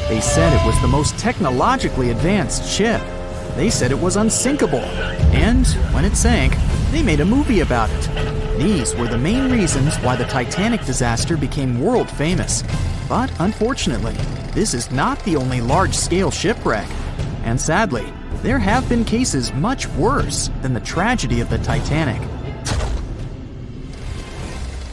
They said it was the most technologically advanced ship. They said it was unsinkable. And when it sank, they made a movie about it. These were the main reasons why the Titanic disaster became world famous. But unfortunately, this is not the only large-scale shipwreck. And sadly, there have been cases much worse than the tragedy of the Titanic.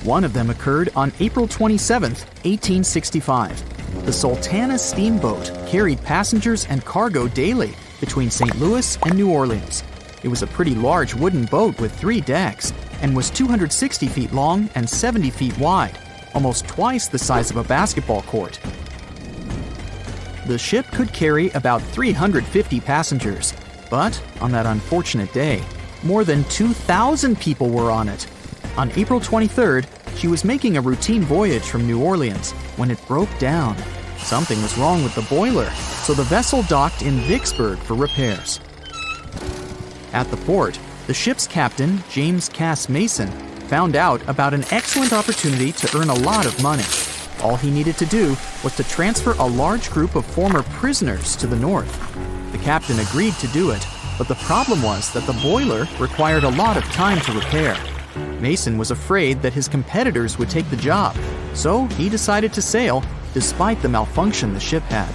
One of them occurred on April 27, 1865. The Sultana steamboat carried passengers and cargo daily between St. Louis and New Orleans. It was a pretty large wooden boat with 3 decks and was 260 feet long and 70 feet wide, almost twice the size of a basketball court. The ship could carry about 350 passengers, but on that unfortunate day, more than 2,000 people were on it. On April 23rd, she was making a routine voyage from New Orleans when it broke down. Something was wrong with the boiler, so the vessel docked in Vicksburg for repairs. At the port, the ship's captain, James Cass Mason, found out about an excellent opportunity to earn a lot of money. All he needed to do was to transfer a large group of former prisoners to the north. The captain agreed to do it, but the problem was that the boiler required a lot of time to repair. Mason was afraid that his competitors would take the job, so he decided to sail despite the malfunction the ship had.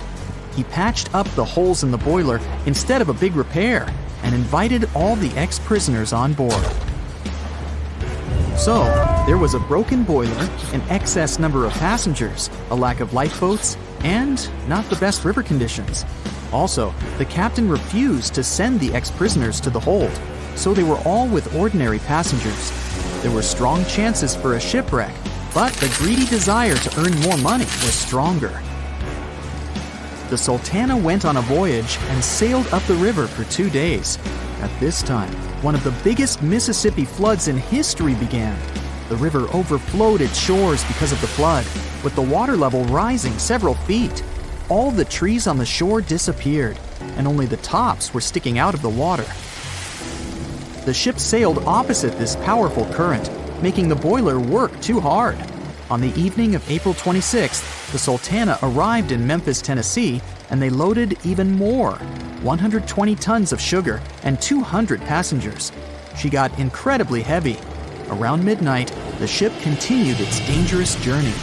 He patched up the holes in the boiler instead of a big repair and invited all the ex-prisoners on board. So, there was a broken boiler, an excess number of passengers, a lack of lifeboats, and not the best river conditions. Also, the captain refused to send the ex-prisoners to the hold, so they were all with ordinary passengers. There were strong chances for a shipwreck, but the greedy desire to earn more money was stronger. The Sultana went on a voyage and sailed up the river for 2 days. At this time, one of the biggest Mississippi floods in history began. The river overflowed its shores because of the flood, with the water level rising several feet. All the trees on the shore disappeared, and only the tops were sticking out of the water. The ship sailed opposite this powerful current, making the boiler work too hard. On the evening of April 26th, the Sultana arrived in Memphis, Tennessee, and they loaded even more, 120 tons of sugar and 200 passengers. She got incredibly heavy. Around midnight, the ship continued its dangerous journey.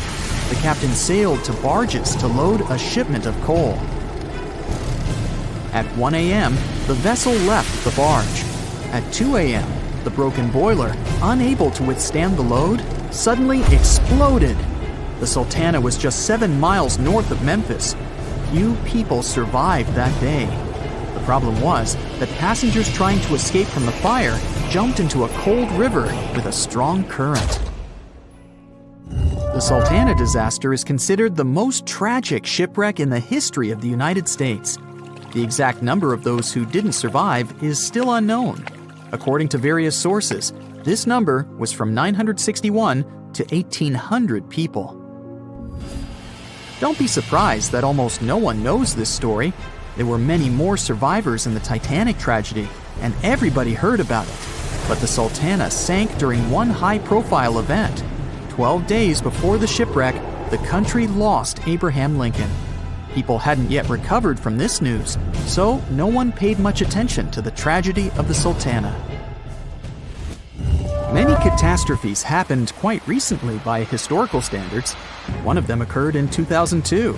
The captain sailed to barges to load a shipment of coal. At 1 a.m., the vessel left the barge. At 2 a.m., the broken boiler, unable to withstand the load, suddenly exploded. The Sultana was just 7 miles north of Memphis. Few people survived that day. The problem was that passengers trying to escape from the fire jumped into a cold river with a strong current. The Sultana disaster is considered the most tragic shipwreck in the history of the United States. The exact number of those who didn't survive is still unknown. According to various sources, this number was from 961 to 1,800 people. Don't be surprised that almost no one knows this story. There were many more survivors in the Titanic tragedy, and everybody heard about it. But the Sultana sank during one high-profile event. 12 days before the shipwreck, the country lost Abraham Lincoln. People hadn't yet recovered from this news, so no one paid much attention to the tragedy of the Sultana. Many catastrophes happened quite recently by historical standards. One of them occurred in 2002.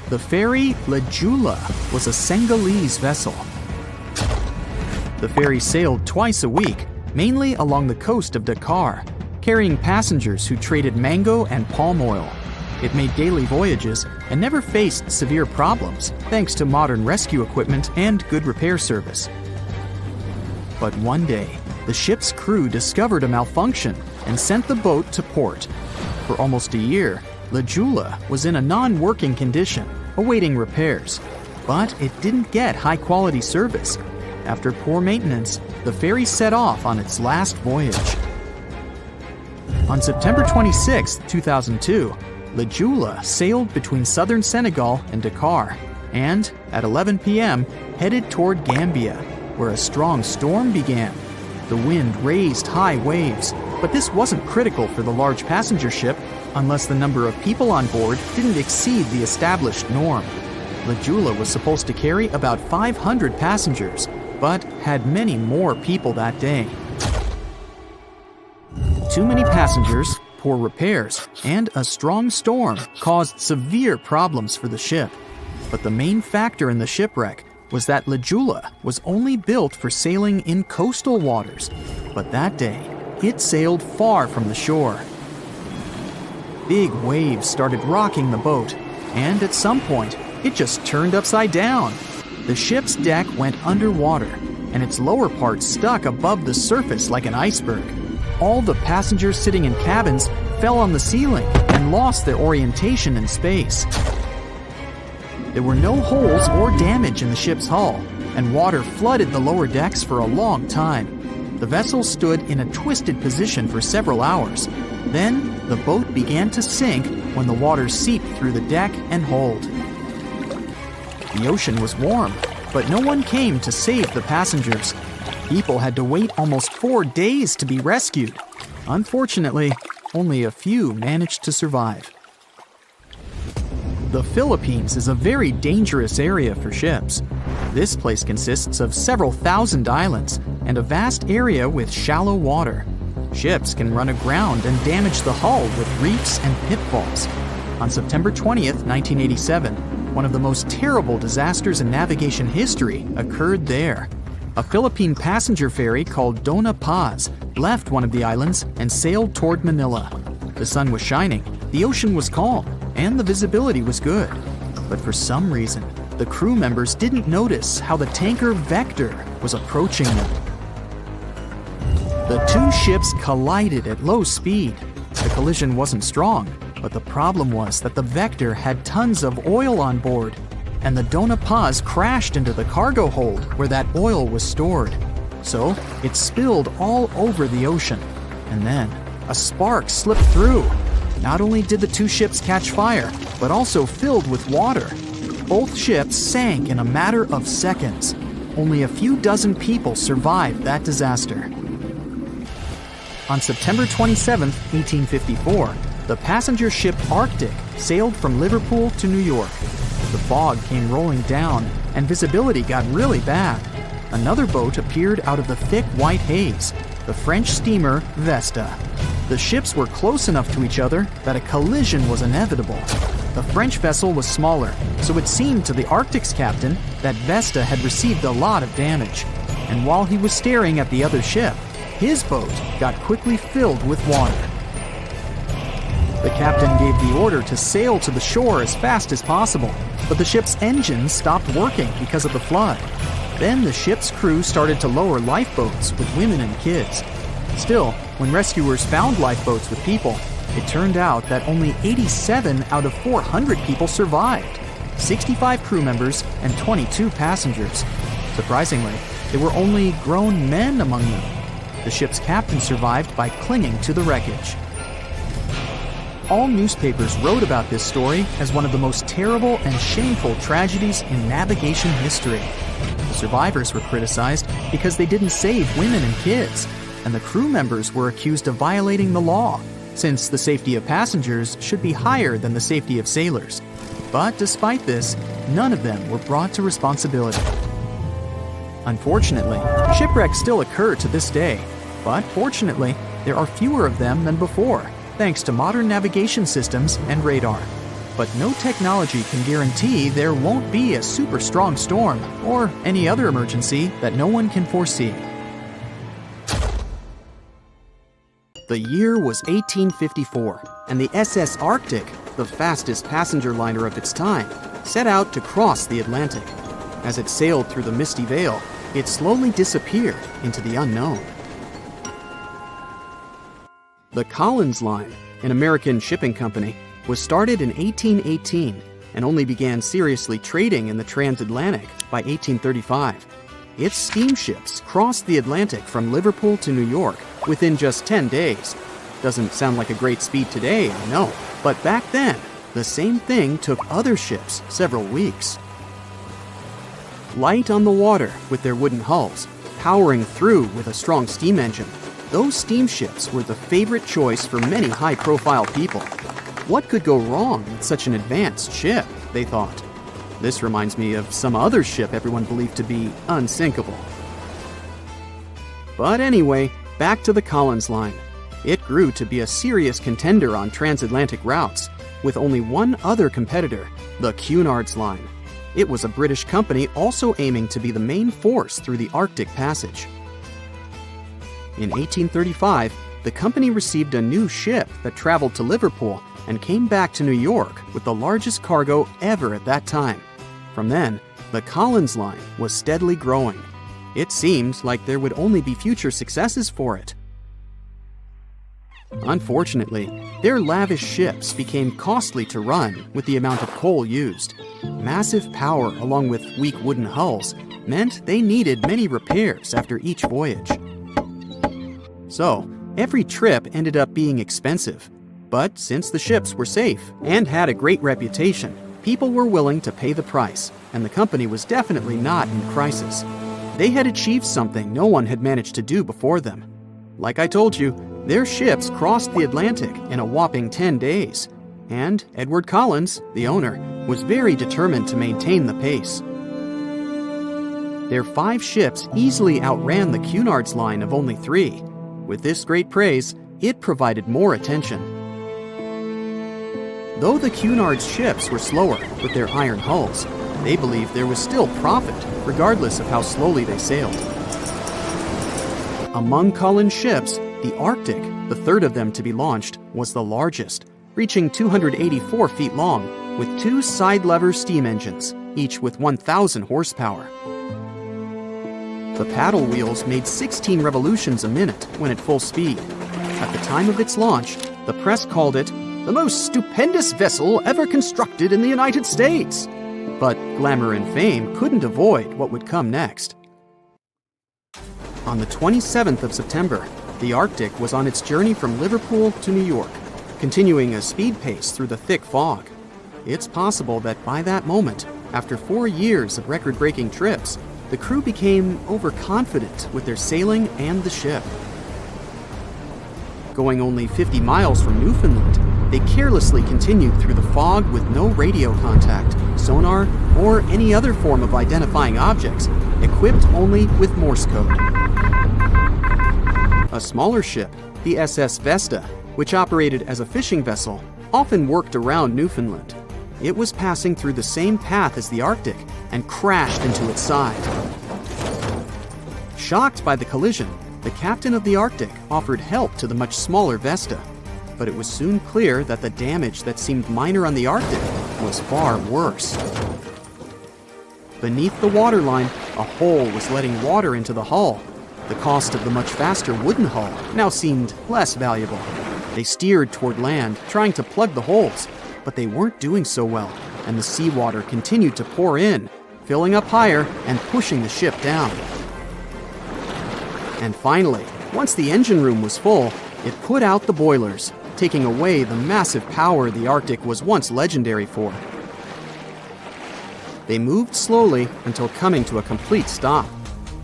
The ferry Lyubov was a Senegalese vessel. The ferry sailed twice a week, mainly along the coast of Dakar, carrying passengers who traded mango and palm oil. It made daily voyages and never faced severe problems, thanks to modern rescue equipment and good repair service. But one day, the ship's crew discovered a malfunction and sent the boat to port. For almost a year, Lyubov was in a non-working condition, awaiting repairs. But it didn't get high-quality service. After poor maintenance, the ferry set off on its last voyage. On September 26, 2002, Lyubov sailed between southern Senegal and Dakar, and at 11 p.m. headed toward Gambia, where a strong storm began. The wind raised high waves, but this wasn't critical for the large passenger ship unless the number of people on board didn't exceed the established norm. Lyubov was supposed to carry about 500 passengers, but had many more people that day. Too many passengers, poor repairs, and a strong storm caused severe problems for the ship. But the main factor in the shipwreck was that Lyubov was only built for sailing in coastal waters, but that day it sailed far from the shore. Big waves started rocking the boat, and at some point, it just turned upside down. The ship's deck went underwater, and its lower part stuck above the surface like an iceberg. All the passengers sitting in cabins fell on the ceiling and lost their orientation in space. There were no holes or damage in the ship's hull, and water flooded the lower decks for a long time. The vessel stood in a twisted position for several hours. Then, the boat began to sink when the water seeped through the deck and hold. The ocean was warm, but no one came to save the passengers. People had to wait almost 4 days to be rescued. Unfortunately, only a few managed to survive. The Philippines is a very dangerous area for ships. This place consists of several thousand islands and a vast area with shallow water. Ships can run aground and damage the hull with reefs and pitfalls. On September 20th, 1987, one of the most terrible disasters in navigation history occurred there. A Philippine passenger ferry called Dona Paz left one of the islands and sailed toward Manila. The sun was shining, the ocean was calm, and the visibility was good. But for some reason, the crew members didn't notice how the tanker Vector was approaching them. The two ships collided at low speed. The collision wasn't strong, but the problem was that the Vector had tons of oil on board, and the Dona Paz crashed into the cargo hold where that oil was stored. So it spilled all over the ocean, and then a spark slipped through. Not only did the two ships catch fire, but also filled with water. Both ships sank in a matter of seconds. Only a few dozen people survived that disaster. On September 27, 1854, the passenger ship Arctic sailed from Liverpool to New York. The fog came rolling down, and visibility got really bad. Another boat appeared out of the thick white haze, the French steamer Vesta. The ships were close enough to each other that a collision was inevitable. The French vessel was smaller, so it seemed to the Arctic's captain that Vesta had received a lot of damage. And while he was staring at the other ship, his boat got quickly filled with water. The captain gave the order to sail to the shore as fast as possible, but the ship's engines stopped working because of the flood. Then the ship's crew started to lower lifeboats with women and kids. Still, when rescuers found lifeboats with people, it turned out that only 87 out of 400 people survived, 65 crew members and 22 passengers. Surprisingly, there were only grown men among them. The ship's captain survived by clinging to the wreckage. All newspapers wrote about this story as one of the most terrible and shameful tragedies in navigation history. The survivors were criticized because they didn't save women and kids, and the crew members were accused of violating the law, since the safety of passengers should be higher than the safety of sailors. But despite this, none of them were brought to responsibility. Unfortunately, shipwrecks still occur to this day, but fortunately, there are fewer of them than before, thanks to modern navigation systems and radar. But no technology can guarantee there won't be a super strong storm or any other emergency that no one can foresee. The year was 1854, and the SS Arctic, the fastest passenger liner of its time, set out to cross the Atlantic. As it sailed through the misty veil, it slowly disappeared into the unknown. The Collins Line, an American shipping company, was started in 1818 and only began seriously trading in the transatlantic by 1835. Its steamships crossed the Atlantic from Liverpool to New York within just 10 days. Doesn't sound like a great speed today, I know, but back then, the same thing took other ships several weeks. Light on the water with their wooden hulls, powering through with a strong steam engine, those steamships were the favorite choice for many high-profile people. What could go wrong with such an advanced ship, they thought. This reminds me of some other ship everyone believed to be unsinkable. But anyway, back to the Collins Line. It grew to be a serious contender on transatlantic routes, with only one other competitor, the Cunard's Line. It was a British company also aiming to be the main force through the Arctic Passage. In 1835, the company received a new ship that traveled to Liverpool and came back to New York with the largest cargo ever at that time. From then, the Collins Line was steadily growing. It seemed like there would only be future successes for it. Unfortunately, their lavish ships became costly to run with the amount of coal used. Massive power along with weak wooden hulls meant they needed many repairs after each voyage. So, every trip ended up being expensive. But since the ships were safe and had a great reputation, people were willing to pay the price, and the company was definitely not in crisis. They had achieved something no one had managed to do before them. Like I told you, their ships crossed the Atlantic in a whopping 10 days, and Edward Collins, the owner, was very determined to maintain the pace. Their 5 ships easily outran the Cunard's Line of only 3. With this great praise, it provided more attention. Though the Cunard's ships were slower with their iron hulls, they believed there was still profit, regardless of how slowly they sailed. Among Collins' ships, the Arctic, the third of them to be launched, was the largest, reaching 284 feet long, with 2 side-lever steam engines, each with 1,000 horsepower. The paddle wheels made 16 revolutions a minute when at full speed. At the time of its launch, the press called it the most stupendous vessel ever constructed in the United States. But glamour and fame couldn't avoid what would come next. On the 27th of September, the Arctic was on its journey from Liverpool to New York, continuing a speed pace through the thick fog. It's possible that by that moment, after 4 years of record-breaking trips, the crew became overconfident with their sailing and the ship. Going only 50 miles from Newfoundland, they carelessly continued through the fog with no radio contact, sonar, or any other form of identifying objects, equipped only with Morse code. A smaller ship, the SS Vesta, which operated as a fishing vessel, often worked around Newfoundland. It was passing through the same path as the Arctic and crashed into its side. Shocked by the collision, the captain of the Arctic offered help to the much smaller Vesta, but it was soon clear that the damage that seemed minor on the Arctic was far worse. Beneath the waterline, a hole was letting water into the hull. The cost of the much faster wooden hull now seemed less valuable. They steered toward land, trying to plug the holes, but they weren't doing so well, and the seawater continued to pour in, filling up higher and pushing the ship down. And finally, once the engine room was full, it put out the boilers, taking away the massive power the Arctic was once legendary for. They moved slowly until coming to a complete stop.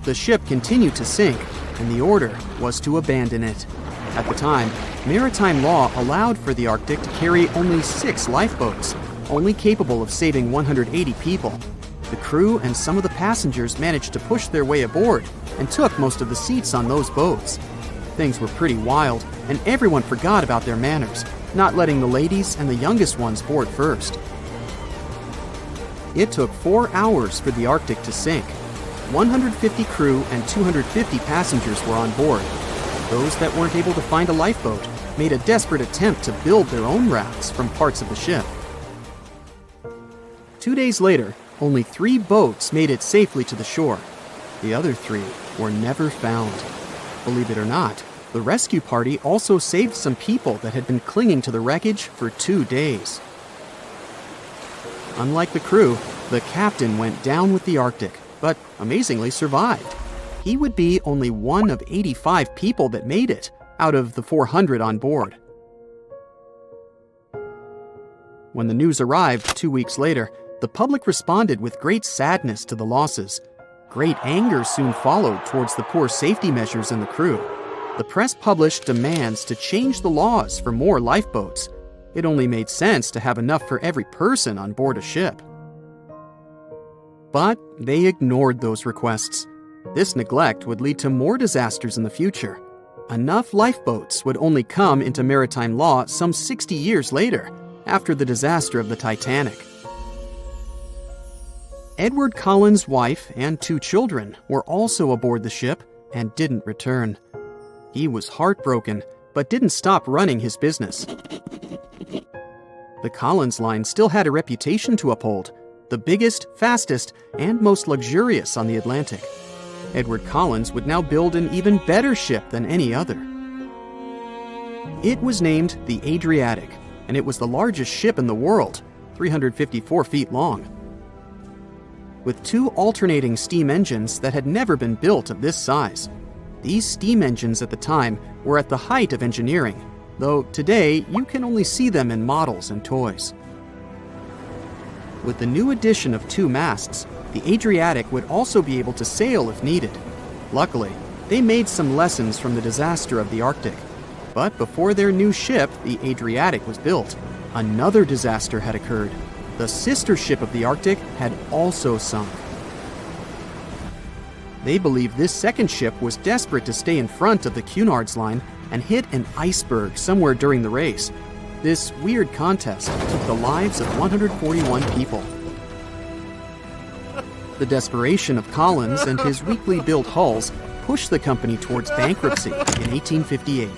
The ship continued to sink, and the order was to abandon it. At the time, maritime law allowed for the Arctic to carry only 6 lifeboats, only capable of saving 180 people. The crew and some of the passengers managed to push their way aboard and took most of the seats on those boats. Things were pretty wild, and everyone forgot about their manners, not letting the ladies and the youngest ones board first. It took 4 hours for the Arctic to sink. 150 crew and 250 passengers were on board. Those that weren't able to find a lifeboat made a desperate attempt to build their own rafts from parts of the ship. 2 days later, only 3 boats made it safely to the shore. The other 3 were never found. Believe it or not, the rescue party also saved some people that had been clinging to the wreckage for 2 days. Unlike the crew, the captain went down with the Arctic, but amazingly survived. He would be only one of 85 people that made it out of the 400 on board. When the news arrived 2 weeks later, the public responded with great sadness to the losses. Great anger soon followed towards the poor safety measures in the crew. The press published demands to change the laws for more lifeboats. It only made sense to have enough for every person on board a ship. But they ignored those requests. This neglect would lead to more disasters in the future. Enough lifeboats would only come into maritime law some 60 years later, after the disaster of the Titanic. Edward Cullen's wife and 2 children were also aboard the ship and didn't return. He was heartbroken, but didn't stop running his business. The Collins Line still had a reputation to uphold, the biggest, fastest, and most luxurious on the Atlantic. Edward Collins would now build an even better ship than any other. It was named the Adriatic, and it was the largest ship in the world, 354 feet long. With 2 alternating steam engines that had never been built of this size. These steam engines at the time were at the height of engineering, though today you can only see them in models and toys. With the new addition of 2 masts, the Adriatic would also be able to sail if needed. Luckily, they made some lessons from the disaster of the Arctic. But before their new ship, the Adriatic, was built, another disaster had occurred. The sister ship of the Arctic had also sunk. They believed this second ship was desperate to stay in front of the Cunard's Line and hit an iceberg somewhere during the race. This weird contest took the lives of 141 people. The desperation of Collins and his weakly built hulls pushed the company towards bankruptcy in 1858.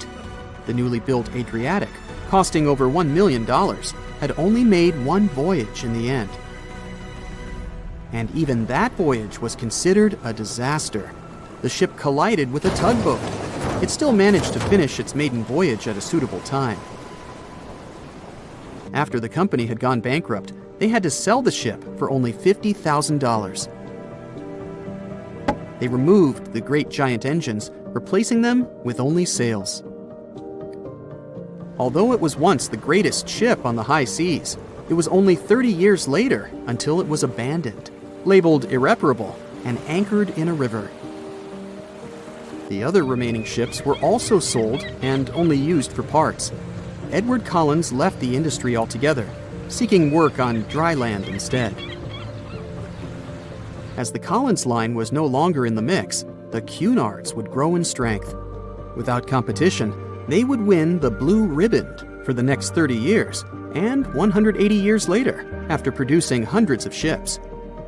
The newly built Adriatic, costing over $1 million, had only made 1 voyage in the end. And even that voyage was considered a disaster. The ship collided with a tugboat. It still managed to finish its maiden voyage at a suitable time. After the company had gone bankrupt, they had to sell the ship for only $50,000. They removed the great giant engines, replacing them with only sails. Although it was once the greatest ship on the high seas, it was only 30 years later until it was abandoned, labeled irreparable, and anchored in a river. The other remaining ships were also sold and only used for parts. Edward Collins left the industry altogether, seeking work on dry land instead. As the Collins Line was no longer in the mix, the Cunards would grow in strength. Without competition, they would win the Blue Riband for the next 30 years, and 180 years later, after producing hundreds of ships.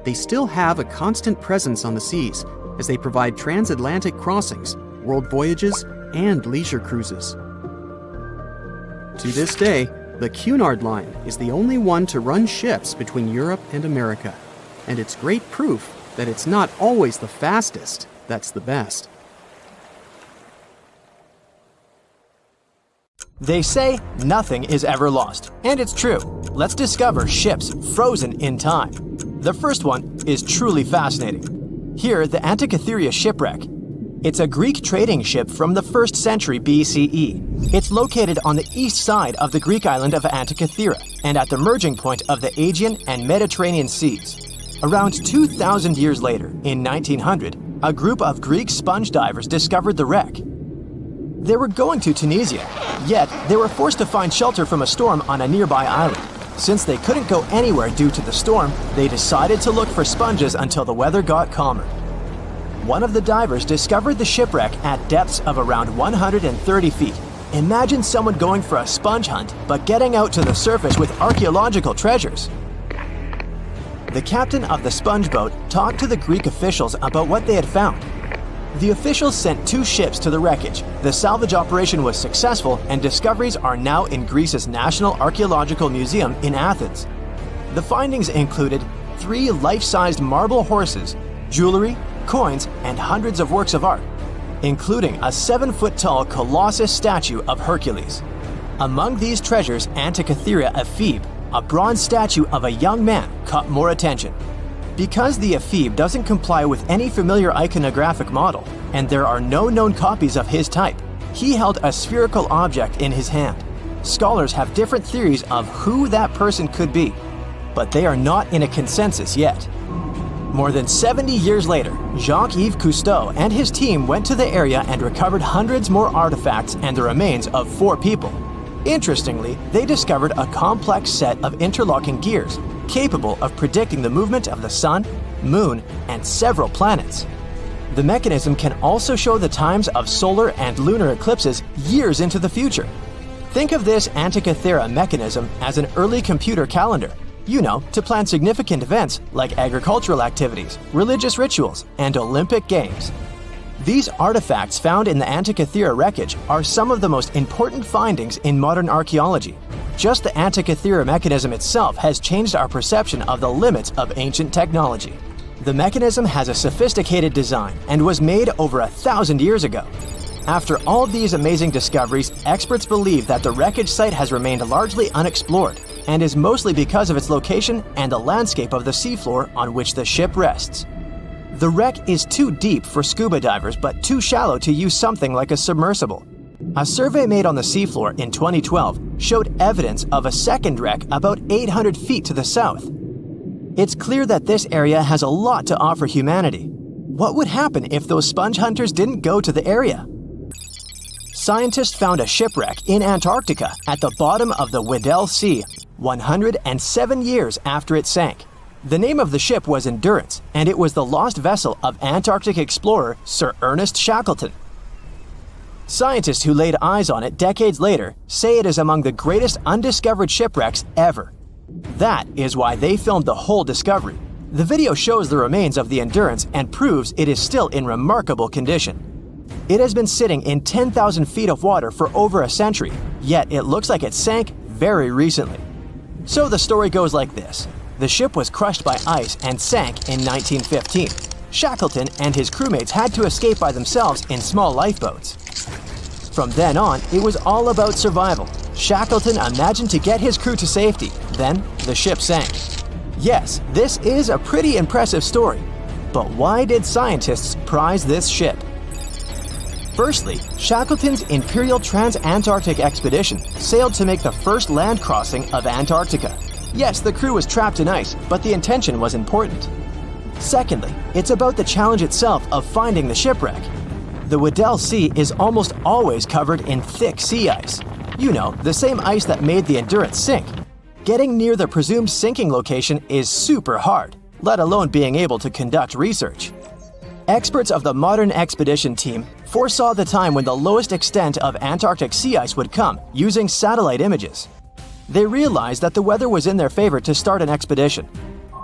They still have a constant presence on the seas, as they provide transatlantic crossings, world voyages, and leisure cruises. To this day, the Cunard Line is the only one to run ships between Europe and America, and it's great proof that it's not always the fastest that's the best. They say nothing is ever lost, and it's true. Let's discover ships frozen in time. The first one is truly fascinating. Here, the Antikythera shipwreck. It's a Greek trading ship from the 1st century BCE. It's located on the east side of the Greek island of Antikythera and at the merging point of the Aegean and Mediterranean seas. Around 2,000 years later, in 1900, a group of Greek sponge divers discovered the wreck. They were going to Tunisia, yet they were forced to find shelter from a storm on a nearby island. Since they couldn't go anywhere due to the storm, they decided to look for sponges until the weather got calmer. One of the divers discovered the shipwreck at depths of around 130 feet. Imagine someone going for a sponge hunt, but getting out to the surface with archaeological treasures. The captain of the sponge boat talked to the Greek officials about what they had found. The officials sent 2 ships to the wreckage. The salvage operation was successful, and discoveries are now in Greece's National Archaeological Museum in Athens. The findings included 3 life-sized marble horses, jewelry, coins, and hundreds of works of art, including a 7-foot-tall Colossus statue of Hercules. Among these treasures, Antikythera ephebe, a bronze statue of a young man, caught more attention. Because the ephebe doesn't comply with any familiar iconographic model, and there are no known copies of his type, he held a spherical object in his hand. Scholars have different theories of who that person could be, but they are not in a consensus yet. More than 70 years later, Jacques-Yves Cousteau and his team went to the area and recovered hundreds more artifacts and the remains of 4 people. Interestingly, they discovered a complex set of interlocking gears, capable of predicting the movement of the sun, moon, and several planets. The mechanism can also show the times of solar and lunar eclipses years into the future. Think of this Antikythera mechanism as an early computer calendar, to plan significant events like agricultural activities, religious rituals, and Olympic Games. These artifacts found in the Antikythera wreckage are some of the most important findings in modern archaeology. Just the Antikythera mechanism itself has changed our perception of the limits of ancient technology. The mechanism has a sophisticated design and was made over 1,000 years ago. After all these amazing discoveries, experts believe that the wreckage site has remained largely unexplored and is mostly because of its location and the landscape of the seafloor on which the ship rests. The wreck is too deep for scuba divers but too shallow to use something like a submersible. A survey made on the seafloor in 2012 showed evidence of a second wreck about 800 feet to the south. It's clear that this area has a lot to offer humanity. What would happen if those sponge hunters didn't go to the area? Scientists found a shipwreck in Antarctica at the bottom of the Weddell Sea 107 years after it sank. The name of the ship was Endurance, and it was the lost vessel of Antarctic explorer Sir Ernest Shackleton. Scientists who laid eyes on it decades later say it is among the greatest undiscovered shipwrecks ever. That is why they filmed the whole discovery. The video shows the remains of the Endurance and proves it is still in remarkable condition. It has been sitting in 10,000 feet of water for over a century, yet it looks like it sank very recently. So the story goes like this. The ship was crushed by ice and sank in 1915. Shackleton and his crewmates had to escape by themselves in small lifeboats. From then on, it was all about survival. Shackleton imagined to get his crew to safety. Then, the ship sank. Yes, this is a pretty impressive story. But why did scientists prize this ship? Firstly, Shackleton's Imperial Trans-Antarctic Expedition sailed to make the first land crossing of Antarctica. Yes, the crew was trapped in ice, but the intention was important. Secondly, it's about the challenge itself of finding the shipwreck. The Weddell Sea is almost always covered in thick sea ice. The same ice that made the Endurance sink. Getting near the presumed sinking location is super hard, let alone being able to conduct research. Experts of the modern expedition team foresaw the time when the lowest extent of Antarctic sea ice would come using satellite images. They realized that the weather was in their favor to start an expedition.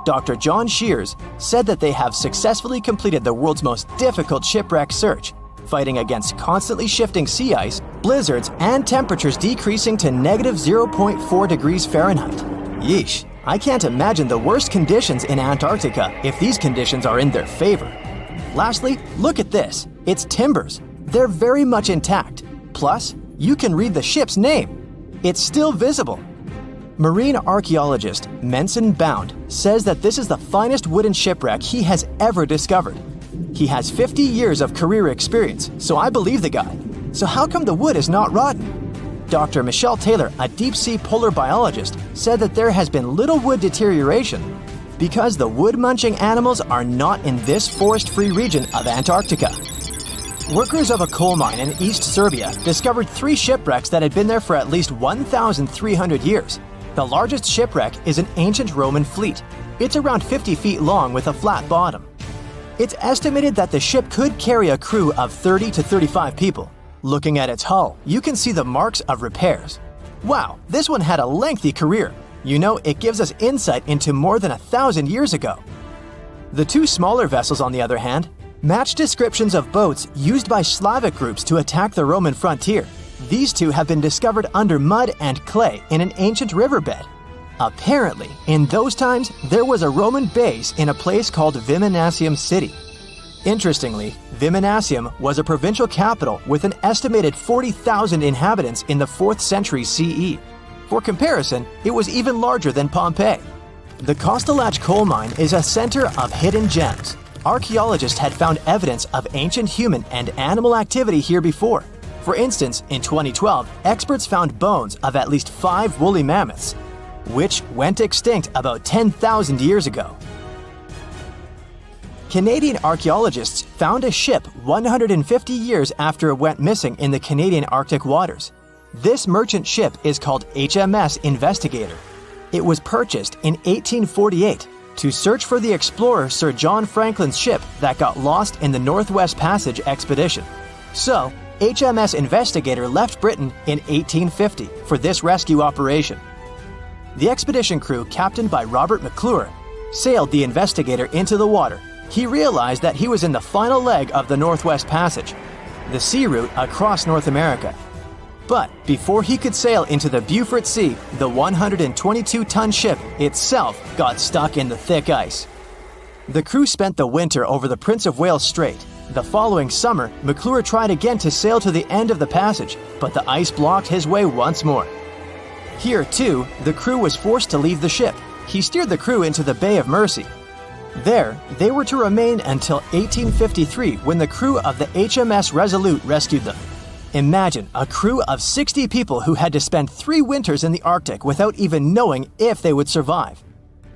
Dr. John Shears said that they have successfully completed the world's most difficult shipwreck search, fighting against constantly shifting sea ice, blizzards, and temperatures decreasing to negative 0.4 degrees Fahrenheit. Yeesh, I can't imagine the worst conditions in Antarctica if these conditions are in their favor. Lastly, look at this. It's timbers. They're very much intact. Plus, you can read the ship's name. It's still visible. Marine archaeologist Menson Bound says that this is the finest wooden shipwreck he has ever discovered. He has 50 years of career experience, so I believe the guy. So how come the wood is not rotten? Dr. Michelle Taylor, a deep-sea polar biologist, said that there has been little wood deterioration because the wood-munching animals are not in this forest-free region of Antarctica. Workers of a coal mine in East Serbia discovered 3 shipwrecks that had been there for at least 1,300 years. The largest shipwreck is an ancient Roman fleet. It's around 50 feet long with a flat bottom. It's estimated that the ship could carry a crew of 30 to 35 people. Looking at its hull, you can see the marks of repairs. Wow, this one had a lengthy career. It gives us insight into more than 1,000 years ago. The 2 smaller vessels, on the other hand, match descriptions of boats used by Slavic groups to attack the Roman frontier. These 2 have been discovered under mud and clay in an ancient riverbed. Apparently, in those times, there was a Roman base in a place called Viminacium City. Interestingly, Viminacium was a provincial capital with an estimated 40,000 inhabitants in the 4th century CE. For comparison, it was even larger than Pompeii. The Kostelach coal mine is a center of hidden gems. Archaeologists had found evidence of ancient human and animal activity here before. For instance, in 2012, experts found bones of at least 5 woolly mammoths, which went extinct about 10,000 years ago. Canadian archaeologists found a ship 150 years after it went missing in the Canadian Arctic waters. This merchant ship is called HMS Investigator. It was purchased in 1848. to search for the explorer Sir John Franklin's ship that got lost in the Northwest Passage expedition. So, HMS Investigator left Britain in 1850 for this rescue operation. The expedition crew, captained by Robert McClure, sailed the Investigator into the water. He realized that he was in the final leg of the Northwest Passage, the sea route across North America. But before he could sail into the Beaufort Sea, the 122-ton ship itself got stuck in the thick ice. The crew spent the winter over the Prince of Wales Strait. The following summer, McClure tried again to sail to the end of the passage, but the ice blocked his way once more. Here, too, the crew was forced to leave the ship. He steered the crew into the Bay of Mercy. There, they were to remain until 1853, when the crew of the HMS Resolute rescued them. Imagine a crew of 60 people who had to spend 3 winters in the Arctic without even knowing if they would survive.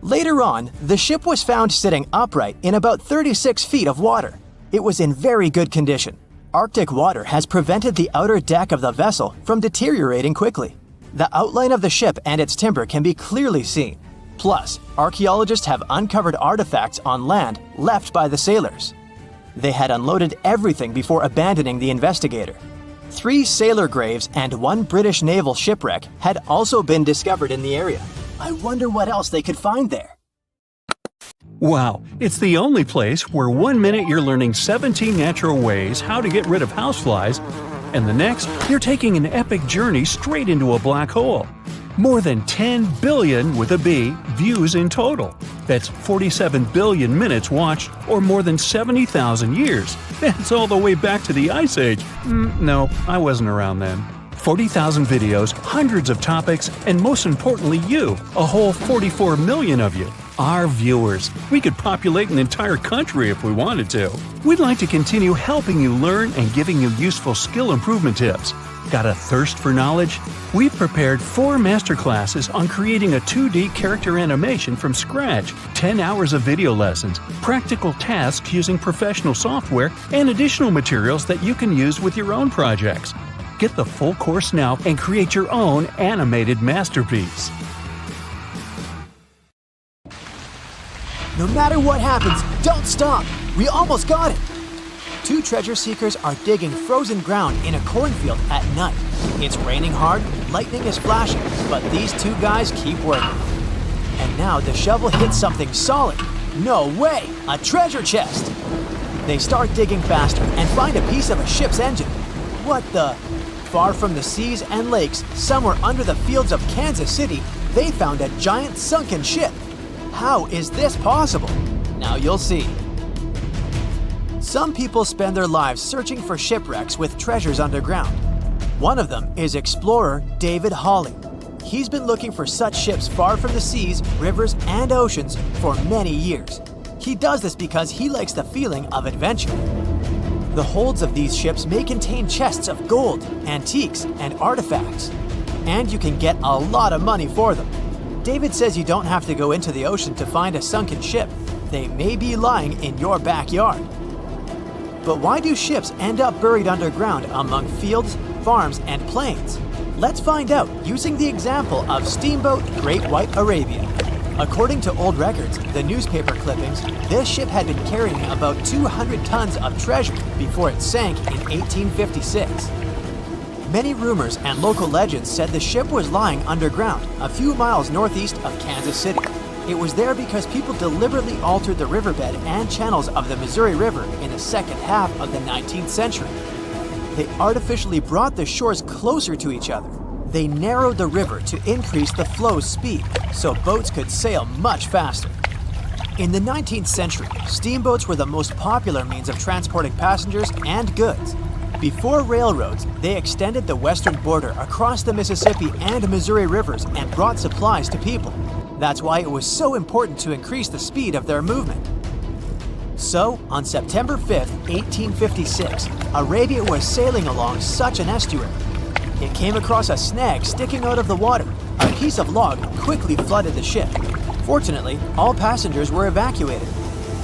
Later on, the ship was found sitting upright in about 36 feet of water. It was in very good condition. Arctic water has prevented the outer deck of the vessel from deteriorating quickly. The outline of the ship and its timber can be clearly seen. Plus, archaeologists have uncovered artifacts on land left by the sailors. They had unloaded everything before abandoning the Investigator. 3 sailor graves and 1 British naval shipwreck had also been discovered in the area. I wonder what else they could find there. Wow, it's the only place where 1 minute you're learning 17 natural ways how to get rid of houseflies, and the next, you're taking an epic journey straight into a black hole. More than 10 billion, with a B, views in total. That's 47 billion minutes watched, or more than 70,000 years. That's all the way back to the Ice Age. No, I wasn't around then. 40,000 videos, hundreds of topics, and most importantly you, a whole 44 million of you. Our viewers. We could populate an entire country if we wanted to. We'd like to continue helping you learn and giving you useful skill improvement tips. Got a thirst for knowledge? We've prepared 4 masterclasses on creating a 2D character animation from scratch, 10 hours of video lessons, practical tasks using professional software, and additional materials that you can use with your own projects. Get the full course now and create your own animated masterpiece. No matter what happens, don't stop! We almost got it! 2 treasure seekers are digging frozen ground in a cornfield at night. It's raining hard, lightning is flashing, but these 2 guys keep working. And now the shovel hits something solid. No way! A treasure chest! They start digging faster and find a piece of a ship's engine. What the? Far from the seas and lakes, somewhere under the fields of Kansas City, they found a giant sunken ship. How is this possible? Now you'll see. Some people spend their lives searching for shipwrecks with treasures underground. One of them is explorer David Hawley. He's been looking for such ships far from the seas, rivers, and oceans for many years. He does this because he likes the feeling of adventure. The holds of these ships may contain chests of gold, antiques, and artifacts. And you can get a lot of money for them. David says you don't have to go into the ocean to find a sunken ship. They may be lying in your backyard. But why do ships end up buried underground among fields, farms, and plains? Let's find out using the example of steamboat Great White Arabia. According to old records, the newspaper clippings, this ship had been carrying about 200 tons of treasure before it sank in 1856. Many rumors and local legends said the ship was lying underground, a few miles northeast of Kansas City. It was there because people deliberately altered the riverbed and channels of the Missouri River in the second half of the 19th century. They artificially brought the shores closer to each other. They narrowed the river to increase the flow's speed, so boats could sail much faster. In the 19th century, steamboats were the most popular means of transporting passengers and goods. Before railroads, they extended the western border across the Mississippi and Missouri rivers and brought supplies to people. That's why it was so important to increase the speed of their movement. So, on September 5, 1856, Arabia was sailing along such an estuary. It came across a snag sticking out of the water. A piece of log quickly flooded the ship. Fortunately, all passengers were evacuated.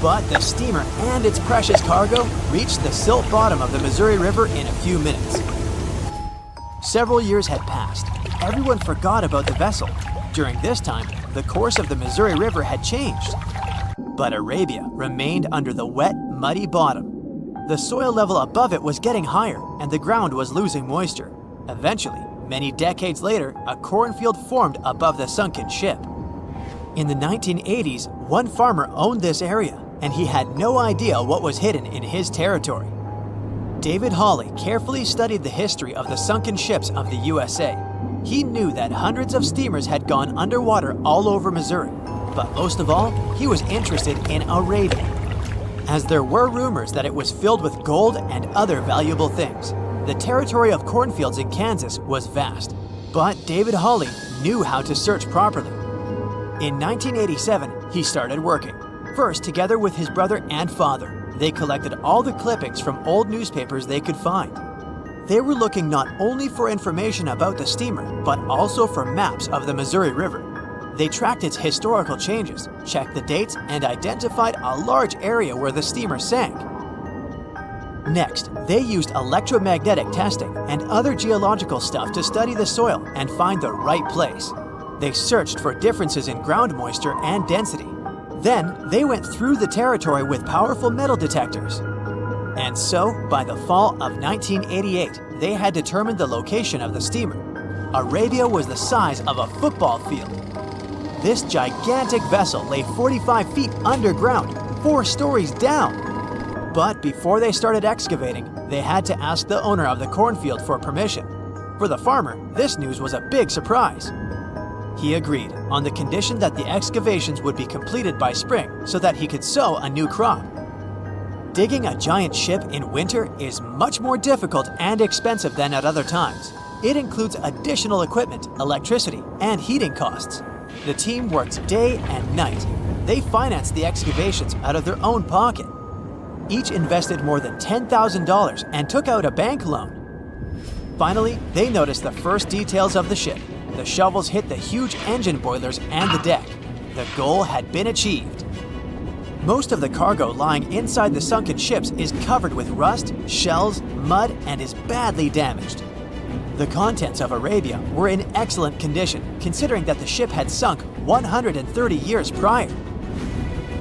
But the steamer and its precious cargo reached the silt bottom of the Missouri River in a few minutes. Several years had passed. Everyone forgot about the vessel. During this time, the course of the Missouri River had changed. But Arabia remained under the wet, muddy bottom. The soil level above it was getting higher, and the ground was losing moisture. Eventually, many decades later, a cornfield formed above the sunken ship. In the 1980s, one farmer owned this area, and he had no idea what was hidden in his territory. David Hawley carefully studied the history of the sunken ships of the USA. He knew that hundreds of steamers had gone underwater all over Missouri, but most of all, he was interested in Arabia, as there were rumors that it was filled with gold and other valuable things. The territory of cornfields in Kansas was vast, but David Hawley knew how to search properly. In 1987, he started working. First, together with his brother and father, they collected all the clippings from old newspapers they could find. They were looking not only for information about the steamer, but also for maps of the Missouri River. They tracked its historical changes, checked the dates, and identified a large area where the steamer sank. Next, they used electromagnetic testing and other geological stuff to study the soil and find the right place. They searched for differences in ground moisture and density. Then, they went through the territory with powerful metal detectors. And so, by the fall of 1988, they had determined the location of the steamer. Arabia was the size of a football field. This gigantic vessel lay 45 feet underground, 4 stories down. But before they started excavating, they had to ask the owner of the cornfield for permission. For the farmer, this news was a big surprise. He agreed, on the condition that the excavations would be completed by spring so that he could sow a new crop. Digging a giant ship in winter is much more difficult and expensive than at other times. It includes additional equipment, electricity, and heating costs. The team worked day and night. They financed the excavations out of their own pocket. Each invested more than $10,000 and took out a bank loan. Finally, they noticed the first details of the ship. The shovels hit the huge engine boilers and the deck. The goal had been achieved. Most of the cargo lying inside the sunken ships is covered with rust, shells, mud, and is badly damaged. The contents of Arabia were in excellent condition, considering that the ship had sunk 130 years prior.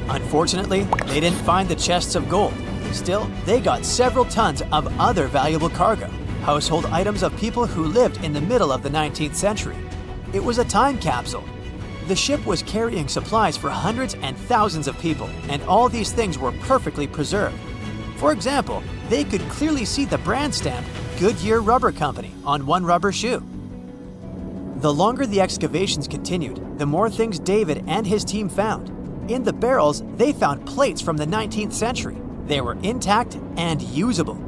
Unfortunately, they didn't find the chests of gold. Still, they got several tons of other valuable cargo, household items of people who lived in the middle of the 19th century. It was a time capsule. The ship was carrying supplies for hundreds and thousands of people, and all these things were perfectly preserved. For example, they could clearly see the brand stamp Goodyear Rubber Company on one rubber shoe. The longer the excavations continued, the more things David and his team found. In the barrels, they found plates from the 19th century. They were intact and usable.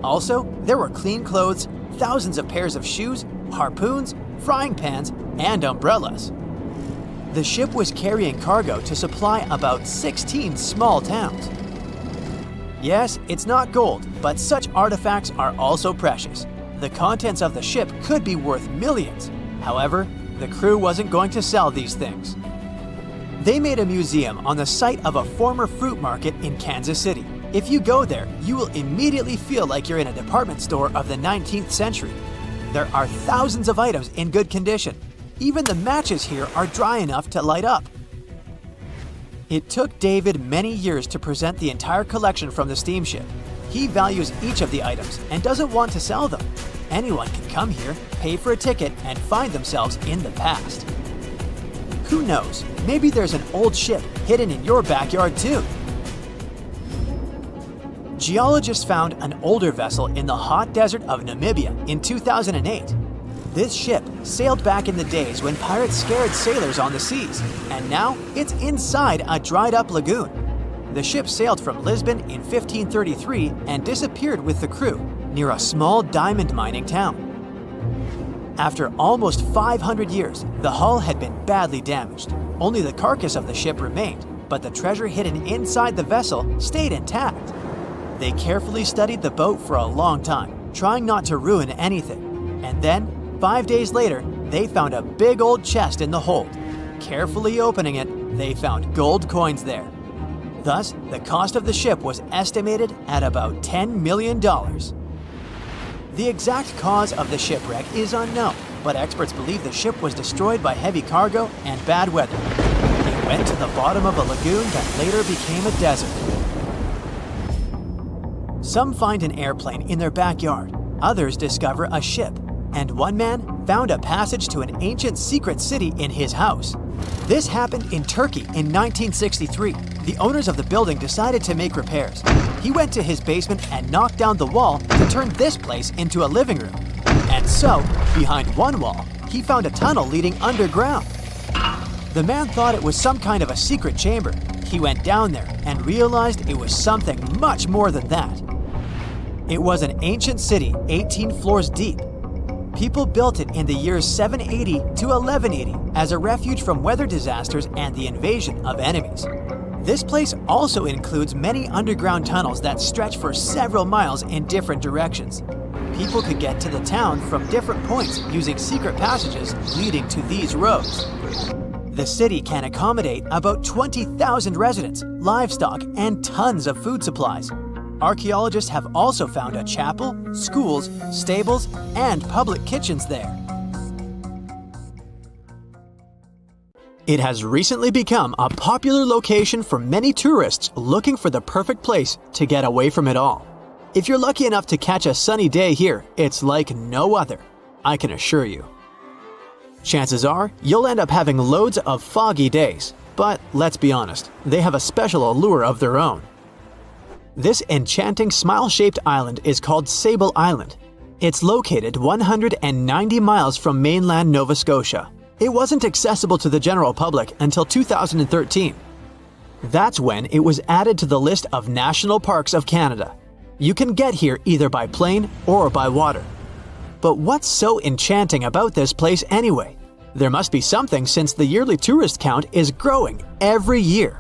Also, there were clean clothes, thousands of pairs of shoes, harpoons, frying pans, and umbrellas. The ship was carrying cargo to supply about 16 small towns. Yes, it's not gold, but such artifacts are also precious. The contents of the ship could be worth millions. However, the crew wasn't going to sell these things. They made a museum on the site of a former fruit market in Kansas City. If you go there, you will immediately feel like you're in a department store of the 19th century. There are thousands of items in good condition. Even the matches here are dry enough to light up. It took David many years to present the entire collection from the steamship. He values each of the items and doesn't want to sell them. Anyone can come here, pay for a ticket, and find themselves in the past. Who knows, maybe there's an old ship hidden in your backyard too. Geologists found an older vessel in the hot desert of Namibia in 2008. This ship sailed back in the days when pirates scared sailors on the seas, and now it's inside a dried-up lagoon. The ship sailed from Lisbon in 1533 and disappeared with the crew near a small diamond mining town. After almost 500 years, the hull had been badly damaged. Only the carcass of the ship remained, but the treasure hidden inside the vessel stayed intact. They carefully studied the boat for a long time, trying not to ruin anything. And then, 5 days later, they found a big old chest in the hold. Carefully opening it, they found gold coins there. Thus, the cost of the ship was estimated at about $10 million. The exact cause of the shipwreck is unknown, but experts believe the ship was destroyed by heavy cargo and bad weather. went to the bottom of a lagoon that later became a desert. Some find an airplane in their backyard, others discover a ship, and one man found a passage to an ancient secret city in his house. This happened in Turkey in 1963. The owners of the building decided to make repairs. He went to his basement and knocked down the wall to turn this place into a living room. And so, behind one wall, he found a tunnel leading underground. The man thought it was some kind of a secret chamber. He went down there and realized it was something much more than that. It was an ancient city 18 floors deep. People built it in the years 780 to 1180 as a refuge from weather disasters and the invasion of enemies. This place also includes many underground tunnels that stretch for several miles in different directions. People could get to the town from different points using secret passages leading to these roads. The city can accommodate about 20,000 residents, livestock, and tons of food supplies. Archaeologists have also found a chapel, schools, stables, and public kitchens there. It has recently become a popular location for many tourists looking for the perfect place to get away from it all. If you're lucky enough to catch a sunny day here, it's like no other, I can assure you. Chances are, you'll end up having loads of foggy days, but let's be honest, they have a special allure of their own. This enchanting smile-shaped island is called Sable Island. It's located 190 miles from mainland Nova Scotia. It wasn't accessible to the general public until 2013. That's when it was added to the list of National Parks of Canada. You can get here either by plane or by water. But what's so enchanting about this place anyway? There must be something since the yearly tourist count is growing every year.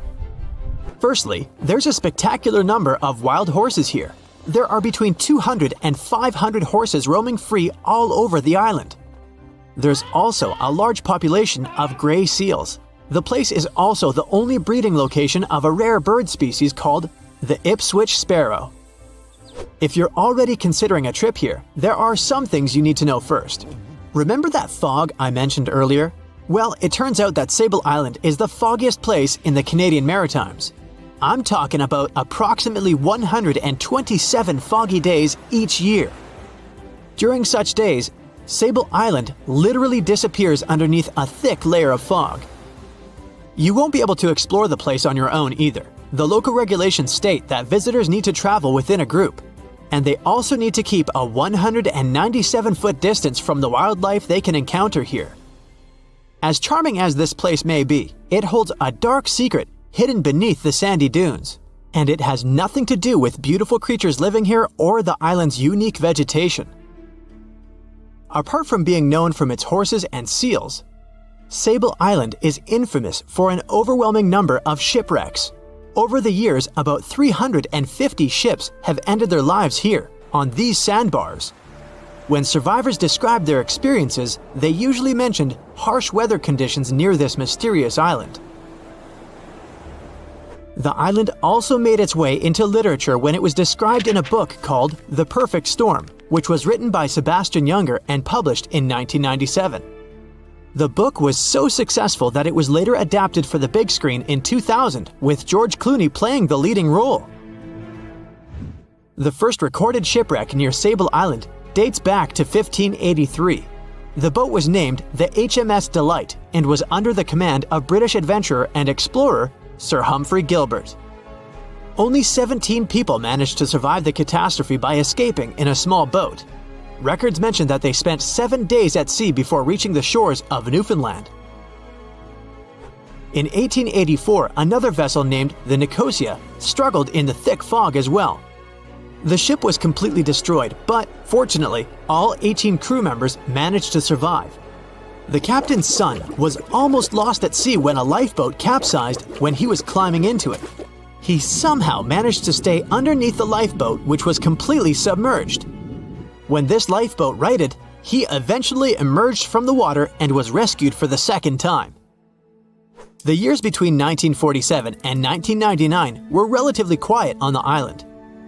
Firstly, there's a spectacular number of wild horses here. There are between 200 and 500 horses roaming free all over the island. There's also a large population of gray seals. The place is also the only breeding location of a rare bird species called the Ipswich sparrow. If you're already considering a trip here, there are some things you need to know first. Remember that fog I mentioned earlier? Well, it turns out that Sable Island is the foggiest place in the Canadian Maritimes. I'm talking about approximately 127 foggy days each year. During such days, Sable Island literally disappears underneath a thick layer of fog. You won't be able to explore the place on your own either. The local regulations state that visitors need to travel within a group, and they also need to keep a 197-foot distance from the wildlife they can encounter here. As charming as this place may be, it holds a dark secret hidden beneath the sandy dunes, and it has nothing to do with beautiful creatures living here or the island's unique vegetation. Apart from being known from its horses and seals, Sable Island is infamous for an overwhelming number of shipwrecks. Over the years, about 350 ships have ended their lives here, on these sandbars. When survivors described their experiences, they usually mentioned harsh weather conditions near this mysterious island. The island also made its way into literature when it was described in a book called The Perfect Storm, which was written by Sebastian Junger and published in 1997. The book was so successful that it was later adapted for the big screen in 2000, with George Clooney playing the leading role. The first recorded shipwreck near Sable Island dates back to 1583. The boat was named the HMS Delight and was under the command of British adventurer and explorer Sir Humphrey Gilbert. Only 17 people managed to survive the catastrophe by escaping in a small boat. Records mention that they spent 7 days at sea before reaching the shores of Newfoundland. In 1884, another vessel named the Nicosia struggled in the thick fog as well. The ship was completely destroyed, but fortunately, all 18 crew members managed to survive. The captain's son was almost lost at sea when a lifeboat capsized when he was climbing into it. He somehow managed to stay underneath the lifeboat, which was completely submerged. When this lifeboat righted, he eventually emerged from the water and was rescued for the second time. The years between 1947 and 1999 were relatively quiet on the island.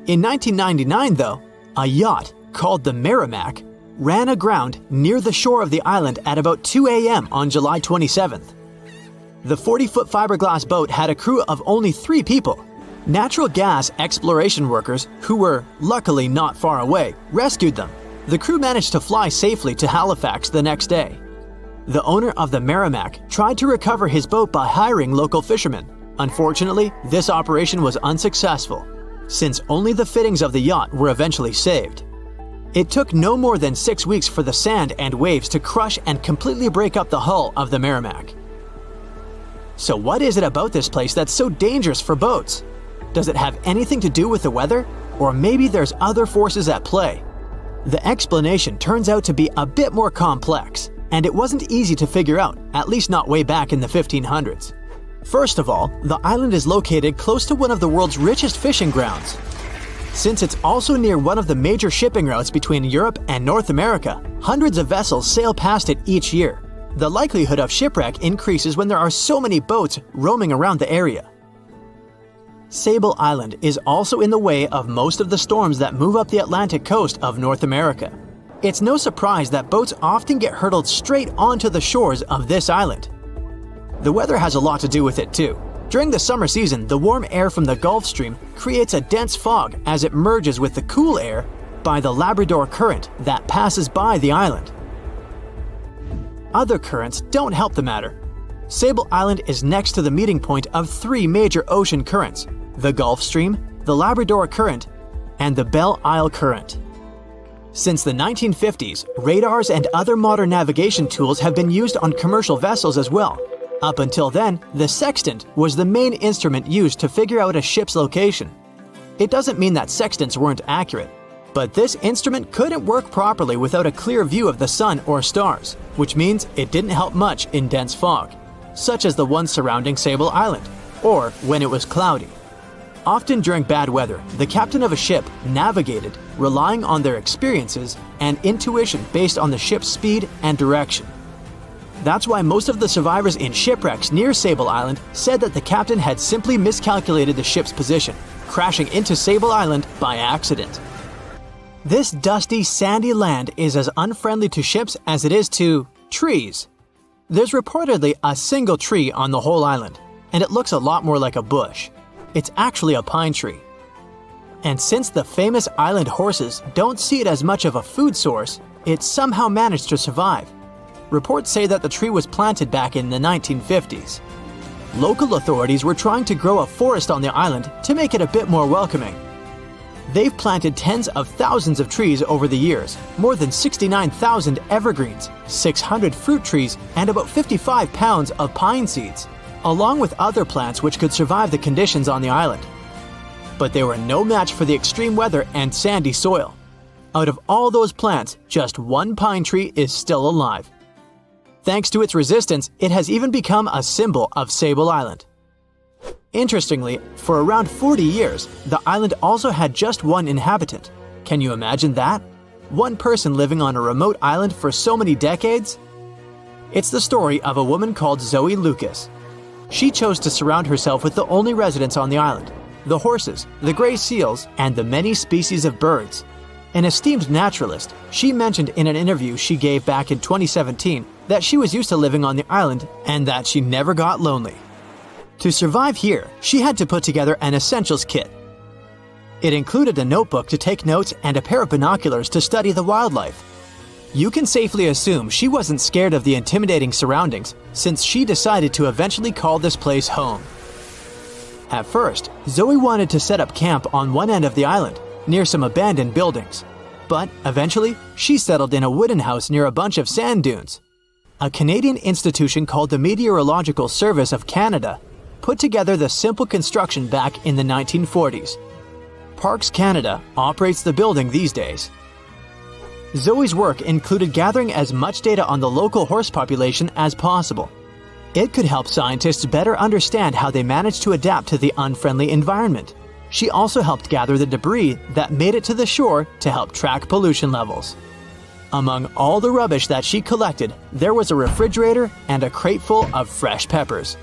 In 1999, though, a yacht called the Merrimack ran aground near the shore of the island at about 2 a.m. on July 27th. The 40-foot fiberglass boat had a crew of only 3 people. Natural gas exploration workers, who were luckily not far away, rescued them. The crew managed to fly safely to Halifax the next day. The owner of the Merrimack tried to recover his boat by hiring local fishermen. Unfortunately, this operation was unsuccessful, since only the fittings of the yacht were eventually saved. It took no more than 6 weeks for the sand and waves to crush and completely break up the hull of the Merrimack. So what is it about this place that's so dangerous for boats? Does it have anything to do with the weather? Or maybe there's other forces at play? The explanation turns out to be a bit more complex, and it wasn't easy to figure out, at least not way back in the 1500s. First of all, the island is located close to one of the world's richest fishing grounds. Since it's also near one of the major shipping routes between Europe and North America, hundreds of vessels sail past it each year. The likelihood of shipwreck increases when there are so many boats roaming around the area. Sable Island is also in the way of most of the storms that move up the Atlantic coast of North America. It's no surprise that boats often get hurtled straight onto the shores of this island. The weather has a lot to do with it too. During the summer season, the warm air from the Gulf Stream creates a dense fog as it merges with the cool air by the Labrador Current that passes by the island. Other currents don't help the matter. Sable Island is next to the meeting point of 3 major ocean currents: the Gulf Stream, the Labrador Current, and the Belle Isle Current. Since the 1950s, radars and other modern navigation tools have been used on commercial vessels as well. Up until then, the sextant was the main instrument used to figure out a ship's location. It doesn't mean that sextants weren't accurate, but this instrument couldn't work properly without a clear view of the sun or stars, which means it didn't help much in dense fog, such as the one surrounding Sable Island, or when it was cloudy. Often during bad weather, the captain of a ship navigated, relying on their experiences and intuition based on the ship's speed and direction. That's why most of the survivors in shipwrecks near Sable Island said that the captain had simply miscalculated the ship's position, crashing into Sable Island by accident. This dusty, sandy land is as unfriendly to ships as it is to trees. There's reportedly a single tree on the whole island, and it looks a lot more like a bush. It's actually a pine tree. And since the famous island horses don't see it as much of a food source, it somehow managed to survive. Reports say that the tree was planted back in the 1950s. Local authorities were trying to grow a forest on the island to make it a bit more welcoming. They've planted tens of thousands of trees over the years, more than 69,000 evergreens, 600 fruit trees, and about 55 pounds of pine seeds, along with other plants which could survive the conditions on the island. But they were no match for the extreme weather and sandy soil. Out of all those plants, just one pine tree is still alive. Thanks to its resistance, it has even become a symbol of Sable Island. Interestingly, for around 40 years, the island also had just one inhabitant. Can you imagine that? One person living on a remote island for so many decades? It's the story of a woman called Zoe Lucas. She chose to surround herself with the only residents on the island: the horses, the gray seals, and the many species of birds. An esteemed naturalist, she mentioned in an interview she gave back in 2017 that she was used to living on the island and that she never got lonely. To survive here, she had to put together an essentials kit. It included a notebook to take notes and a pair of binoculars to study the wildlife. You can safely assume she wasn't scared of the intimidating surroundings, since she decided to eventually call this place home. At first, Zoe wanted to set up camp on one end of the island, near some abandoned buildings. But eventually, she settled in a wooden house near a bunch of sand dunes. A Canadian institution called the Meteorological Service of Canada put together the simple construction back in the 1940s. Parks Canada operates the building these days. Zoe's work included gathering as much data on the local horse population as possible. It could help scientists better understand how they managed to adapt to the unfriendly environment. She also helped gather the debris that made it to the shore to help track pollution levels. Among all the rubbish that she collected, there was a refrigerator and a crate full of fresh peppers.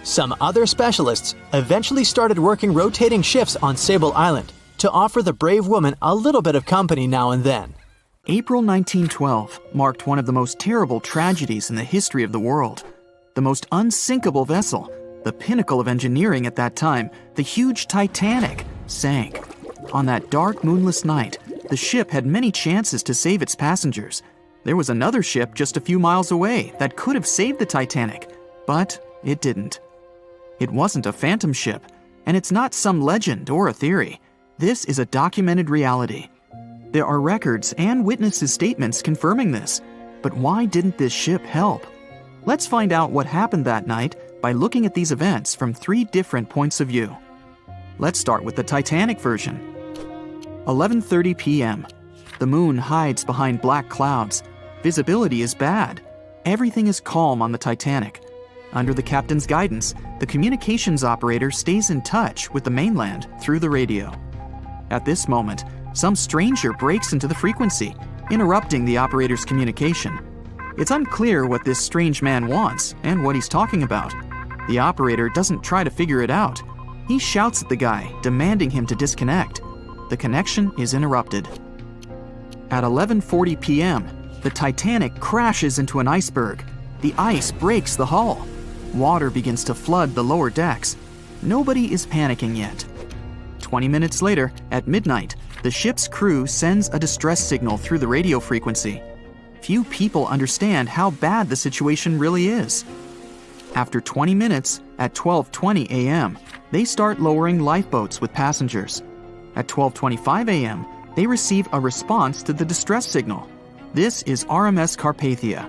Some other specialists eventually started working rotating shifts on Sable Island to offer the brave woman a little bit of company now and then. April 1912 marked one of the most terrible tragedies in the history of the world. the most unsinkable vessel, the pinnacle of engineering at that time, the huge Titanic, sank. On that dark, moonless night, the ship had many chances to save its passengers. There was another ship just a few miles away that could have saved the Titanic, but it didn't. It wasn't a phantom ship, and it's not some legend or a theory. This is a documented reality. There are records and witnesses' statements confirming this. But why didn't this ship help? Let's find out what happened that night by looking at these events from 3 different points of view. Let's start with the Titanic version. 11:30 p.m. The moon hides behind black clouds. Visibility is bad. Everything is calm on the Titanic. Under the captain's guidance, the communications operator stays in touch with the mainland through the radio. At this moment, some stranger breaks into the frequency, interrupting the operator's communication. It's unclear what this strange man wants and what he's talking about. The operator doesn't try to figure it out. He shouts at the guy, demanding him to disconnect. The connection is interrupted. At 11:40 p.m., the Titanic crashes into an iceberg. The ice breaks the hull. Water begins to flood the lower decks. Nobody is panicking yet. 20 minutes later, at midnight, the ship's crew sends a distress signal through the radio frequency. Few people understand how bad the situation really is. After 20 minutes, at 12:20 a.m., they start lowering lifeboats with passengers. At 12:25 a.m., they receive a response to the distress signal. This is RMS Carpathia.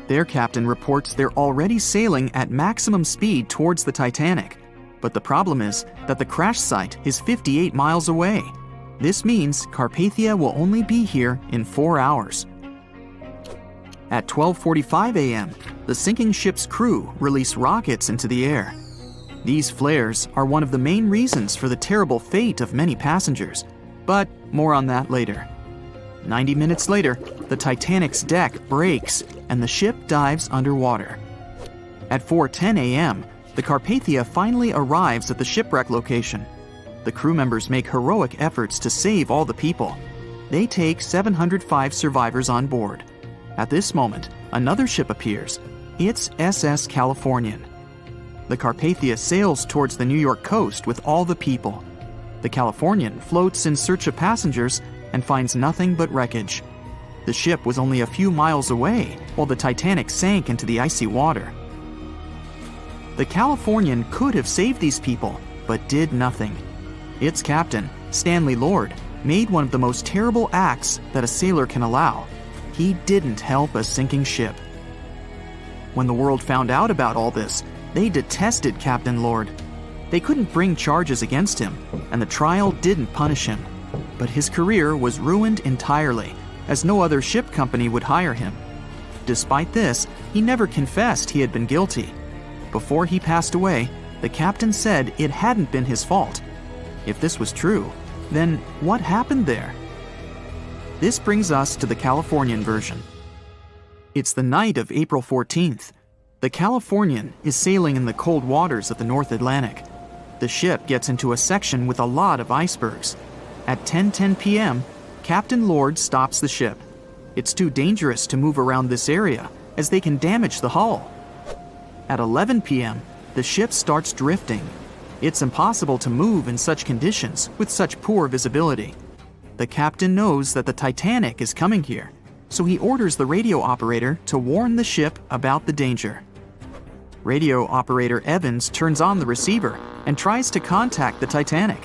Their captain reports they're already sailing at maximum speed towards the Titanic. But the problem is that the crash site is 58 miles away. This means Carpathia will only be here in 4 hours. At 12:45 a.m., the sinking ship's crew release rockets into the air. These flares are one of the main reasons for the terrible fate of many passengers, but more on that later. 90 minutes later, the Titanic's deck breaks and the ship dives underwater. At 4:10 a.m., the Carpathia finally arrives at the shipwreck location. The crew members make heroic efforts to save all the people. They take 705 survivors on board. At this moment, another ship appears. It's SS Californian. The Carpathia sails towards the New York coast with all the people. The Californian floats in search of passengers and finds nothing but wreckage. The ship was only a few miles away while the Titanic sank into the icy water. The Californian could have saved these people, but did nothing. Its captain, Stanley Lord, made one of the most terrible acts that a sailor can allow. He didn't help a sinking ship. When the world found out about all this, they detested Captain Lord. They couldn't bring charges against him, and the trial didn't punish him. But his career was ruined entirely, as no other ship company would hire him. Despite this, he never confessed he had been guilty. Before he passed away, the captain said it hadn't been his fault. If this was true, then what happened there? This brings us to the Californian version. It's the night of April 14th. The Californian is sailing in the cold waters of the North Atlantic. The ship gets into a section with a lot of icebergs. At 10:10 p.m., Captain Lord stops the ship. It's too dangerous to move around this area, as they can damage the hull. At 11 p.m., the ship starts drifting. It's impossible to move in such conditions with such poor visibility. The captain knows that the Titanic is coming here, so he orders the radio operator to warn the ship about the danger. Radio operator Evans turns on the receiver and tries to contact the Titanic.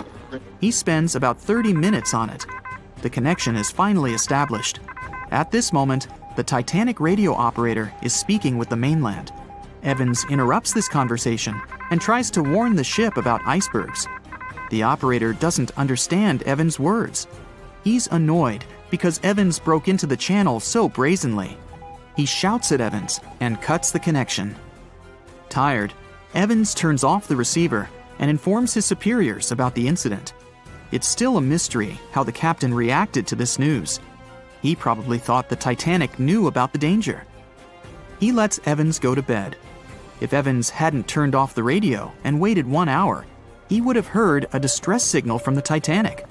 He spends about 30 minutes on it. The connection is finally established. At this moment, the Titanic radio operator is speaking with the mainland. Evans interrupts this conversation and tries to warn the ship about icebergs. The operator doesn't understand Evans' words. He's annoyed because Evans broke into the channel so brazenly. He shouts at Evans and cuts the connection. Tired, Evans turns off the receiver and informs his superiors about the incident. It's still a mystery how the captain reacted to this news. He probably thought the Titanic knew about the danger. He lets Evans go to bed. If Evans hadn't turned off the radio and waited 1 hour, he would have heard a distress signal from the Titanic.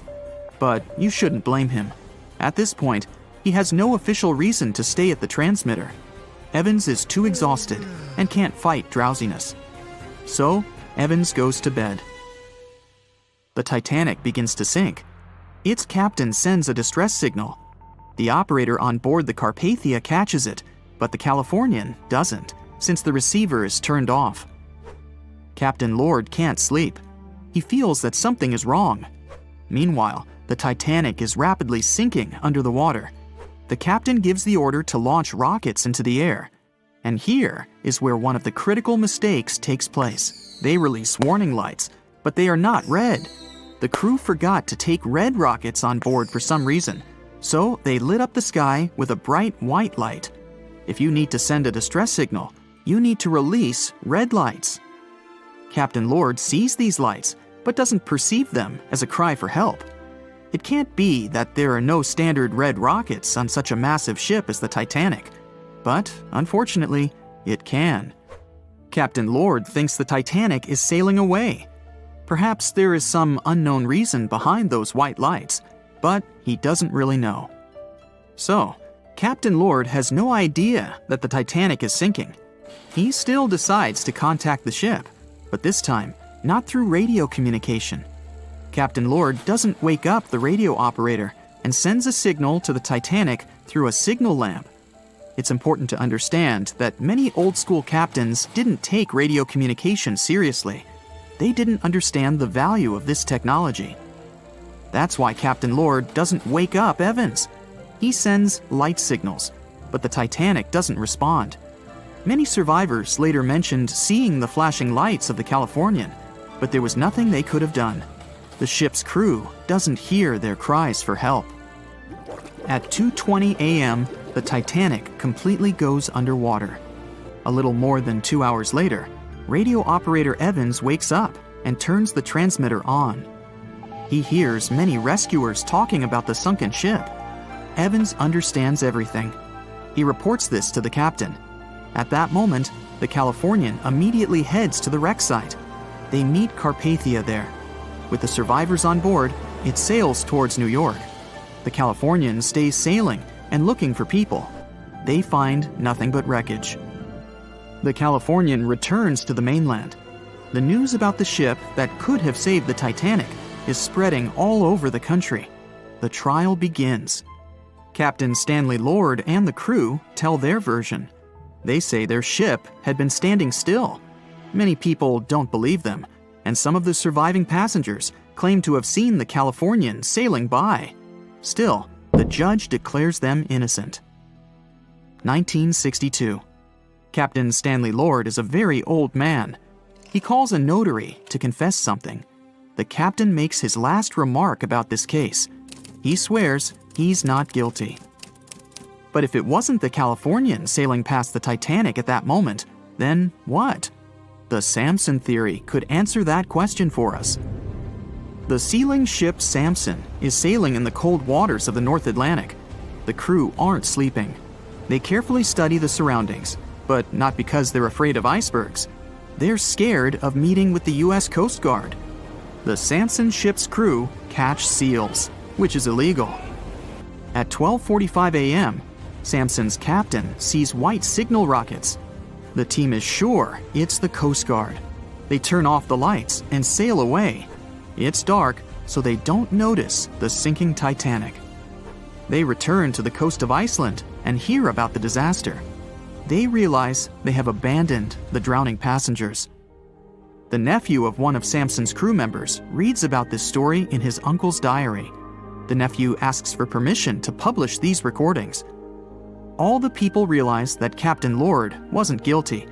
But you shouldn't blame him. At this point, he has no official reason to stay at the transmitter. Evans is too exhausted and can't fight drowsiness. So, Evans goes to bed. The Titanic begins to sink. Its captain sends a distress signal. The operator on board the Carpathia catches it, but the Californian doesn't, since the receiver is turned off. Captain Lord can't sleep. He feels that something is wrong. Meanwhile, the Titanic is rapidly sinking under the water. The captain gives the order to launch rockets into the air. And here is where one of the critical mistakes takes place. They release warning lights, but they are not red. The crew forgot to take red rockets on board for some reason, so they lit up the sky with a bright white light. If you need to send a distress signal, you need to release red lights. Captain Lord sees these lights, but doesn't perceive them as a cry for help. It can't be that there are no standard red rockets on such a massive ship as the Titanic. But, unfortunately, it can. Captain Lord thinks the Titanic is sailing away. Perhaps there is some unknown reason behind those white lights, but he doesn't really know. So, Captain Lord has no idea that the Titanic is sinking. He still decides to contact the ship, but this time, not through radio communication. Captain Lord doesn't wake up the radio operator and sends a signal to the Titanic through a signal lamp. It's important to understand that many old-school captains didn't take radio communication seriously. They didn't understand the value of this technology. That's why Captain Lord doesn't wake up Evans. He sends light signals, but the Titanic doesn't respond. Many survivors later mentioned seeing the flashing lights of the Californian, but there was nothing they could have done. The ship's crew doesn't hear their cries for help. At 2:20 a.m., the Titanic completely goes underwater. A little more than 2 hours later, radio operator Evans wakes up and turns the transmitter on. He hears many rescuers talking about the sunken ship. Evans understands everything. He reports this to the captain. At that moment, the Californian immediately heads to the wreck site. They meet Carpathia there. With the survivors on board, it sails towards New York. The Californian stays sailing and looking for people. They find nothing but wreckage. The Californian returns to the mainland. The news about the ship that could have saved the Titanic is spreading all over the country. The trial begins. Captain Stanley Lord and the crew tell their version. They say their ship had been standing still. Many people don't believe them, and some of the surviving passengers claim to have seen the Californian sailing by. Still, the judge declares them innocent. 1962. Captain Stanley Lord is a very old man. He calls a notary to confess something. The captain makes his last remark about this case. He swears he's not guilty. But if it wasn't the Californian sailing past the Titanic at that moment, then what? The Samson theory could answer that question for us. The sealing ship Samson is sailing in the cold waters of the North Atlantic. The crew aren't sleeping. They carefully study the surroundings, but not because they're afraid of icebergs. They're scared of meeting with the U.S. Coast Guard. The Samson ship's crew catch seals, which is illegal. At 12:45 a.m., Samson's captain sees white signal rockets. The team is sure it's the Coast Guard. They turn off the lights and sail away. It's dark, so they don't notice the sinking Titanic. They return to the coast of Iceland and hear about the disaster. They realize they have abandoned the drowning passengers. The nephew of one of Samson's crew members reads about this story in his uncle's diary. The nephew asks for permission to publish these recordings. All the people realize that Captain Lord wasn't guilty,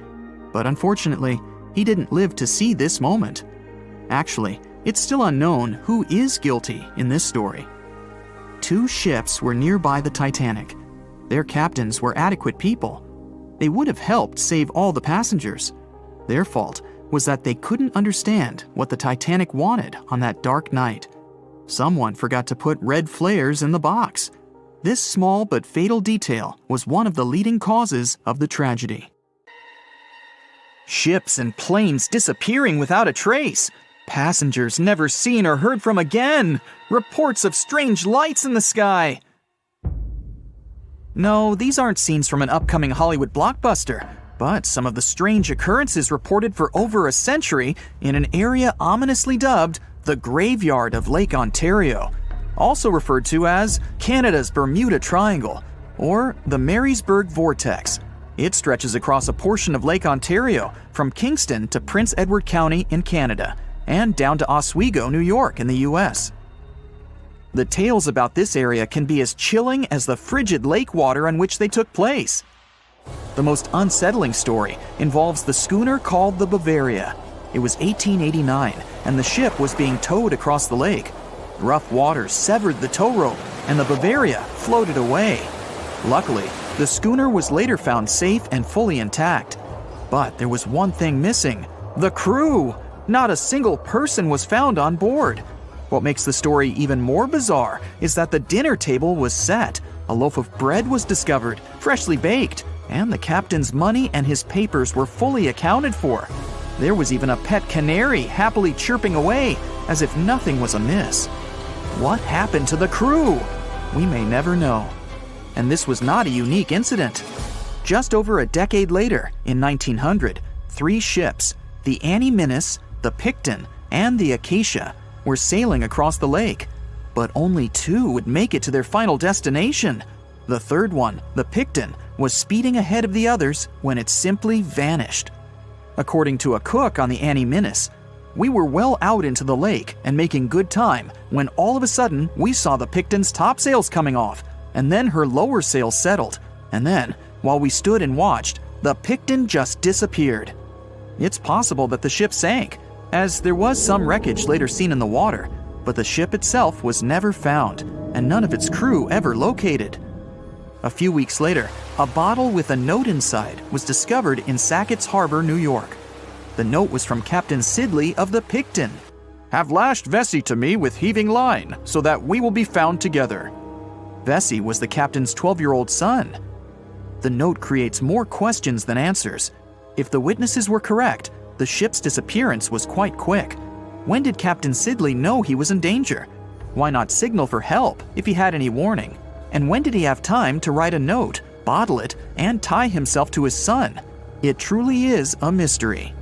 but unfortunately, he didn't live to see this moment. Actually, it's still unknown who is guilty in this story. 2 ships were nearby the Titanic. Their captains were adequate people. They would have helped save all the passengers. Their fault was that they couldn't understand what the Titanic wanted on that dark night. Someone forgot to put red flares in the box. This small but fatal detail was one of the leading causes of the tragedy. Ships and planes disappearing without a trace. Passengers never seen or heard from again. Reports of strange lights in the sky. No, these aren't scenes from an upcoming Hollywood blockbuster, but some of the strange occurrences reported for over a century in an area ominously dubbed the Graveyard of Lake Ontario, also referred to as Canada's Bermuda Triangle, or the Marysburg Vortex. It stretches across a portion of Lake Ontario from Kingston to Prince Edward County in Canada, and down to Oswego, New York in the US. The tales about this area can be as chilling as the frigid lake water on which they took place. The most unsettling story involves the schooner called the Bavaria. It was 1889, and the ship was being towed across the lake. Rough waters severed the tow rope, and the Bavaria floated away. Luckily, the schooner was later found safe and fully intact. But there was one thing missing: the crew! Not a single person was found on board. What makes the story even more bizarre is that the dinner table was set, a loaf of bread was discovered, freshly baked, and the captain's money and his papers were fully accounted for. There was even a pet canary happily chirping away as if nothing was amiss. What happened to the crew? We may never know. And this was not a unique incident. Just over a decade later, in 1900, 3 ships, the Annie Minnis, the Picton, and the Acacia, were sailing across the lake. But only 2 would make it to their final destination. The third one, the Picton, was speeding ahead of the others when it simply vanished. According to a cook on the Annie Minnis, "We were well out into the lake and making good time when all of a sudden we saw the Picton's topsails coming off, and then her lower sails settled, and then, while we stood and watched, the Picton just disappeared." It's possible that the ship sank, as there was some wreckage later seen in the water, but the ship itself was never found, and none of its crew ever located. A few weeks later, a bottle with a note inside was discovered in Sackett's Harbor, New York. The note was from Captain Sidley of the Picton. "Have lashed Vesey to me with heaving line, so that we will be found together." Vesey was the captain's 12-year-old son. The note creates more questions than answers. If the witnesses were correct, the ship's disappearance was quite quick. When did Captain Sidley know he was in danger? Why not signal for help if he had any warning? And when did he have time to write a note, bottle it, and tie himself to his son? It truly is a mystery.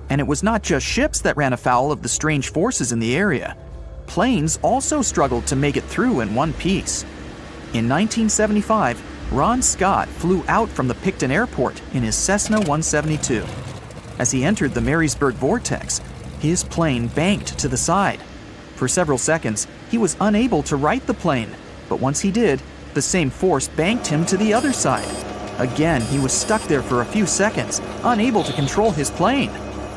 And it was not just ships that ran afoul of the strange forces in the area. Planes also struggled to make it through in one piece. In 1975, Ron Scott flew out from the Picton Airport in his Cessna 172. As he entered the Marysburg Vortex, his plane banked to the side. For several seconds, he was unable to right the plane, but once he did, the same force banked him to the other side. Again, he was stuck there for a few seconds, unable to control his plane.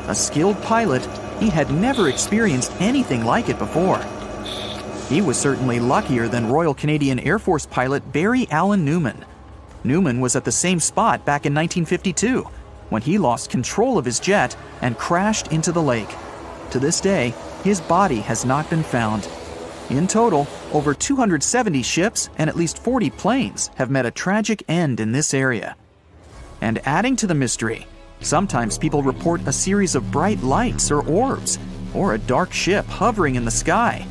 A skilled pilot, he had never experienced anything like it before. He was certainly luckier than Royal Canadian Air Force pilot Barry Allen Newman. Newman was at the same spot back in 1952, when he lost control of his jet and crashed into the lake. To this day, his body has not been found. In total, over 270 ships and at least 40 planes have met a tragic end in this area. And adding to the mystery, sometimes people report a series of bright lights or orbs, or a dark ship hovering in the sky.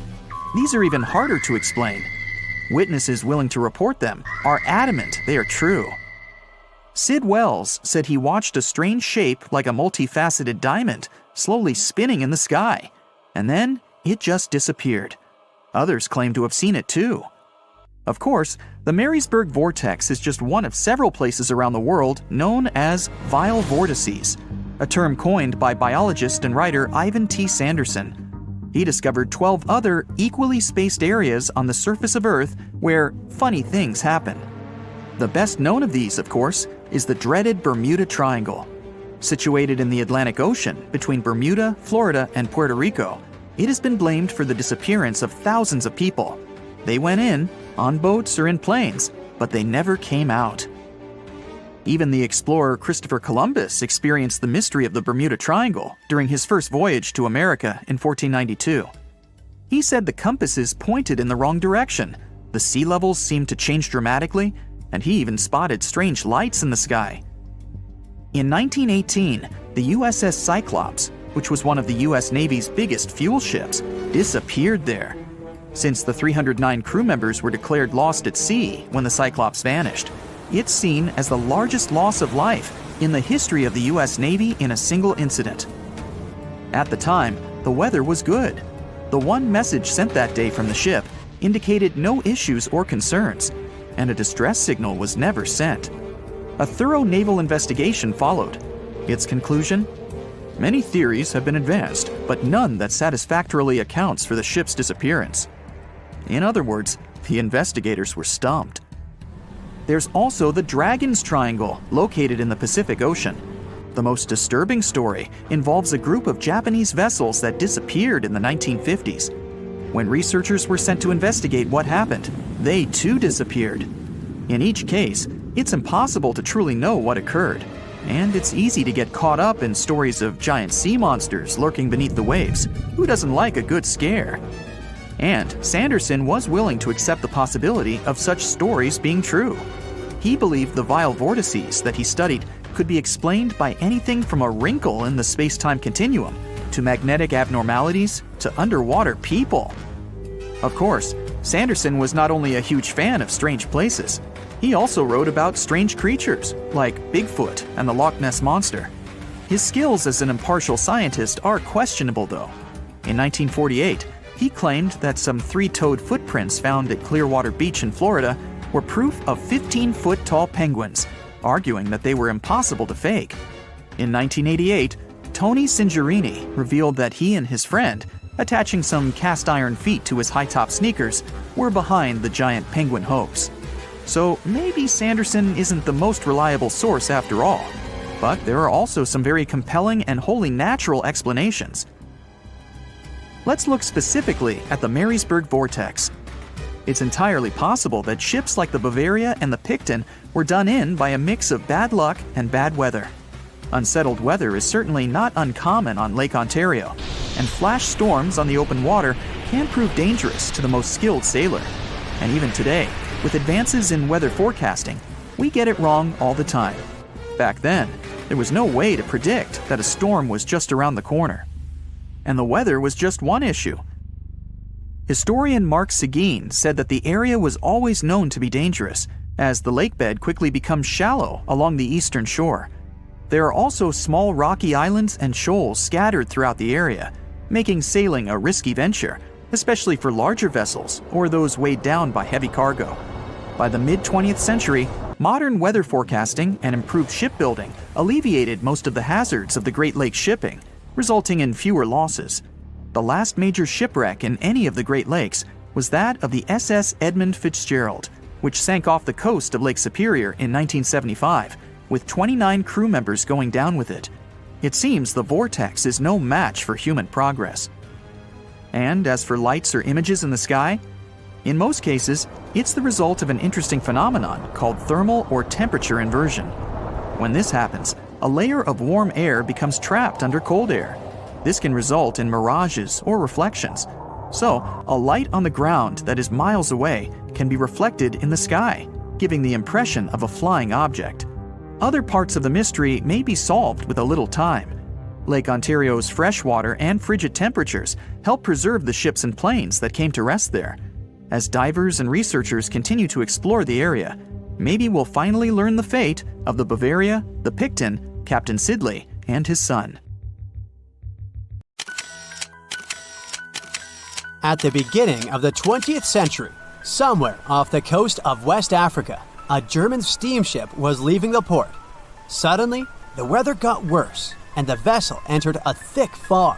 These are even harder to explain. Witnesses willing to report them are adamant they are true. Sid Wells said he watched a strange shape like a multifaceted diamond slowly spinning in the sky, and then it just disappeared. Others claim to have seen it too. Of course, the Marysburg Vortex is just one of several places around the world known as vile vortices, a term coined by biologist and writer Ivan T. Sanderson. He discovered 12 other equally spaced areas on the surface of Earth where funny things happen. The best known of these, of course, is the dreaded Bermuda Triangle. Situated in the Atlantic Ocean between Bermuda, Florida, and Puerto Rico, it has been blamed for the disappearance of thousands of people. They went in, on boats or in planes, but they never came out. Even the explorer Christopher Columbus experienced the mystery of the Bermuda Triangle during his first voyage to America in 1492. He said the compasses pointed in the wrong direction, the sea levels seemed to change dramatically, and he even spotted strange lights in the sky. In 1918, the USS Cyclops, which was one of the US Navy's biggest fuel ships, disappeared there. Since the 309 crew members were declared lost at sea when the Cyclops vanished, it's seen as the largest loss of life in the history of the U.S. Navy in a single incident. At the time, the weather was good. The one message sent that day from the ship indicated no issues or concerns, and a distress signal was never sent. A thorough naval investigation followed. Its conclusion? Many theories have been advanced, but none that satisfactorily accounts for the ship's disappearance. In other words, the investigators were stumped. There's also the Dragon's Triangle, located in the Pacific Ocean. The most disturbing story involves a group of Japanese vessels that disappeared in the 1950s. When researchers were sent to investigate what happened, they too disappeared. In each case, it's impossible to truly know what occurred, and it's easy to get caught up in stories of giant sea monsters lurking beneath the waves. Who doesn't like a good scare? And Sanderson was willing to accept the possibility of such stories being true. He believed the vile vortices that he studied could be explained by anything from a wrinkle in the space-time continuum to magnetic abnormalities to underwater people. Of course, Sanderson was not only a huge fan of strange places, he also wrote about strange creatures like Bigfoot and the Loch Ness Monster. His skills as an impartial scientist are questionable, though. In 1948, he claimed that some 3-toed footprints found at Clearwater Beach in Florida were proof of 15-foot-tall penguins, arguing that they were impossible to fake. In 1988, Tony Singerini revealed that he and his friend, attaching some cast-iron feet to his high-top sneakers, were behind the giant penguin hoax. So maybe Sanderson isn't the most reliable source after all, but there are also some very compelling and wholly natural explanations. Let's look specifically at the Marysburg Vortex. It's entirely possible that ships like the Bavaria and the Picton were done in by a mix of bad luck and bad weather. Unsettled weather is certainly not uncommon on Lake Ontario, and flash storms on the open water can prove dangerous to the most skilled sailor. And even today, with advances in weather forecasting, we get it wrong all the time. Back then, there was no way to predict that a storm was just around the corner. And the weather was just one issue. Historian Mark Seguin said that the area was always known to be dangerous, as the lake bed quickly becomes shallow along the eastern shore. There are also small rocky islands and shoals scattered throughout the area, making sailing a risky venture, especially for larger vessels or those weighed down by heavy cargo. By the mid-20th century, modern weather forecasting and improved shipbuilding alleviated most of the hazards of the Great Lakes shipping, resulting in fewer losses. The last major shipwreck in any of the Great Lakes was that of the SS Edmund Fitzgerald, which sank off the coast of Lake Superior in 1975, with 29 crew members going down with it. It seems the vortex is no match for human progress. And as for lights or images in the sky, in most cases, it's the result of an interesting phenomenon called thermal or temperature inversion. When this happens, a layer of warm air becomes trapped under cold air. This can result in mirages or reflections. So, a light on the ground that is miles away can be reflected in the sky, giving the impression of a flying object. Other parts of the mystery may be solved with a little time. Lake Ontario's freshwater and frigid temperatures help preserve the ships and planes that came to rest there. As divers and researchers continue to explore the area, maybe we'll finally learn the fate of the Bavaria, the Picton, Captain Sidley, and his son. At the beginning of the 20th century, somewhere off the coast of West Africa, a German steamship was leaving the port. Suddenly, the weather got worse, and the vessel entered a thick fog.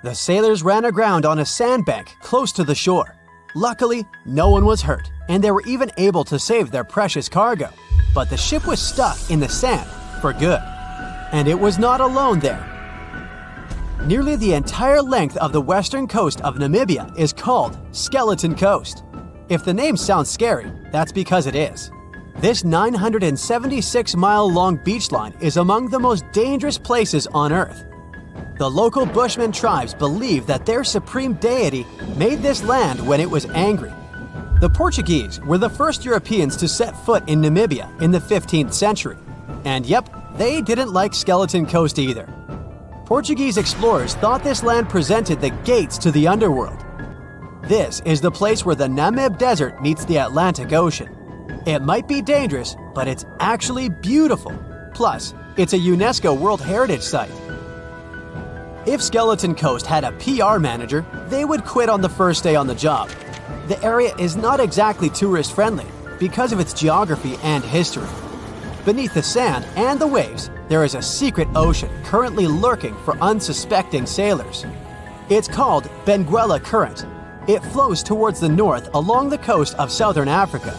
The sailors ran aground on a sandbank close to the shore. Luckily, no one was hurt, and they were even able to save their precious cargo. But the ship was stuck in the sand for good. And it was not alone there. Nearly the entire length of the western coast of Namibia is called Skeleton Coast. If the name sounds scary, that's because it is. This 976-mile-long beach line is among the most dangerous places on Earth. The local Bushman tribes believe that their supreme deity made this land when it was angry. The Portuguese were the first Europeans to set foot in Namibia in the 15th century. And yep, they didn't like Skeleton Coast either. Portuguese explorers thought this land presented the gates to the underworld. This is the place where the Namib Desert meets the Atlantic Ocean. It might be dangerous, but it's actually beautiful. Plus, it's a UNESCO World Heritage Site. If Skeleton Coast had a PR manager, they would quit on the first day on the job. The area is not exactly tourist-friendly because of its geography and history. Beneath the sand and the waves, there is a secret ocean currently lurking for unsuspecting sailors. It's called Benguela Current. It flows towards the north along the coast of southern Africa.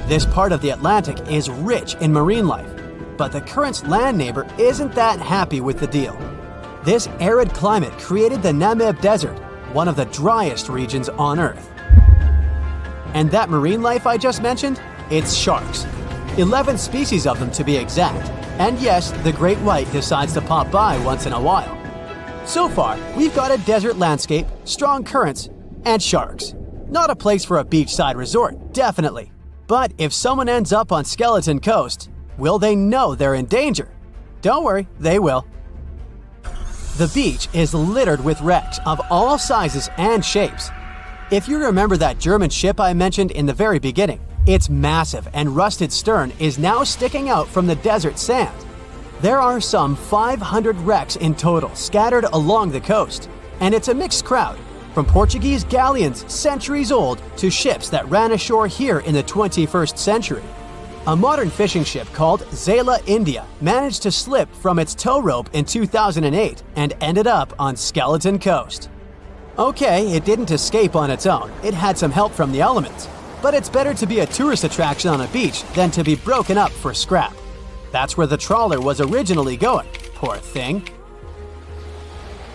This part of the Atlantic is rich in marine life, but the current's land neighbor isn't that happy with the deal. This arid climate created the Namib Desert, one of the driest regions on Earth. And that marine life I just mentioned? It's sharks. 11 species of them to be exact. And yes, the great white decides to pop by once in a while. So far, we've got a desert landscape, strong currents, and sharks. Not a place for a beachside resort, definitely. But if someone ends up on Skeleton Coast, will they know they're in danger? Don't worry, they will. The beach is littered with wrecks of all sizes and shapes. If you remember that German ship I mentioned in the very beginning, its massive and rusted stern is now sticking out from the desert sand. There are some 500 wrecks in total scattered along the coast, and it's a mixed crowd, from Portuguese galleons centuries old to ships that ran ashore here in the 21st century. A modern fishing ship called Zela India managed to slip from its tow rope in 2008 and ended up on Skeleton Coast. Okay, it didn't escape on its own, it had some help from the elements. But it's better to be a tourist attraction on a beach than to be broken up for scrap. That's where the trawler was originally going, poor thing.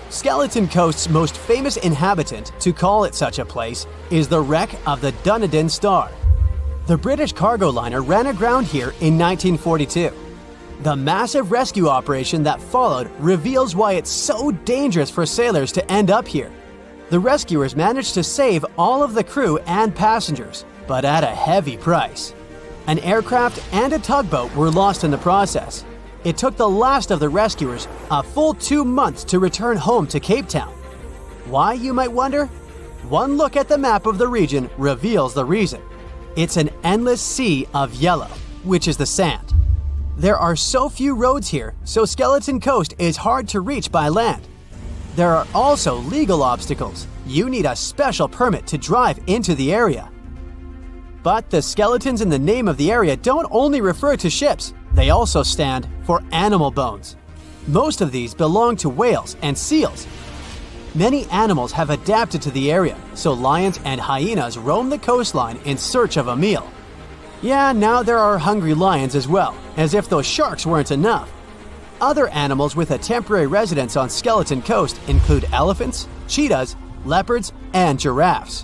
Skeleton Coast's most famous inhabitant, to call it such a place, is the wreck of the Dunedin Star. The British cargo liner ran aground here in 1942. The massive rescue operation that followed reveals why it's so dangerous for sailors to end up here. The rescuers managed to save all of the crew and passengers, but at a heavy price. An aircraft and a tugboat were lost in the process. It took the last of the rescuers a full 2 months to return home to Cape Town. Why, you might wonder? One look at the map of the region reveals the reason. It's an endless sea of yellow, which is the sand. There are so few roads here, so Skeleton Coast is hard to reach by land. There are also legal obstacles. You need a special permit to drive into the area. But the skeletons in the name of the area don't only refer to ships, they also stand for animal bones. Most of these belong to whales and seals. Many animals have adapted to the area, so lions and hyenas roam the coastline in search of a meal. Yeah, now there are hungry lions as well, as if those sharks weren't enough. Other animals with a temporary residence on Skeleton Coast include elephants, cheetahs, leopards, and giraffes.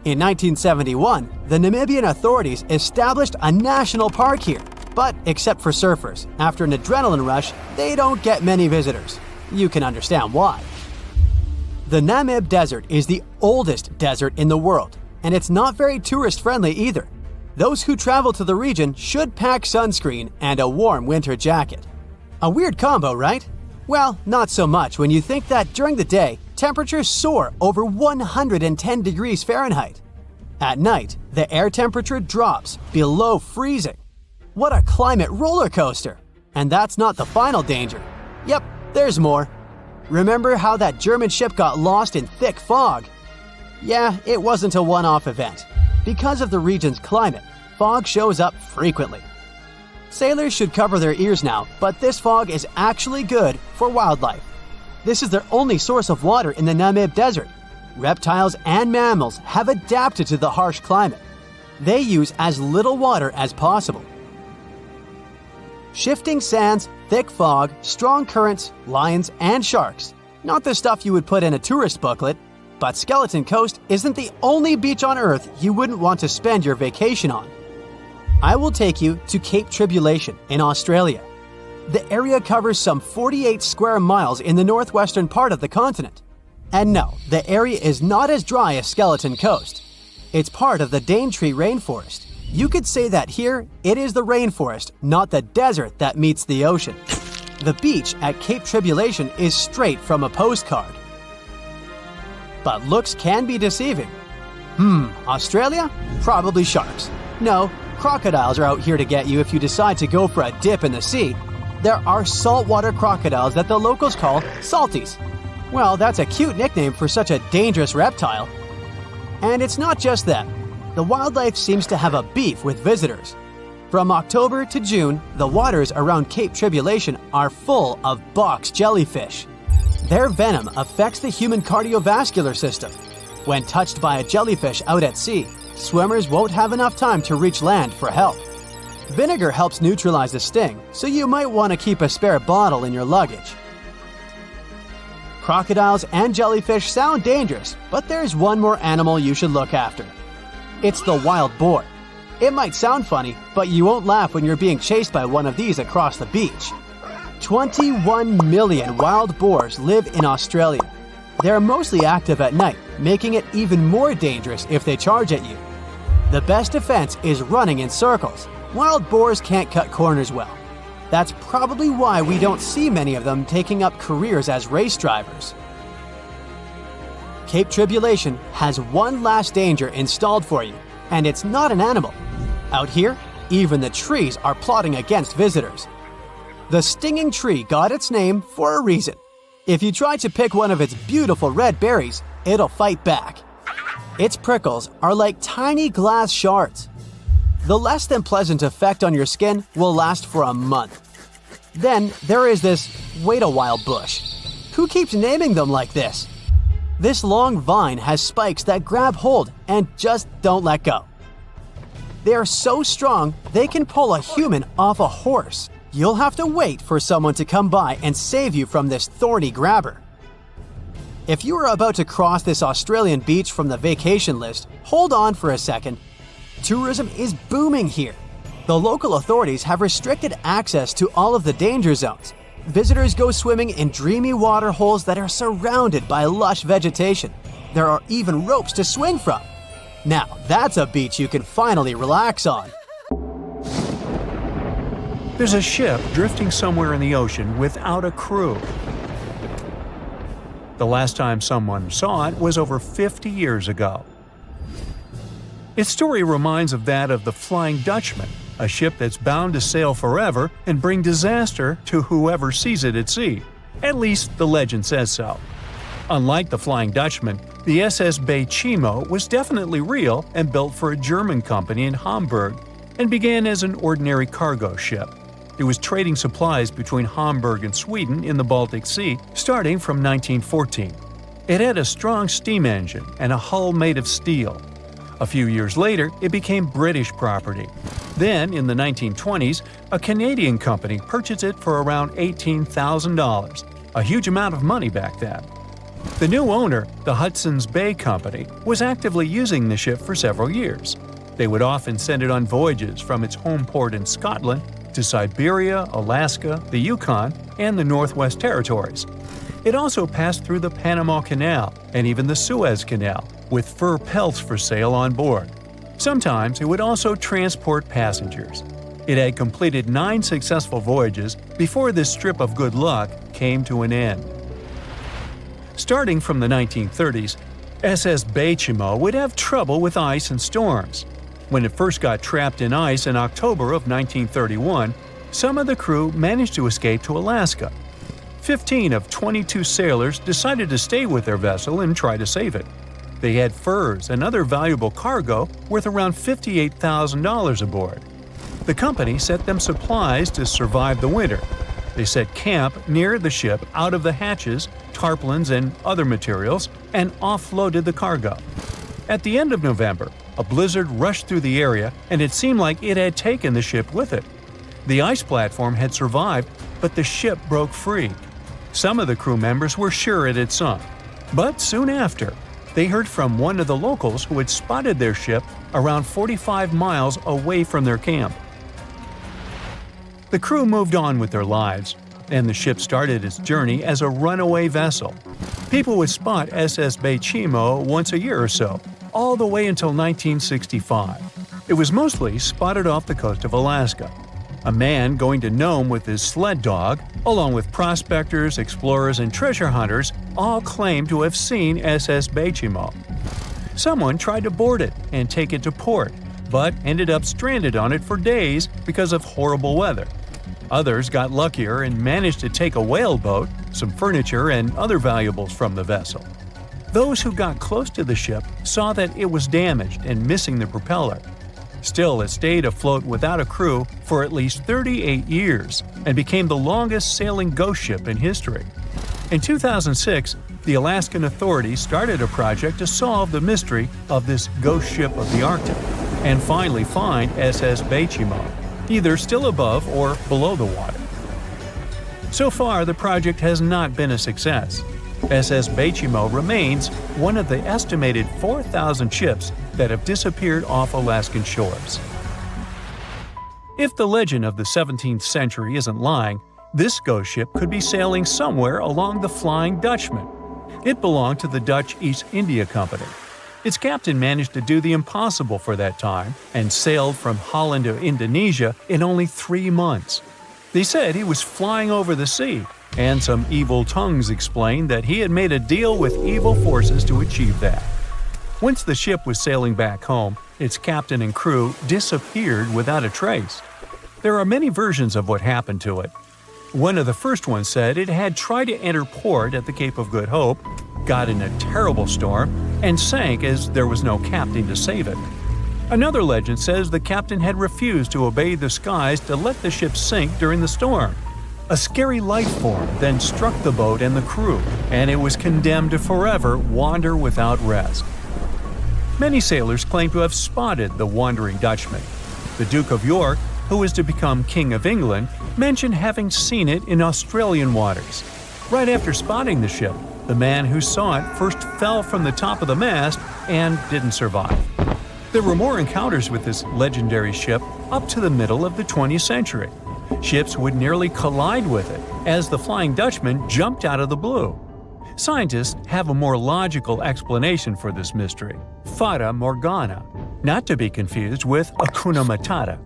In 1971, the Namibian authorities established a national park here, but except for surfers, after an adrenaline rush, they don't get many visitors. You can understand why. The Namib Desert is the oldest desert in the world, and it's not very tourist-friendly either. Those who travel to the region should pack sunscreen and a warm winter jacket. A weird combo, right? Well, not so much when you think that during the day, temperatures soar over 110 degrees Fahrenheit. At night, the air temperature drops below freezing. What a climate roller coaster! And that's not the final danger. Yep, there's more. Remember how that German ship got lost in thick fog? Yeah, it wasn't a one-off event. Because of the region's climate, fog shows up frequently. Sailors should cover their ears now, but this fog is actually good for wildlife. This is their only source of water in the Namib Desert. Reptiles and mammals have adapted to the harsh climate. They use as little water as possible. Shifting sands, thick fog, strong currents, lions, and sharks. Not the stuff you would put in a tourist booklet, but Skeleton Coast isn't the only beach on Earth you wouldn't want to spend your vacation on. I will take you to Cape Tribulation in Australia. The area covers some 48 square miles in the northwestern part of the continent. And no, the area is not as dry as Skeleton Coast. It's part of the Daintree rainforest. You could say that here, it is the rainforest, not the desert that meets the ocean. The beach at Cape Tribulation is straight from a postcard. But looks can be deceiving. Australia? Probably sharks. No, crocodiles are out here to get you if you decide to go for a dip in the sea. There are saltwater crocodiles that the locals call salties. Well, that's a cute nickname for such a dangerous reptile. And it's not just them. The wildlife seems to have a beef with visitors. From October to June, the waters around Cape Tribulation are full of box jellyfish. Their venom affects the human cardiovascular system. When touched by a jellyfish out at sea, swimmers won't have enough time to reach land for help. Vinegar helps neutralize the sting, so you might want to keep a spare bottle in your luggage. Crocodiles and jellyfish sound dangerous, but there's one more animal you should look after. It's the wild boar. It might sound funny, but you won't laugh when you're being chased by one of these across the beach. 21 million wild boars live in Australia. They're mostly active at night, making it even more dangerous if they charge at you. The best defense is running in circles. Wild boars can't cut corners well. That's probably why we don't see many of them taking up careers as race drivers. Cape Tribulation has one last danger installed for you, and it's not an animal. Out here, even the trees are plotting against visitors. The stinging tree got its name for a reason. If you try to pick one of its beautiful red berries, it'll fight back. Its prickles are like tiny glass shards. The less than pleasant effect on your skin will last for a month. Then there is this wait a while bush. Who keeps naming them like this? This long vine has spikes that grab hold and just don't let go. They are so strong they can pull a human off a horse. You'll have to wait for someone to come by and save you from this thorny grabber. If you are about to cross this Australian beach from the vacation list, hold on for a second. Tourism is booming here. The local authorities have restricted access to all of the danger zones. Visitors go swimming in dreamy water holes that are surrounded by lush vegetation. There are even ropes to swing from. Now, that's a beach you can finally relax on. There's a ship drifting somewhere in the ocean without a crew. The last time someone saw it was over 50 years ago. Its story reminds of that of the Flying Dutchman, a ship that's bound to sail forever and bring disaster to whoever sees it at sea. At least the legend says so. Unlike the Flying Dutchman, the SS Bay Chimo was definitely real and built for a German company in Hamburg and began as an ordinary cargo ship. It was trading supplies between Hamburg and Sweden in the Baltic Sea starting from 1914. It had a strong steam engine and a hull made of steel. A few years later, it became British property. Then, in the 1920s, a Canadian company purchased it for around $18,000, a huge amount of money back then. The new owner, the Hudson's Bay Company, was actively using the ship for several years. They would often send it on voyages from its home port in Scotland to Siberia, Alaska, the Yukon, and the Northwest Territories. It also passed through the Panama Canal and even the Suez Canal, with fur pelts for sale on board. Sometimes it would also transport passengers. It had completed 9 successful voyages before this strip of good luck came to an end. Starting from the 1930s, SS Bay Chimo would have trouble with ice and storms. When it first got trapped in ice in October of 1931, some of the crew managed to escape to Alaska. 15 of 22 sailors decided to stay with their vessel and try to save it. They had furs and other valuable cargo worth around $58,000 aboard. The company sent them supplies to survive the winter. They set camp near the ship out of the hatches, tarpaulins, and other materials, and offloaded the cargo. At the end of November, a blizzard rushed through the area, and it seemed like it had taken the ship with it. The ice platform had survived, but the ship broke free. Some of the crew members were sure it had sunk. But soon after, they heard from one of the locals who had spotted their ship around 45 miles away from their camp. The crew moved on with their lives, and the ship started its journey as a runaway vessel. People would spot SS Bay Chimo once a year or so, all the way until 1965. It was mostly spotted off the coast of Alaska. A man going to Nome with his sled dog, along with prospectors, explorers, and treasure hunters, all claimed to have seen SS Bay Chimo. Someone tried to board it and take it to port, but ended up stranded on it for days because of horrible weather. Others got luckier and managed to take a whaleboat, some furniture, and other valuables from the vessel. Those who got close to the ship saw that it was damaged and missing the propeller. Still, it stayed afloat without a crew for at least 38 years and became the longest sailing ghost ship in history. In 2006, the Alaskan authorities started a project to solve the mystery of this ghost ship of the Arctic and finally find SS Bechimo, either still above or below the water. So far, the project has not been a success. SS Bechimo remains one of the estimated 4,000 ships that have disappeared off Alaskan shores. If the legend of the 17th century isn't lying, this ghost ship could be sailing somewhere along the Flying Dutchman. It belonged to the Dutch East India Company. Its captain managed to do the impossible for that time and sailed from Holland to Indonesia in only 3 months. They said he was flying over the sea, and some evil tongues explained that he had made a deal with evil forces to achieve that. Once the ship was sailing back home, its captain and crew disappeared without a trace. There are many versions of what happened to it. One of the first ones said it had tried to enter port at the Cape of Good Hope, got in a terrible storm, and sank as there was no captain to save it. Another legend says the captain had refused to obey the skies to let the ship sink during the storm. A scary life form then struck the boat and the crew, and it was condemned to forever wander without rest. Many sailors claim to have spotted the Wandering Dutchman. The Duke of York, who was to become King of England, mentioned having seen it in Australian waters. Right after spotting the ship, the man who saw it first fell from the top of the mast and didn't survive. There were more encounters with this legendary ship up to the middle of the 20th century. Ships would nearly collide with it as the Flying Dutchman jumped out of the blue. Scientists have a more logical explanation for this mystery: Fata Morgana, not to be confused with Hakuna Matata.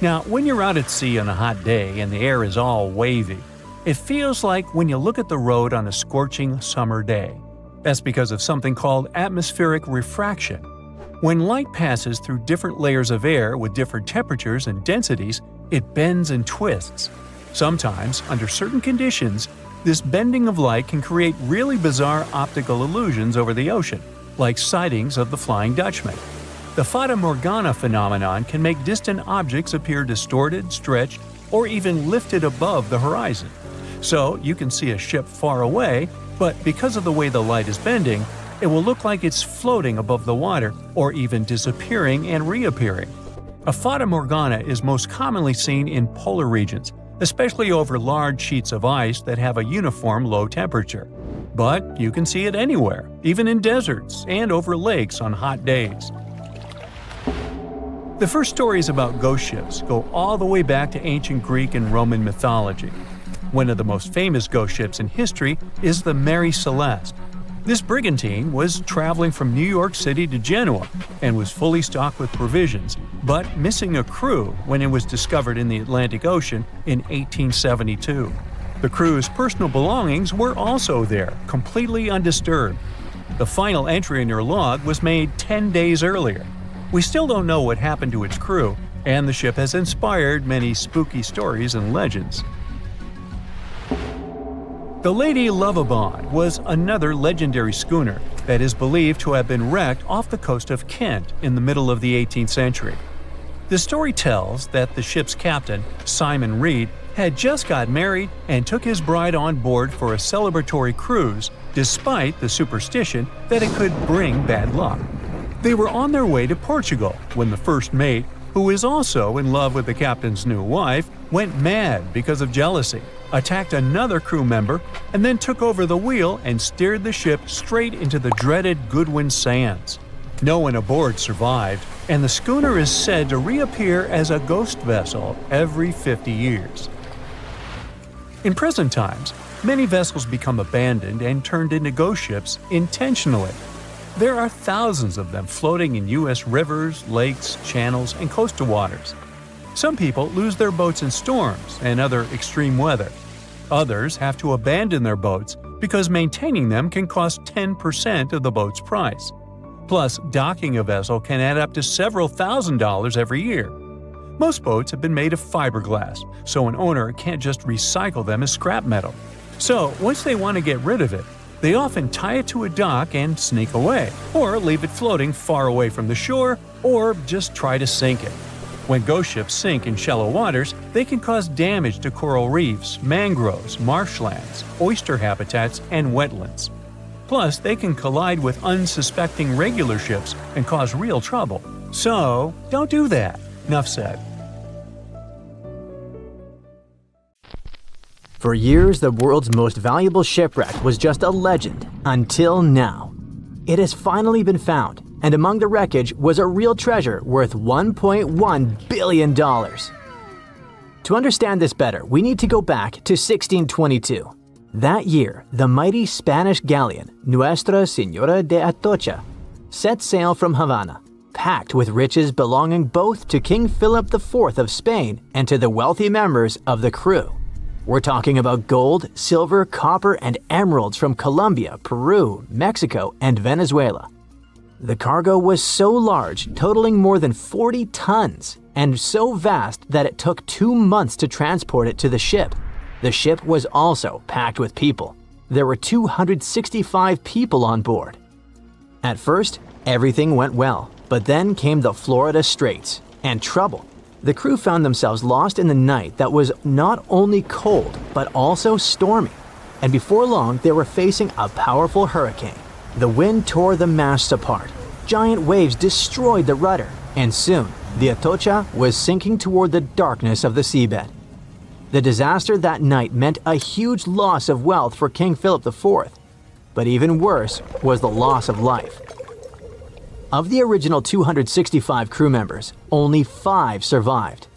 Now, when you're out at sea on a hot day and the air is all wavy, it feels like when you look at the road on a scorching summer day. That's because of something called atmospheric refraction. When light passes through different layers of air with different temperatures and densities, it bends and twists. Sometimes, under certain conditions, this bending of light can create really bizarre optical illusions over the ocean, like sightings of the Flying Dutchman. The Fata Morgana phenomenon can make distant objects appear distorted, stretched, or even lifted above the horizon. So you can see a ship far away, but because of the way the light is bending, it will look like it's floating above the water or even disappearing and reappearing. A Fata Morgana is most commonly seen in polar regions, especially over large sheets of ice that have a uniform low temperature. But you can see it anywhere, even in deserts and over lakes on hot days. The first stories about ghost ships go all the way back to ancient Greek and Roman mythology. One of the most famous ghost ships in history is the Mary Celeste. This brigantine was traveling from New York City to Genoa and was fully stocked with provisions, but missing a crew when it was discovered in the Atlantic Ocean in 1872. The crew's personal belongings were also there, completely undisturbed. The final entry in their log was made 10 days earlier. We still don't know what happened to its crew, and the ship has inspired many spooky stories and legends. The Lady Lovibond was another legendary schooner that is believed to have been wrecked off the coast of Kent in the middle of the 18th century. The story tells that the ship's captain, Simon Reed, had just got married and took his bride on board for a celebratory cruise, despite the superstition that it could bring bad luck. They were on their way to Portugal when the first mate, who is also in love with the captain's new wife, went mad because of jealousy, attacked another crew member, and then took over the wheel and steered the ship straight into the dreaded Goodwin Sands. No one aboard survived, and the schooner is said to reappear as a ghost vessel every 50 years. In present times, many vessels become abandoned and turned into ghost ships intentionally. There are thousands of them floating in U.S. rivers, lakes, channels, and coastal waters. Some people lose their boats in storms and other extreme weather. Others have to abandon their boats because maintaining them can cost 10% of the boat's price. Plus, docking a vessel can add up to several $1,000s every year. Most boats have been made of fiberglass, so an owner can't just recycle them as scrap metal. So, once they want to get rid of it, they often tie it to a dock and sneak away, or leave it floating far away from the shore, or just try to sink it. When ghost ships sink in shallow waters, they can cause damage to coral reefs, mangroves, marshlands, oyster habitats, and wetlands. Plus, they can collide with unsuspecting regular ships and cause real trouble. So, don't do that. Enough said. For years, the world's most valuable shipwreck was just a legend, until now. It has finally been found, and among the wreckage was a real treasure worth $1.1 billion. To understand this better, we need to go back to 1622. That year, the mighty Spanish galleon Nuestra Señora de Atocha set sail from Havana, packed with riches belonging both to King Philip IV of Spain and to the wealthy members of the crew. We're talking about gold, silver, copper, and emeralds from Colombia, Peru, Mexico, and Venezuela. The cargo was so large, totaling more than 40 tons, and so vast that it took 2 months to transport it to the ship. The ship was also packed with people. There were 265 people on board. At first, everything went well, but then came the Florida Straits and trouble. The crew found themselves lost in the night that was not only cold, but also stormy. And before long, they were facing a powerful hurricane. The wind tore the masts apart. Giant waves destroyed the rudder, and soon, the Atocha was sinking toward the darkness of the seabed. The disaster that night meant a huge loss of wealth for King Philip IV, but even worse was the loss of life. Of the original 265 crew members, only 5 survived.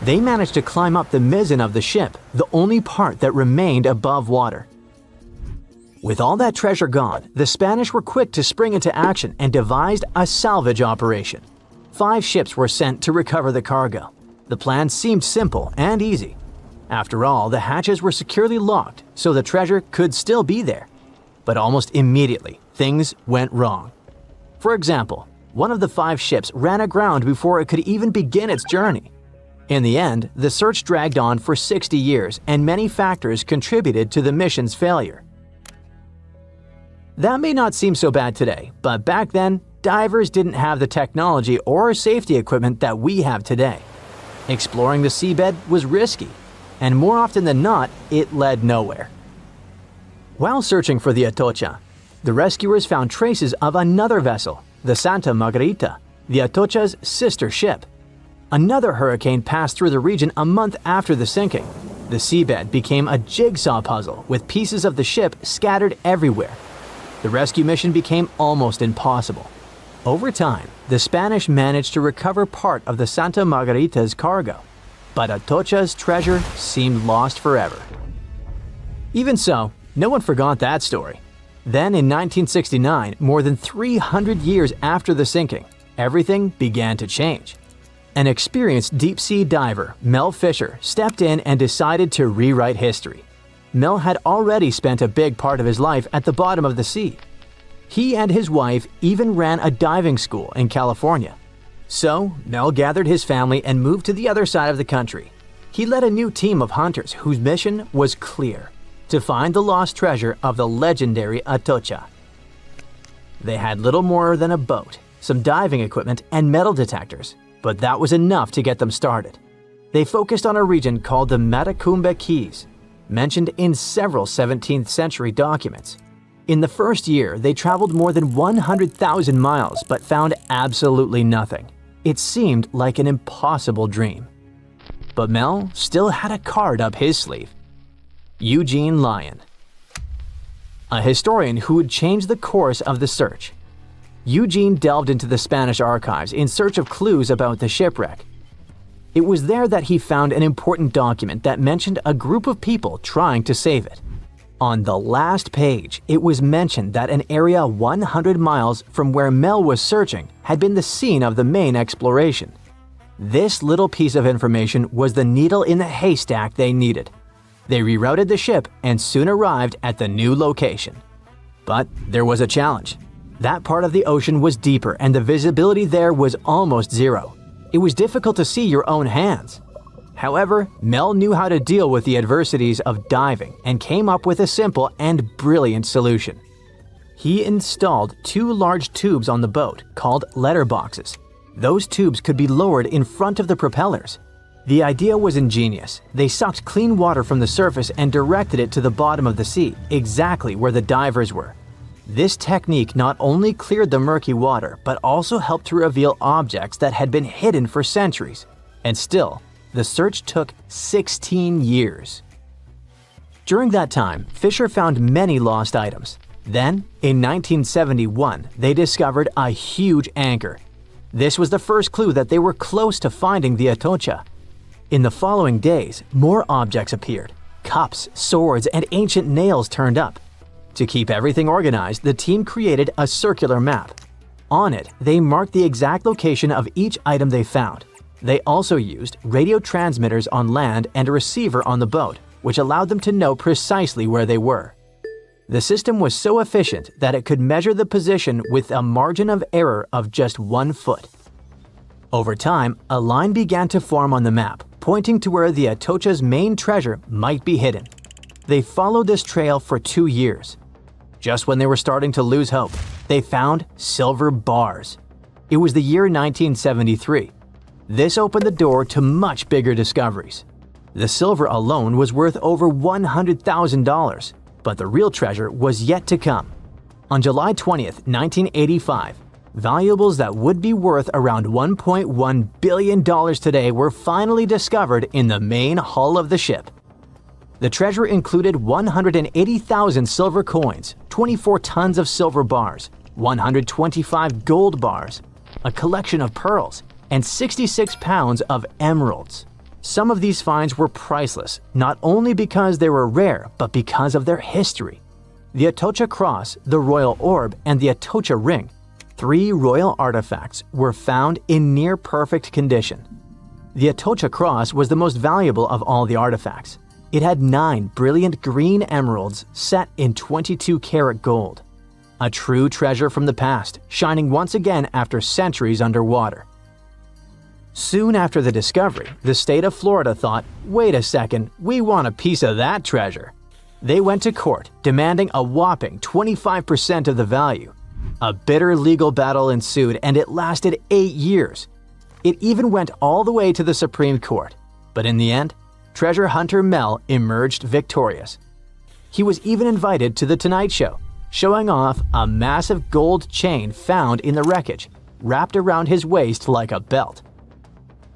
They managed to climb up the mizzen of the ship, the only part that remained above water. With all that treasure gone, the Spanish were quick to spring into action and devised a salvage operation. 5 ships were sent to recover the cargo. The plan seemed simple and easy. After all, the hatches were securely locked, so the treasure could still be there. But almost immediately, things went wrong. For example, one of the 5 ships ran aground before it could even begin its journey. In the end, the search dragged on for 60 years, and many factors contributed to the mission's failure. That may not seem so bad today, but back then, divers didn't have the technology or safety equipment that we have today. Exploring the seabed was risky, and more often than not, it led nowhere. While searching for the Atocha, the rescuers found traces of another vessel, the Santa Margarita, the Atocha's sister ship. Another hurricane passed through the region a month after the sinking. The seabed became a jigsaw puzzle with pieces of the ship scattered everywhere. The rescue mission became almost impossible. Over time, the Spanish managed to recover part of the Santa Margarita's cargo, but Atocha's treasure seemed lost forever. Even so, no one forgot that story. Then in 1969, more than 300 years after the sinking, everything began to change. An experienced deep-sea diver, Mel Fisher, stepped in and decided to rewrite history. Mel had already spent a big part of his life at the bottom of the sea. He and his wife even ran a diving school in California. So, Mel gathered his family and moved to the other side of the country. He led a new team of hunters whose mission was clear: to find the lost treasure of the legendary Atocha. They had little more than a boat, some diving equipment, and metal detectors, but that was enough to get them started. They focused on a region called the Matacumbe Keys, mentioned in several 17th century documents. In the first year, they traveled more than 100,000 miles but found absolutely nothing. It seemed like an impossible dream. But Mel still had a card up his sleeve: Eugene Lyon, a historian who would change the course of the search. Eugene delved into the Spanish archives in search of clues about the shipwreck. It was there that he found an important document that mentioned a group of people trying to save it. On the last page, it was mentioned that an area 100 miles from where Mel was searching had been the scene of the main exploration. This little piece of information was the needle in the haystack they needed. They rerouted the ship and soon arrived at the new location. But there was a challenge. That part of the ocean was deeper and the visibility there was almost zero. It was difficult to see your own hands. However, Mel knew how to deal with the adversities of diving and came up with a simple and brilliant solution. He installed 2 large tubes on the boat called letterboxes. Those tubes could be lowered in front of the propellers. The idea was ingenious. They sucked clean water from the surface and directed it to the bottom of the sea, exactly where the divers were. This technique not only cleared the murky water, but also helped to reveal objects that had been hidden for centuries. And still, the search took 16 years. During that time, Fisher found many lost items. Then, in 1971, they discovered a huge anchor. This was the first clue that they were close to finding the Atocha. In the following days, more objects appeared. Cups, swords, and ancient nails turned up. To keep everything organized, the team created a circular map. On it, they marked the exact location of each item they found. They also used radio transmitters on land and a receiver on the boat, which allowed them to know precisely where they were. The system was so efficient that it could measure the position with a margin of error of just 1 foot. Over time, a line began to form on the map, pointing to where the Atocha's main treasure might be hidden. They followed this trail for 2 years. Just when they were starting to lose hope, they found silver bars. It was the year 1973. This opened the door to much bigger discoveries. The silver alone was worth over $100,000, but the real treasure was yet to come. On July 20th, 1985, valuables that would be worth around $1.1 billion today were finally discovered in the main hull of the ship. The treasure included 180,000 silver coins, 24 tons of silver bars, 125 gold bars, a collection of pearls, and 66 pounds of emeralds. Some of these finds were priceless, not only because they were rare, but because of their history. The Atocha Cross, the Royal Orb, and the Atocha Ring, 3 royal artifacts, were found in near-perfect condition. The Atocha Cross was the most valuable of all the artifacts. It had 9 brilliant green emeralds set in 22-karat gold. A true treasure from the past, shining once again after centuries underwater. Soon after the discovery, the state of Florida thought, wait a second, we want a piece of that treasure. They went to court, demanding a whopping 25% of the value. A bitter legal battle ensued and it lasted 8 years. It even went all the way to the Supreme Court. But in the end, treasure hunter Mel emerged victorious. He was even invited to The Tonight Show, showing off a massive gold chain found in the wreckage, wrapped around his waist like a belt.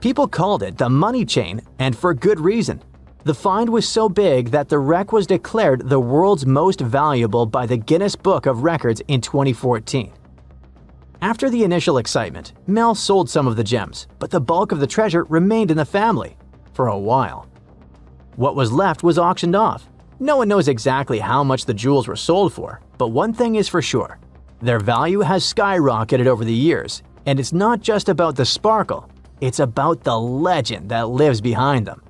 People called it the money chain, and for good reason. The find was so big that the wreck was declared the world's most valuable by the Guinness Book of Records in 2014. After the initial excitement, Mel sold some of the gems, but the bulk of the treasure remained in the family for a while. What was left was auctioned off. No one knows exactly how much the jewels were sold for, but one thing is for sure. Their value has skyrocketed over the years, and it's not just about the sparkle, it's about the legend that lives behind them.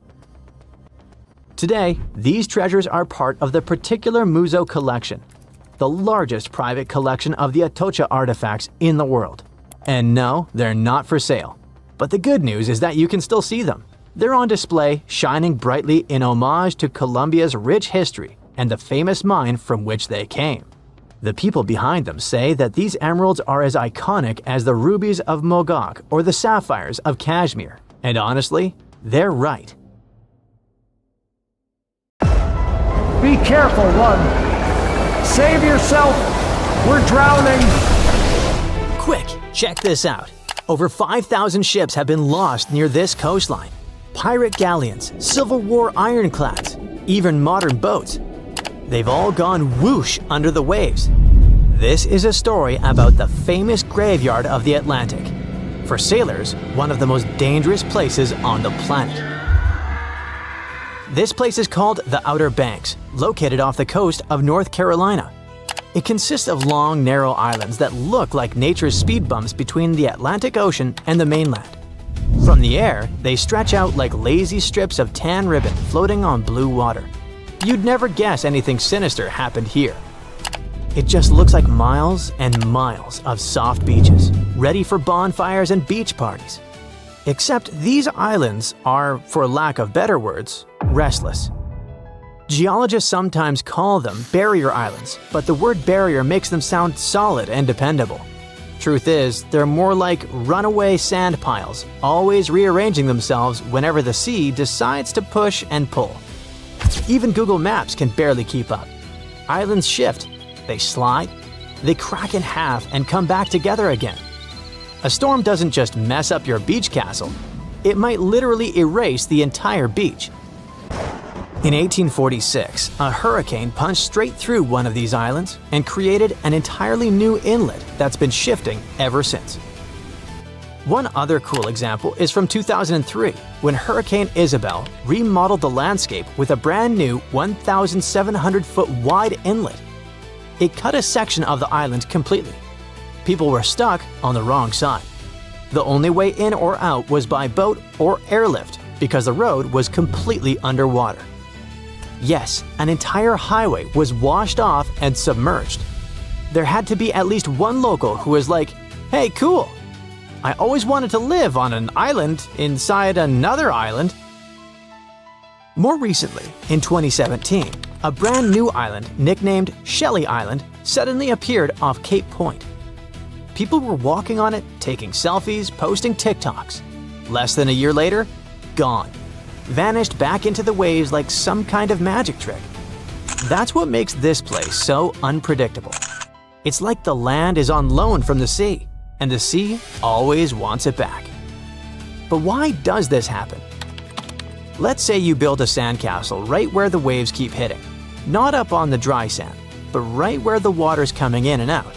Today, these treasures are part of the particular Museo collection, the largest private collection of the Atocha artifacts in the world. And no, they're not for sale. But the good news is that you can still see them. They're on display, shining brightly in homage to Colombia's rich history and the famous mine from which they came. The people behind them say that these emeralds are as iconic as the rubies of Mogok or the sapphires of Kashmir. And honestly, they're right. Be careful, one. Save yourself. We're drowning. Quick, check this out. Over 5,000 ships have been lost near this coastline. Pirate galleons, Civil War ironclads, even modern boats. They've all gone whoosh under the waves. This is a story about the famous graveyard of the Atlantic. For sailors, one of the most dangerous places on the planet. This place is called the Outer Banks, located off the coast of North Carolina. It consists of long, narrow islands that look like nature's speed bumps between the Atlantic Ocean and the mainland. From the air, they stretch out like lazy strips of tan ribbon floating on blue water. you'd never guess anything sinister happened here. It just looks like miles and miles of soft beaches, ready for bonfires and beach parties. Except these islands are, for lack of better words, restless. Geologists sometimes call them barrier islands, but the word barrier makes them sound solid and dependable. Truth is, they're more like runaway sand piles, always rearranging themselves whenever the sea decides to push and pull. Even Google Maps can barely keep up. Islands shift, they slide, they crack in half and come back together again. A storm doesn't just mess up your beach castle, it might literally erase the entire beach. In 1846, a hurricane punched straight through one of these islands and created an entirely new inlet that's been shifting ever since. One other cool example is from 2003, when Hurricane Isabel remodeled the landscape with a brand new 1,700-foot wide inlet. It cut a section of the island completely. People were stuck on the wrong side. The only way in or out was by boat or airlift because the road was completely underwater. Yes, an entire highway was washed off and submerged. There had to be at least one local who was like, "Hey, cool! I always wanted to live on an island inside another island." More recently, in 2017, a brand new island nicknamed Shelly Island suddenly appeared off Cape Point. People were walking on it, taking selfies, posting TikToks. Less than a year later, gone. Vanished back into the waves like some kind of magic trick. That's what makes this place so unpredictable. It's like the land is on loan from the sea, and the sea always wants it back. But why does this happen? Let's say you build a sandcastle right where the waves keep hitting. Not up on the dry sand, but right where the water's coming in and out.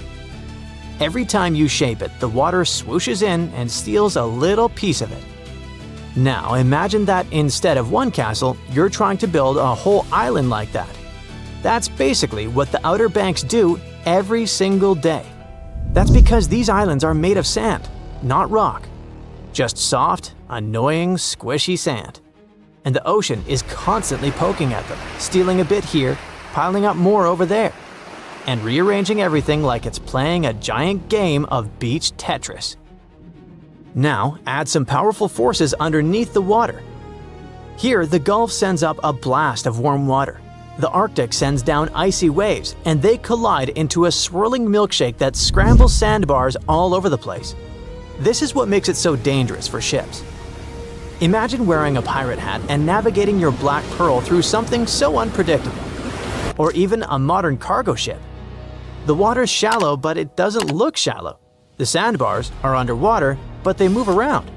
Every time you shape it, the water swooshes in and steals a little piece of it. Now imagine that instead of one castle, you're trying to build a whole island like that. That's basically what the Outer Banks do every single day. That's because these islands are made of sand, not rock. Just soft, annoying, squishy sand. And the ocean is constantly poking at them, stealing a bit here, piling up more over there, and rearranging everything like it's playing a giant game of beach Tetris. Now, add some powerful forces underneath the water. Here, the Gulf sends up a blast of warm water. The Arctic sends down icy waves, and they collide into a swirling milkshake that scrambles sandbars all over the place. This is what makes it so dangerous for ships. Imagine wearing a pirate hat and navigating your Black Pearl through something so unpredictable. Or even a modern cargo ship. The water's shallow, but it doesn't look shallow. The sandbars are underwater, but they move around.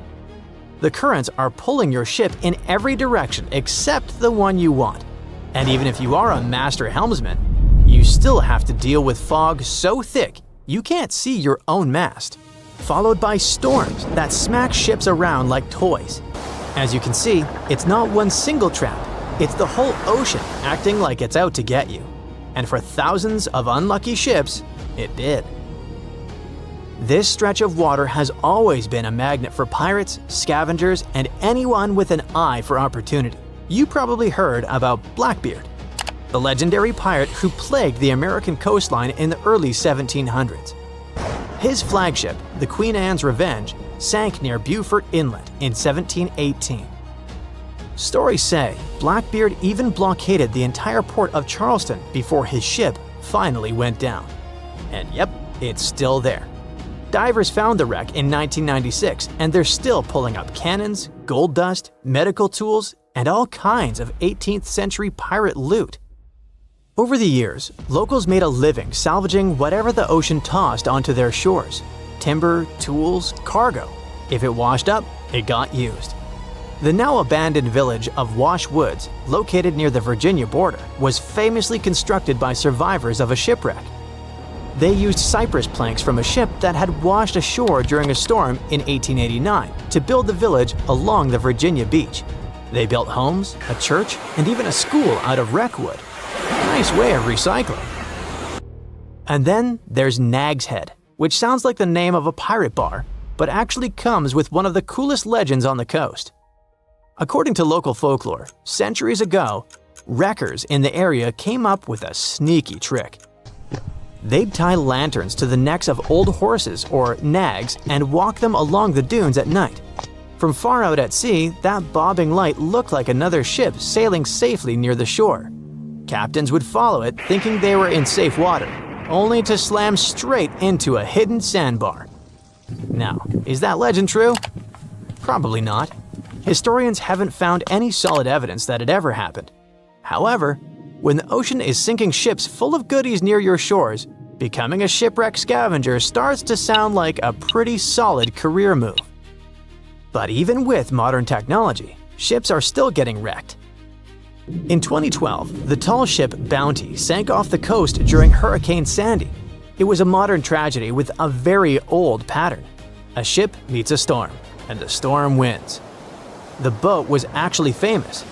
The currents are pulling your ship in every direction except the one you want. And even if you are a master helmsman, you still have to deal with fog so thick you can't see your own mast, followed by storms that smack ships around like toys. As you can see, it's not one single trap, it's the whole ocean acting like it's out to get you. And for thousands of unlucky ships, it did. This stretch of water has always been a magnet for pirates, scavengers, and anyone with an eye for opportunity. You probably heard about Blackbeard, the legendary pirate who plagued the American coastline in the early 1700s. His flagship, the Queen Anne's Revenge, sank near Beaufort Inlet in 1718. Stories say Blackbeard even blockaded the entire port of Charleston before his ship finally went down. And yep, it's still there. Divers found the wreck in 1996, and they're still pulling up cannons, gold dust, medical tools, and all kinds of 18th century pirate loot. Over the years, locals made a living salvaging whatever the ocean tossed onto their shores. Timber, tools, cargo. If it washed up, it got used. The now abandoned village of Wash Woods, located near the Virginia border, was famously constructed by survivors of a shipwreck. They used cypress planks from a ship that had washed ashore during a storm in 1889 to build the village along the Virginia beach. They built homes, a church, and even a school out of wreck wood. Nice way of recycling. And then there's Nag's Head, which sounds like the name of a pirate bar, but actually comes with one of the coolest legends on the coast. According to local folklore, centuries ago, Wreckers in the area came up with a sneaky trick. They'd tie lanterns to the necks of old horses or nags and walk them along the dunes at night. From far out at sea, that bobbing light looked like another ship sailing safely near the shore. Captains would follow it thinking they were in safe water, only to slam straight into a hidden sandbar. Now, is that legend true? Probably not. Historians haven't found any solid evidence that it ever happened. However, when the ocean is sinking ships full of goodies near your shores, becoming a shipwreck scavenger starts to sound like a pretty solid career move. But even with modern technology, ships are still getting wrecked. In 2012, the tall ship Bounty sank off the coast during Hurricane Sandy. It was a modern tragedy with a very old pattern. A ship meets a storm, and the storm wins. The boat was actually famous.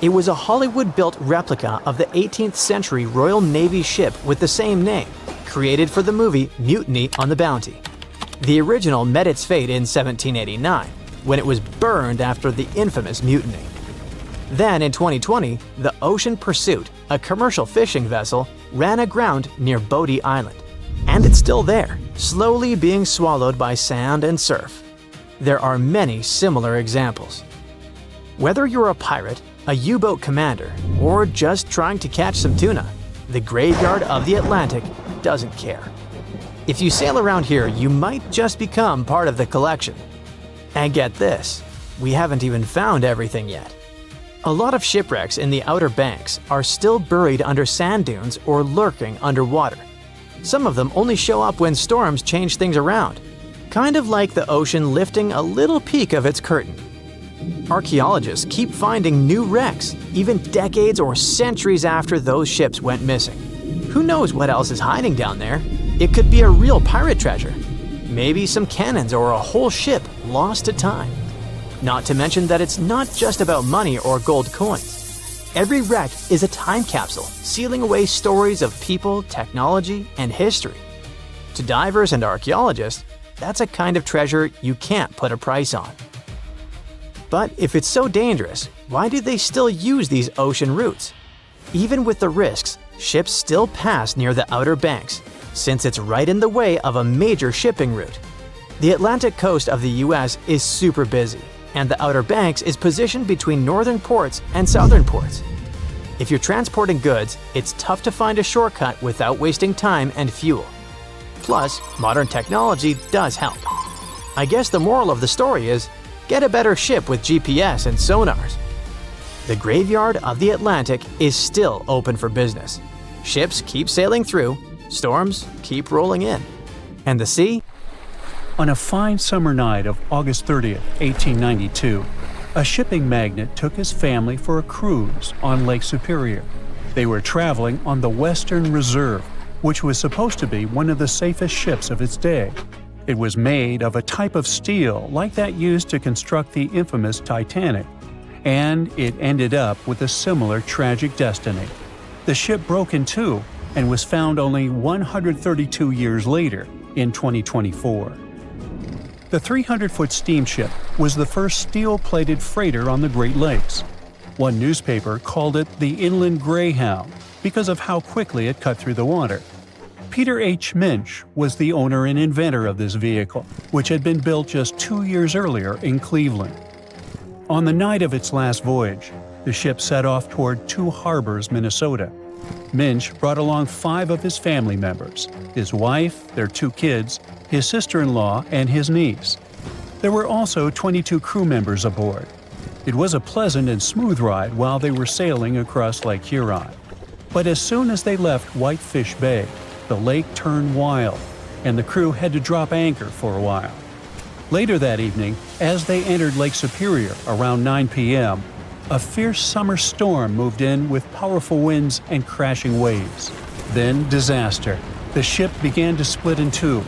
It was a Hollywood-built replica of the 18th century Royal Navy ship with the same name, created for the movie Mutiny on the Bounty. The original met its fate in 1789, when it was burned after the infamous mutiny. Then in 2020, the Ocean Pursuit, a commercial fishing vessel, ran aground near Bodie Island. And it's still there, slowly being swallowed by sand and surf. There are many similar examples. Whether you're a pirate, a U-boat commander, or just trying to catch some tuna, the graveyard of the Atlantic doesn't care. If you sail around here, you might just become part of the collection. And get this, we haven't even found everything yet. A lot of shipwrecks in the Outer Banks are still buried under sand dunes or lurking underwater. Some of them only show up when storms change things around, kind of like the ocean lifting a little peek of its curtain. Archaeologists keep finding new wrecks, even decades or centuries after those ships went missing. Who knows what else is hiding down there? It could be a real pirate treasure. Maybe some cannons or a whole ship lost to time. Not to mention that it's not just about money or gold coins. Every wreck is a time capsule, sealing away stories of people, technology, and history. To divers and archaeologists, that's a kind of treasure you can't put a price on. But if it's so dangerous, why do they still use these ocean routes? Even with the risks, ships still pass near the Outer Banks, since it's right in the way of a major shipping route. The Atlantic coast of the US is super busy, and the Outer Banks is positioned between northern ports and southern ports. If you're transporting goods, it's tough to find a shortcut without wasting time and fuel. Plus, modern technology does help. I guess the moral of the story is, get a better ship with GPS and sonars. The graveyard of the Atlantic is still open for business. Ships keep sailing through, storms keep rolling in. And the sea? On a fine summer night of August 30th, 1892, a shipping magnate took his family for a cruise on Lake Superior. They were traveling on the Western Reserve, which was supposed to be one of the safest ships of its day. It was made of a type of steel like that used to construct the infamous Titanic, and it ended up with a similar tragic destiny. The ship broke in two and was found only 132 years later in 2024. The 300-foot steamship was the first steel-plated freighter on the Great Lakes. One newspaper called it the Inland Greyhound because of how quickly it cut through the water. Peter H. Minch was the owner and inventor of this vehicle, which had been built just 2 years earlier in Cleveland. On the night of its last voyage, the ship set off toward Two Harbors, Minnesota. Minch brought along 5 of his family members: his wife, their 2 kids, his sister-in-law, and his niece. There were also 22 crew members aboard. It was a pleasant and smooth ride while they were sailing across Lake Huron. But as soon as they left Whitefish Bay, the lake turned wild, and the crew had to drop anchor for a while. Later that evening, as they entered Lake Superior around 9 p.m., a fierce summer storm moved in with powerful winds and crashing waves. Then disaster. The ship began to split in two.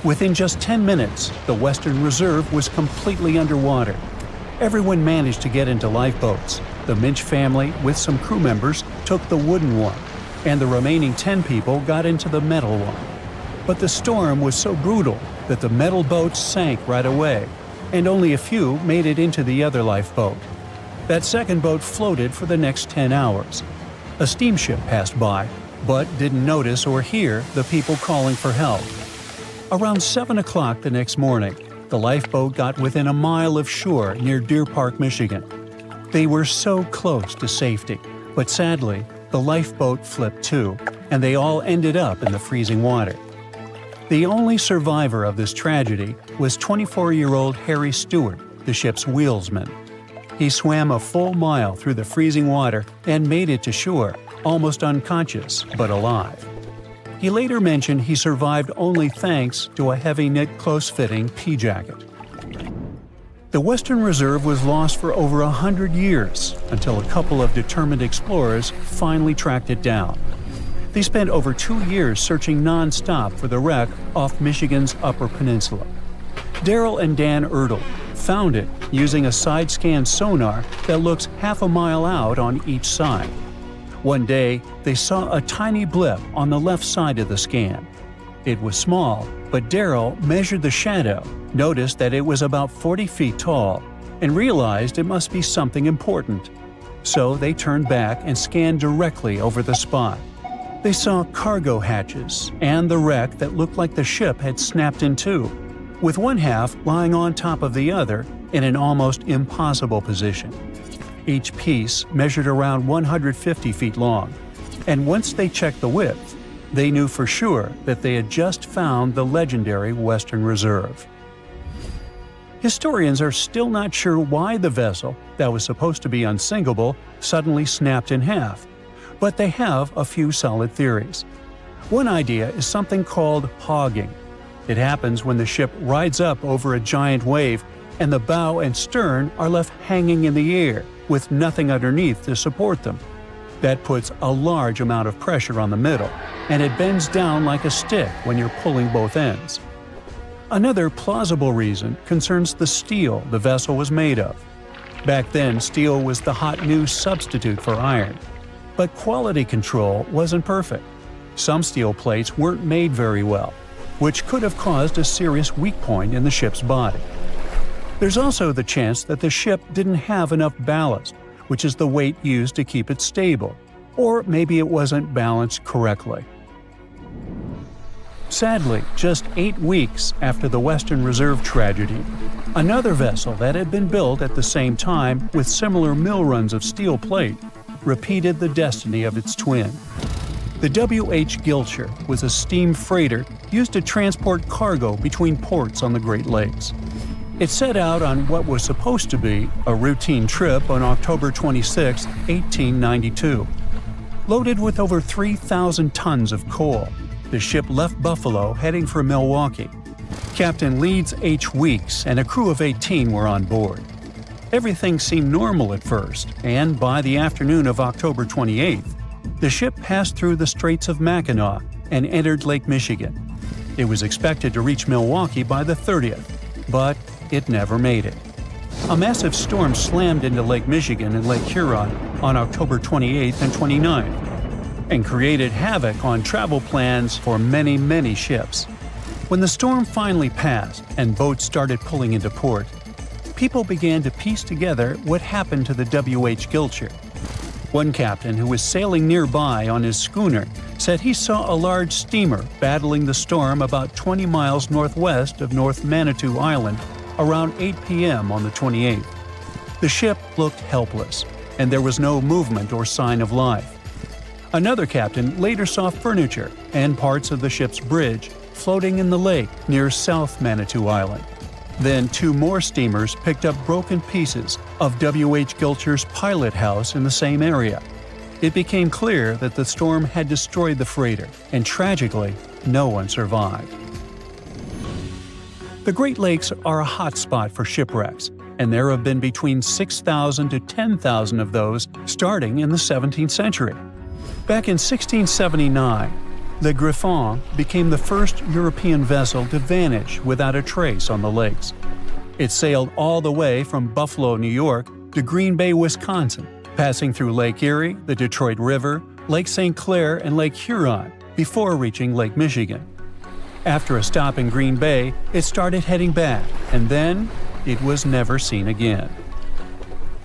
Within just 10 minutes, the Western Reserve was completely underwater. Everyone managed to get into lifeboats. The Minch family, with some crew members, took the wooden one, and the remaining 10 people got into the metal one. But the storm was so brutal that the metal boats sank right away, and only a few made it into the other lifeboat. That second boat floated for the next 10 hours. A steamship passed by, but didn't notice or hear the people calling for help. Around 7 o'clock the next morning, the lifeboat got within a mile of shore near Deer Park, Michigan. They were so close to safety, but sadly, the lifeboat flipped too, and they all ended up in the freezing water. The only survivor of this tragedy was 24-year-old Harry Stewart, the ship's wheelsman. He swam a full mile through the freezing water and made it to shore, almost unconscious but alive. He later mentioned he survived only thanks to a heavy-knit, close-fitting pea jacket. The Western Reserve was lost for over 100 years until a couple of determined explorers finally tracked it down. They spent over 2 years searching non-stop for the wreck off Michigan's Upper Peninsula. Daryl and Dan Ertl found it using a side-scan sonar that looks half a mile out on each side. One day, they saw a tiny blip on the left side of the scan. It was small, but Daryl measured the shadow, noticed that it was about 40 feet tall, and realized it must be something important. So they turned back and scanned directly over the spot. They saw cargo hatches and the wreck that looked like the ship had snapped in two, with one half lying on top of the other in an almost impossible position. Each piece measured around 150 feet long, and once they checked the width, they knew for sure that they had just found the legendary Western Reserve. Historians are still not sure why the vessel, that was supposed to be unsinkable, suddenly snapped in half, but they have a few solid theories. One idea is something called hogging. It happens when the ship rides up over a giant wave and the bow and stern are left hanging in the air with nothing underneath to support them. That puts a large amount of pressure on the middle, and it bends down like a stick when you're pulling both ends. Another plausible reason concerns the steel the vessel was made of. Back then, steel was the hot new substitute for iron. But quality control wasn't perfect. Some steel plates weren't made very well, which could have caused a serious weak point in the ship's body. There's also the chance that the ship didn't have enough ballast, which is the weight used to keep it stable, or maybe it wasn't balanced correctly. Sadly, just 8 weeks after the Western Reserve tragedy, another vessel that had been built at the same time with similar mill runs of steel plate repeated the destiny of its twin. The W.H. Gilcher was a steam freighter used to transport cargo between ports on the Great Lakes. It set out on what was supposed to be a routine trip on October 26, 1892. Loaded with over 3,000 tons of coal, the ship left Buffalo heading for Milwaukee. Captain Leeds H. Weeks and a crew of 18 were on board. Everything seemed normal at first, and by the afternoon of October 28th, the ship passed through the Straits of Mackinac and entered Lake Michigan. It was expected to reach Milwaukee by the 30th, but it never made it. A massive storm slammed into Lake Michigan and Lake Huron on October 28th and 29th, and created havoc on travel plans for many, many ships. When the storm finally passed and boats started pulling into port, people began to piece together what happened to the W.H. Gilcher. One captain who was sailing nearby on his schooner said he saw a large steamer battling the storm about 20 miles northwest of North Manitou Island around 8 p.m. on the 28th. The ship looked helpless, and there was no movement or sign of life. Another captain later saw furniture and parts of the ship's bridge floating in the lake near South Manitou Island. Then 2 more steamers picked up broken pieces of W.H. Gilcher's pilot house in the same area. It became clear that the storm had destroyed the freighter, and tragically, no one survived. The Great Lakes are a hot spot for shipwrecks, and there have been between 6,000 to 10,000 of those starting in the 17th century. Back in 1679, the Griffon became the first European vessel to vanish without a trace on the lakes. It sailed all the way from Buffalo, New York, to Green Bay, Wisconsin, passing through Lake Erie, the Detroit River, Lake St. Clair, and Lake Huron before reaching Lake Michigan. After a stop in Green Bay, it started heading back, and then it was never seen again.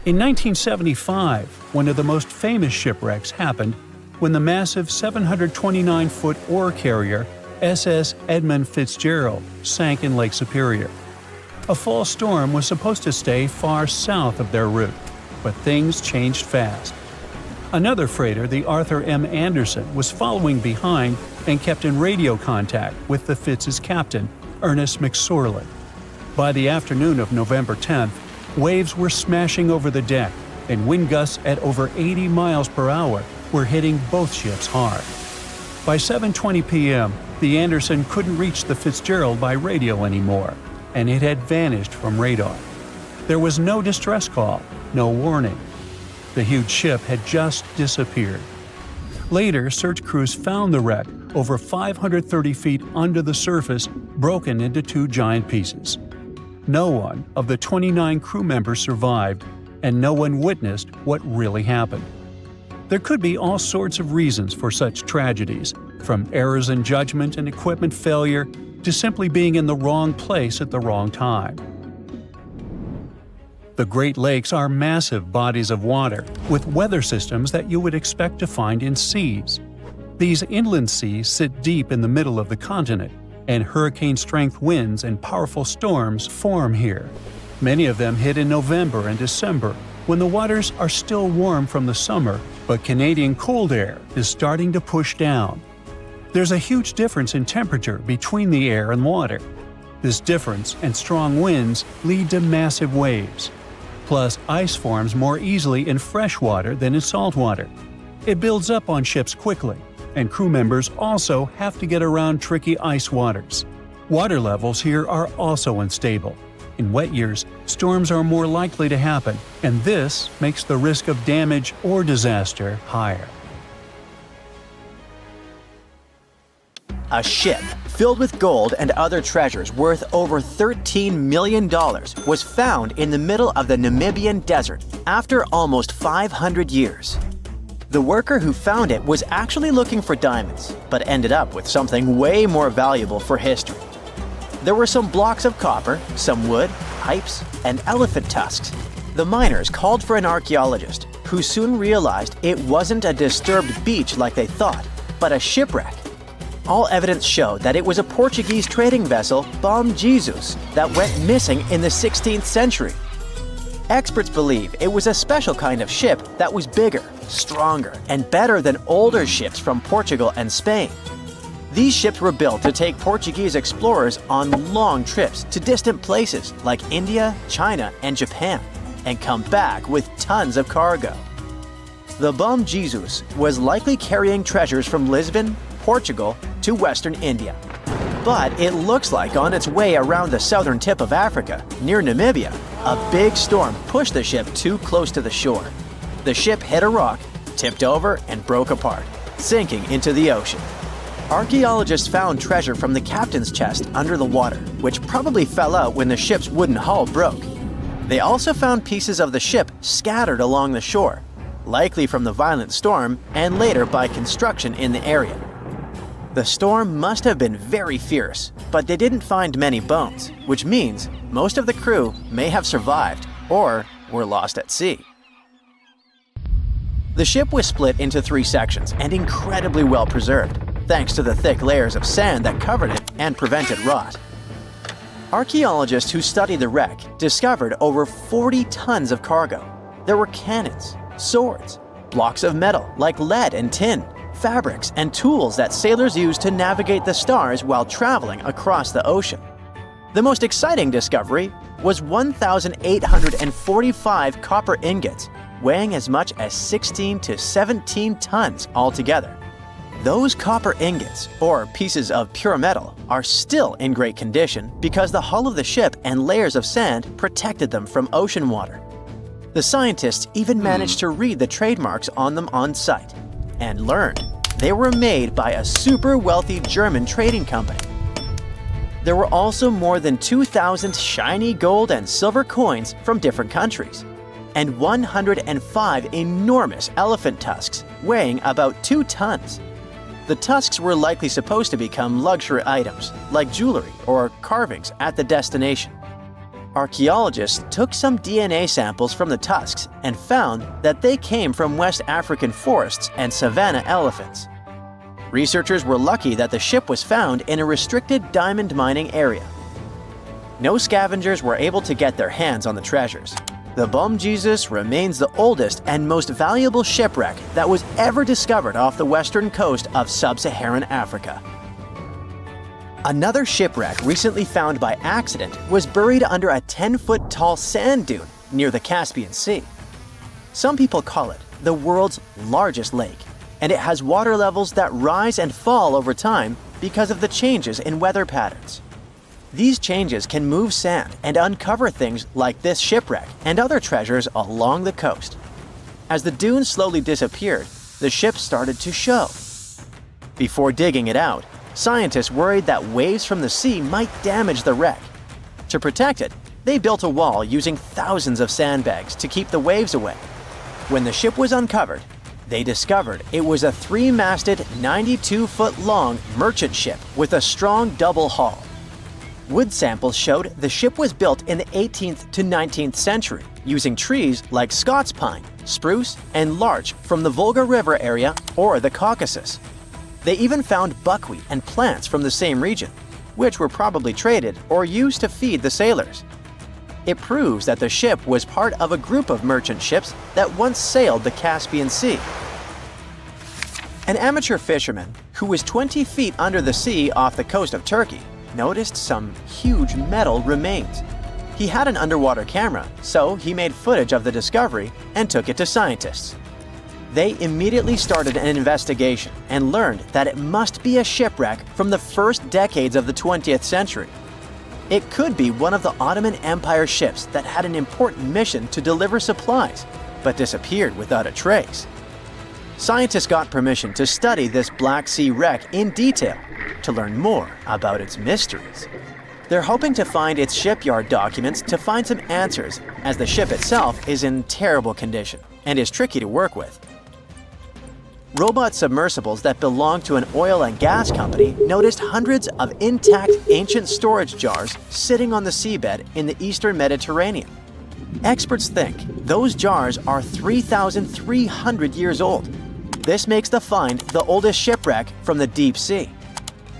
In 1975, one of the most famous shipwrecks happened when the massive 729-foot ore carrier SS Edmund Fitzgerald sank in Lake Superior. A fall storm was supposed to stay far south of their route, but things changed fast. Another freighter, the Arthur M. Anderson, was following behind and kept in radio contact with the Fitz's captain, Ernest McSorley. By the afternoon of November 10th, waves were smashing over the deck, and wind gusts at over 80 miles per hour were hitting both ships hard. By 7:20 p.m., the Anderson couldn't reach the Fitzgerald by radio anymore, and it had vanished from radar. There was no distress call, no warning. The huge ship had just disappeared. Later, search crews found the wreck over 530 feet under the surface, broken into two giant pieces. No one of the 29 crew members survived, and no one witnessed what really happened. There could be all sorts of reasons for such tragedies, from errors in judgment and equipment failure to simply being in the wrong place at the wrong time. The Great Lakes are massive bodies of water with weather systems that you would expect to find in seas. These inland seas sit deep in the middle of the continent, and hurricane-strength winds and powerful storms form here. Many of them hit in November and December, when the waters are still warm from the summer, but Canadian cold air is starting to push down. There's a huge difference in temperature between the air and water. This difference and strong winds lead to massive waves. Plus, ice forms more easily in fresh water than in salt water. It builds up on ships quickly, and crew members also have to get around tricky ice waters. Water levels here are also unstable. In wet years, storms are more likely to happen, and this makes the risk of damage or disaster higher. A ship filled with gold and other treasures worth over $13 million was found in the middle of the Namibian desert after almost 500 years. The worker who found it was actually looking for diamonds, but ended up with something way more valuable for history. There were some blocks of copper, some wood, pipes, and elephant tusks. The miners called for an archaeologist, who soon realized it wasn't a disturbed beach like they thought, but a shipwreck. All evidence showed that it was a Portuguese trading vessel, Bom Jesus, that went missing in the 16th century. Experts believe it was a special kind of ship that was bigger, stronger, and better than older ships from Portugal and Spain. These ships were built to take Portuguese explorers on long trips to distant places like India, China, and Japan, and come back with tons of cargo. The Bom Jesus was likely carrying treasures from Lisbon, Portugal, to Western India. But it looks like on its way around the southern tip of Africa, near Namibia, a big storm pushed the ship too close to the shore. The ship hit a rock, tipped over, and broke apart, sinking into the ocean. Archaeologists found treasure from the captain's chest under the water, which probably fell out when the ship's wooden hull broke. They also found pieces of the ship scattered along the shore, likely from the violent storm and later by construction in the area. The storm must have been very fierce, but they didn't find many bones, which means most of the crew may have survived or were lost at sea. The ship was split into 3 sections and incredibly well preserved, thanks to the thick layers of sand that covered it and prevented rot. Archaeologists who studied the wreck discovered over 40 tons of cargo. There were cannons, swords, blocks of metal like lead and tin, fabrics, and tools that sailors used to navigate the stars while traveling across the ocean. The most exciting discovery was 1,845 copper ingots, weighing as much as 16 to 17 tons altogether. Those copper ingots, or pieces of pure metal, are still in great condition because the hull of the ship and layers of sand protected them from ocean water. The scientists even managed to read the trademarks on them on site, and learned they were made by a super wealthy German trading company. There were also more than 2,000 shiny gold and silver coins from different countries, and 105 enormous elephant tusks weighing about 2 tons. The tusks were likely supposed to become luxury items, like jewelry or carvings at the destination. Archaeologists took some DNA samples from the tusks and found that they came from West African forests and savanna elephants. Researchers were lucky that the ship was found in a restricted diamond mining area. No scavengers were able to get their hands on the treasures. The Bom Jesus remains the oldest and most valuable shipwreck that was ever discovered off the western coast of sub-Saharan Africa. Another shipwreck recently found by accident was buried under a 10-foot tall sand dune near the Caspian Sea. Some people call it the world's largest lake, and it has water levels that rise and fall over time because of the changes in weather patterns. These changes can move sand and uncover things like this shipwreck and other treasures along the coast. As the dune slowly disappeared, the ship started to show. Before digging it out, scientists worried that waves from the sea might damage the wreck. To protect it, they built a wall using thousands of sandbags to keep the waves away. When the ship was uncovered, they discovered it was a 3-masted, 92-foot-long merchant ship with a strong double hull. Wood samples showed the ship was built in the 18th to 19th century using trees like Scots pine, spruce, and larch from the Volga River area or the Caucasus. They even found buckwheat and plants from the same region, which were probably traded or used to feed the sailors. It proves that the ship was part of a group of merchant ships that once sailed the Caspian Sea. An amateur fisherman who was 20 feet under the sea off the coast of Turkey noticed some huge metal remains. He had an underwater camera, so he made footage of the discovery and took it to scientists. They immediately started an investigation and learned that it must be a shipwreck from the first decades of the 20th century. It could be one of the Ottoman Empire ships that had an important mission to deliver supplies, but disappeared without a trace. Scientists got permission to study this Black Sea wreck in detail to learn more about its mysteries. They're hoping to find its shipyard documents to find some answers, as the ship itself is in terrible condition and is tricky to work with. Robot submersibles that belong to an oil and gas company noticed hundreds of intact ancient storage jars sitting on the seabed in the eastern Mediterranean. Experts think those jars are 3,300 years old. This makes the find the oldest shipwreck from the deep sea.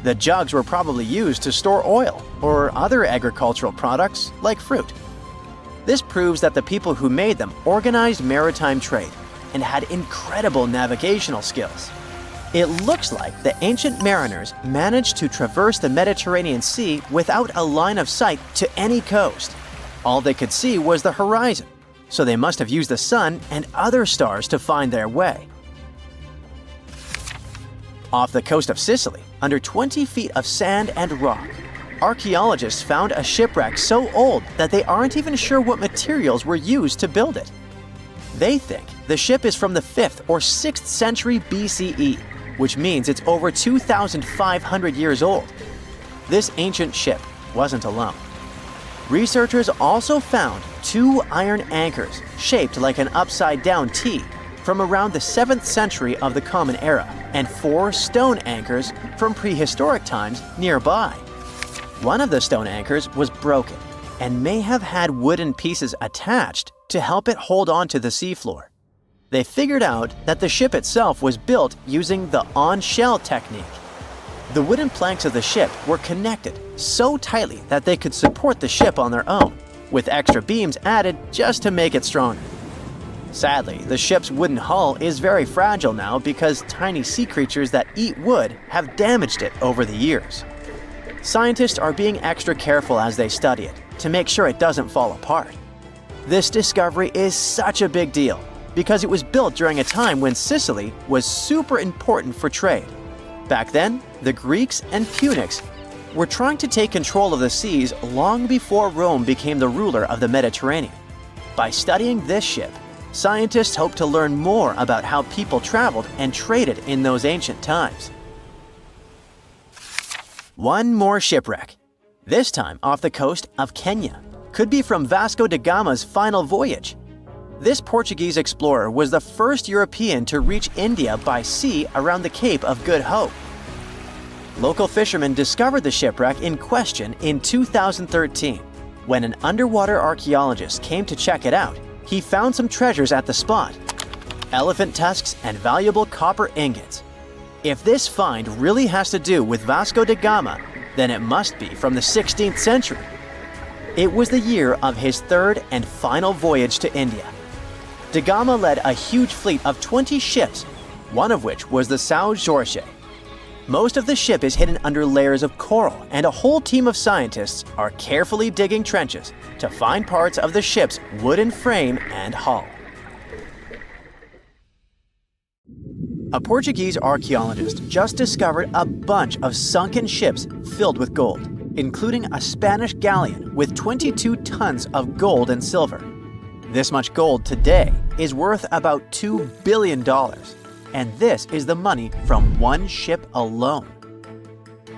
The jugs were probably used to store oil or other agricultural products like fruit. This proves that the people who made them organized maritime trade and had incredible navigational skills. It looks like the ancient mariners managed to traverse the Mediterranean Sea without a line of sight to any coast. All they could see was the horizon, so they must have used the sun and other stars to find their way. Off the coast of Sicily, under 20 feet of sand and rock, archaeologists found a shipwreck so old that they aren't even sure what materials were used to build it. They think the ship is from the 5th or 6th century BCE, which means it's over 2,500 years old. This ancient ship wasn't alone. Researchers also found 2 iron anchors shaped like an upside-down T from around the 7th century of the Common Era and 4 stone anchors from prehistoric times nearby. One of the stone anchors was broken and may have had wooden pieces attached to help it hold on to the seafloor. They figured out that the ship itself was built using the on-shell technique. The wooden planks of the ship were connected so tightly that they could support the ship on their own, with extra beams added just to make it stronger. Sadly, the ship's wooden hull is very fragile now because tiny sea creatures that eat wood have damaged it over the years. Scientists are being extra careful as they study it to make sure it doesn't fall apart. This discovery is such a big deal because it was built during a time when Sicily was super important for trade. Back then, the Greeks and Punics were trying to take control of the seas long before Rome became the ruler of the Mediterranean. By studying this ship, scientists hope to learn more about how people traveled and traded in those ancient times. One more shipwreck, this time off the coast of Kenya. Could be from Vasco da Gama's final voyage. This Portuguese explorer was the first European to reach India by sea around the Cape of Good Hope. Local fishermen discovered the shipwreck in question in 2013. When an underwater archaeologist came to check it out, he found some treasures at the spot: elephant tusks and valuable copper ingots. If this find really has to do with Vasco da Gama, then it must be from the 16th century. It was the year of his third and final voyage to India. Da Gama led a huge fleet of 20 ships, one of which was the São Jorge. Most of the ship is hidden under layers of coral, and a whole team of scientists are carefully digging trenches to find parts of the ship's wooden frame and hull. A Portuguese archaeologist just discovered a bunch of sunken ships filled with gold, including a Spanish galleon with 22 tons of gold and silver. This much gold today is worth about $2 billion, and this is the money from one ship alone.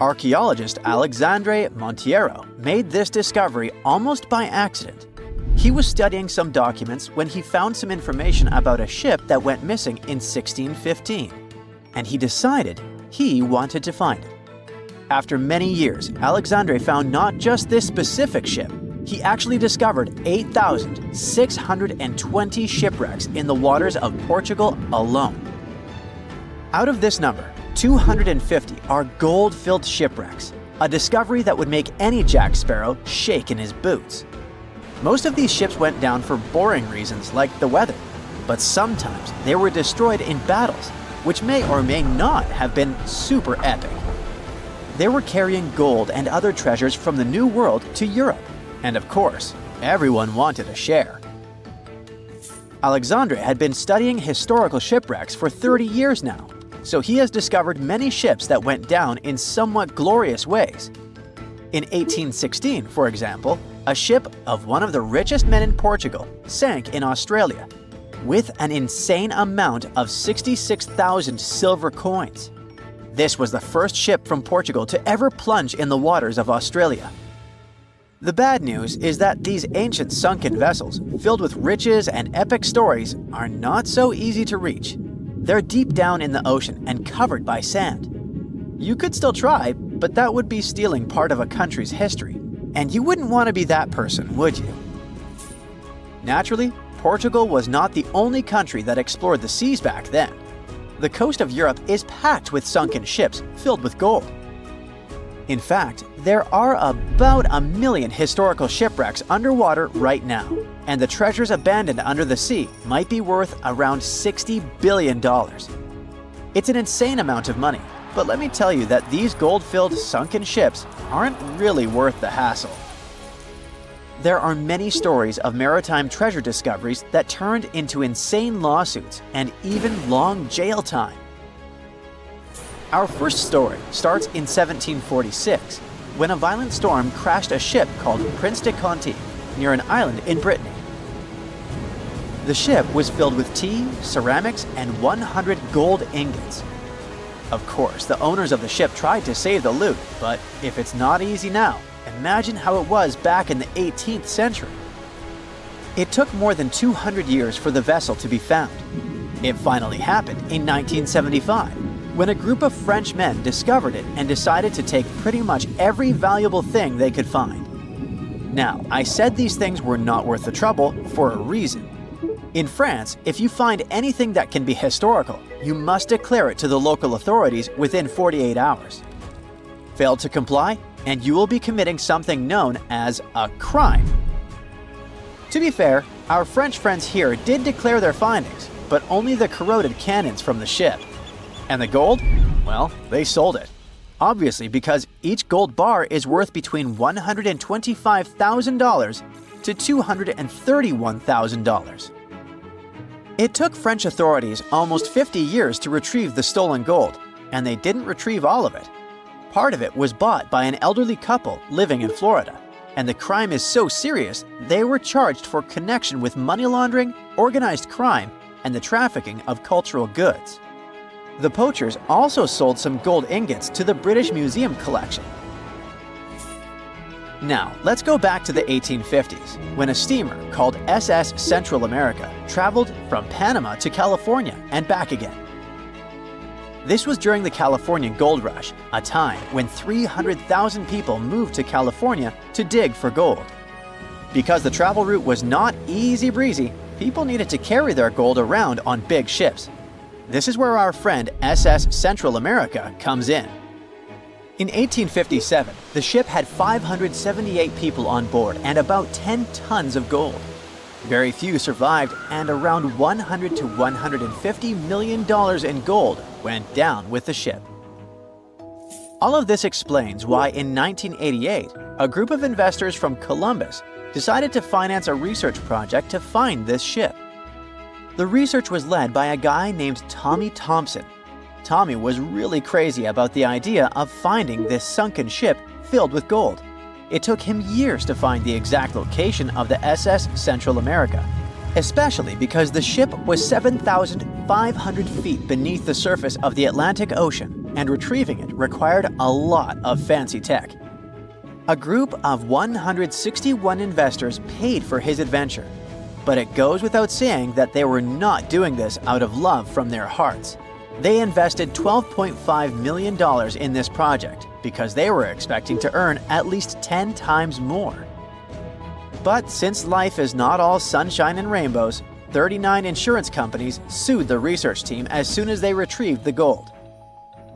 Archaeologist Alexandre Monteiro made this discovery almost by accident. He was studying some documents when he found some information about a ship that went missing in 1615, and he decided he wanted to find it. After many years, Alexandre found not just this specific ship, he actually discovered 8,620 shipwrecks in the waters of Portugal alone. Out of this number, 250 are gold-filled shipwrecks, a discovery that would make any Jack Sparrow shake in his boots. Most of these ships went down for boring reasons like the weather, but sometimes they were destroyed in battles, which may or may not have been super epic. They were carrying gold and other treasures from the New World to Europe, and of course, everyone wanted a share. Alexandre had been studying historical shipwrecks for 30 years now, so he has discovered many ships that went down in somewhat glorious ways. In 1816, for example, a ship of one of the richest men in Portugal sank in Australia, with an insane amount of 66,000 silver coins. This was the first ship from Portugal to ever plunge in the waters of Australia. The bad news is that these ancient sunken vessels, filled with riches and epic stories, are not so easy to reach. They're deep down in the ocean and covered by sand. You could still try, but that would be stealing part of a country's history, and you wouldn't want to be that person, would you? Naturally, Portugal was not the only country that explored the seas back then. The coast of Europe is packed with sunken ships filled with gold. In fact, there are about 1 million historical shipwrecks underwater right now, and the treasures abandoned under the sea might be worth around $60 billion. It's an insane amount of money, but let me tell you that these gold-filled sunken ships aren't really worth the hassle. There are many stories of maritime treasure discoveries that turned into insane lawsuits and even long jail time. Our first story starts in 1746, when a violent storm crashed a ship called Prince de Conti near an island in Brittany. The ship was filled with tea, ceramics, and 100 gold ingots. Of course, the owners of the ship tried to save the loot, but if it's not easy now, imagine how it was back in the 18th century. It took more than 200 years for the vessel to be found. It finally happened in 1975, when a group of French men discovered it and decided to take pretty much every valuable thing they could find. Now, I said these things were not worth the trouble for a reason. In France, if you find anything that can be historical, you must declare it to the local authorities within 48 hours. Fail to comply, and you will be committing something known as a crime. To be fair, our French friends here did declare their findings, but only the corroded cannons from the ship. And the gold? Well, they sold it. Obviously, because each gold bar is worth between $125,000 to $231,000. It took French authorities almost 50 years to retrieve the stolen gold, and they didn't retrieve all of it. Part of it was bought by an elderly couple living in Florida, and the crime is so serious they were charged for connection with money laundering, organized crime, and the trafficking of cultural goods. The poachers also sold some gold ingots to the British Museum collection. Now, let's go back to the 1850s, when a steamer called SS Central America traveled from Panama to California and back again. This was during the California Gold Rush, a time when 300,000 people moved to California to dig for gold. Because the travel route was not easy breezy, people needed to carry their gold around on big ships. This is where our friend SS Central America comes in. In 1857, the ship had 578 people on board and about 10 tons of gold. Very few survived, and around $100 to $150 million in gold went down with the ship. All of this explains why in 1988, a group of investors from Columbus decided to finance a research project to find this ship. The research was led by a guy named Tommy Thompson. Tommy was really crazy about the idea of finding this sunken ship filled with gold. It took him years to find the exact location of the SS Central America, especially because the ship was 7,500 feet beneath the surface of the Atlantic Ocean, and retrieving it required a lot of fancy tech. A group of 161 investors paid for his adventure, but it goes without saying that they were not doing this out of love from their hearts. They invested $12.5 million in this project because they were expecting to earn at least 10 times more. But since life is not all sunshine and rainbows, 39 insurance companies sued the research team as soon as they retrieved the gold.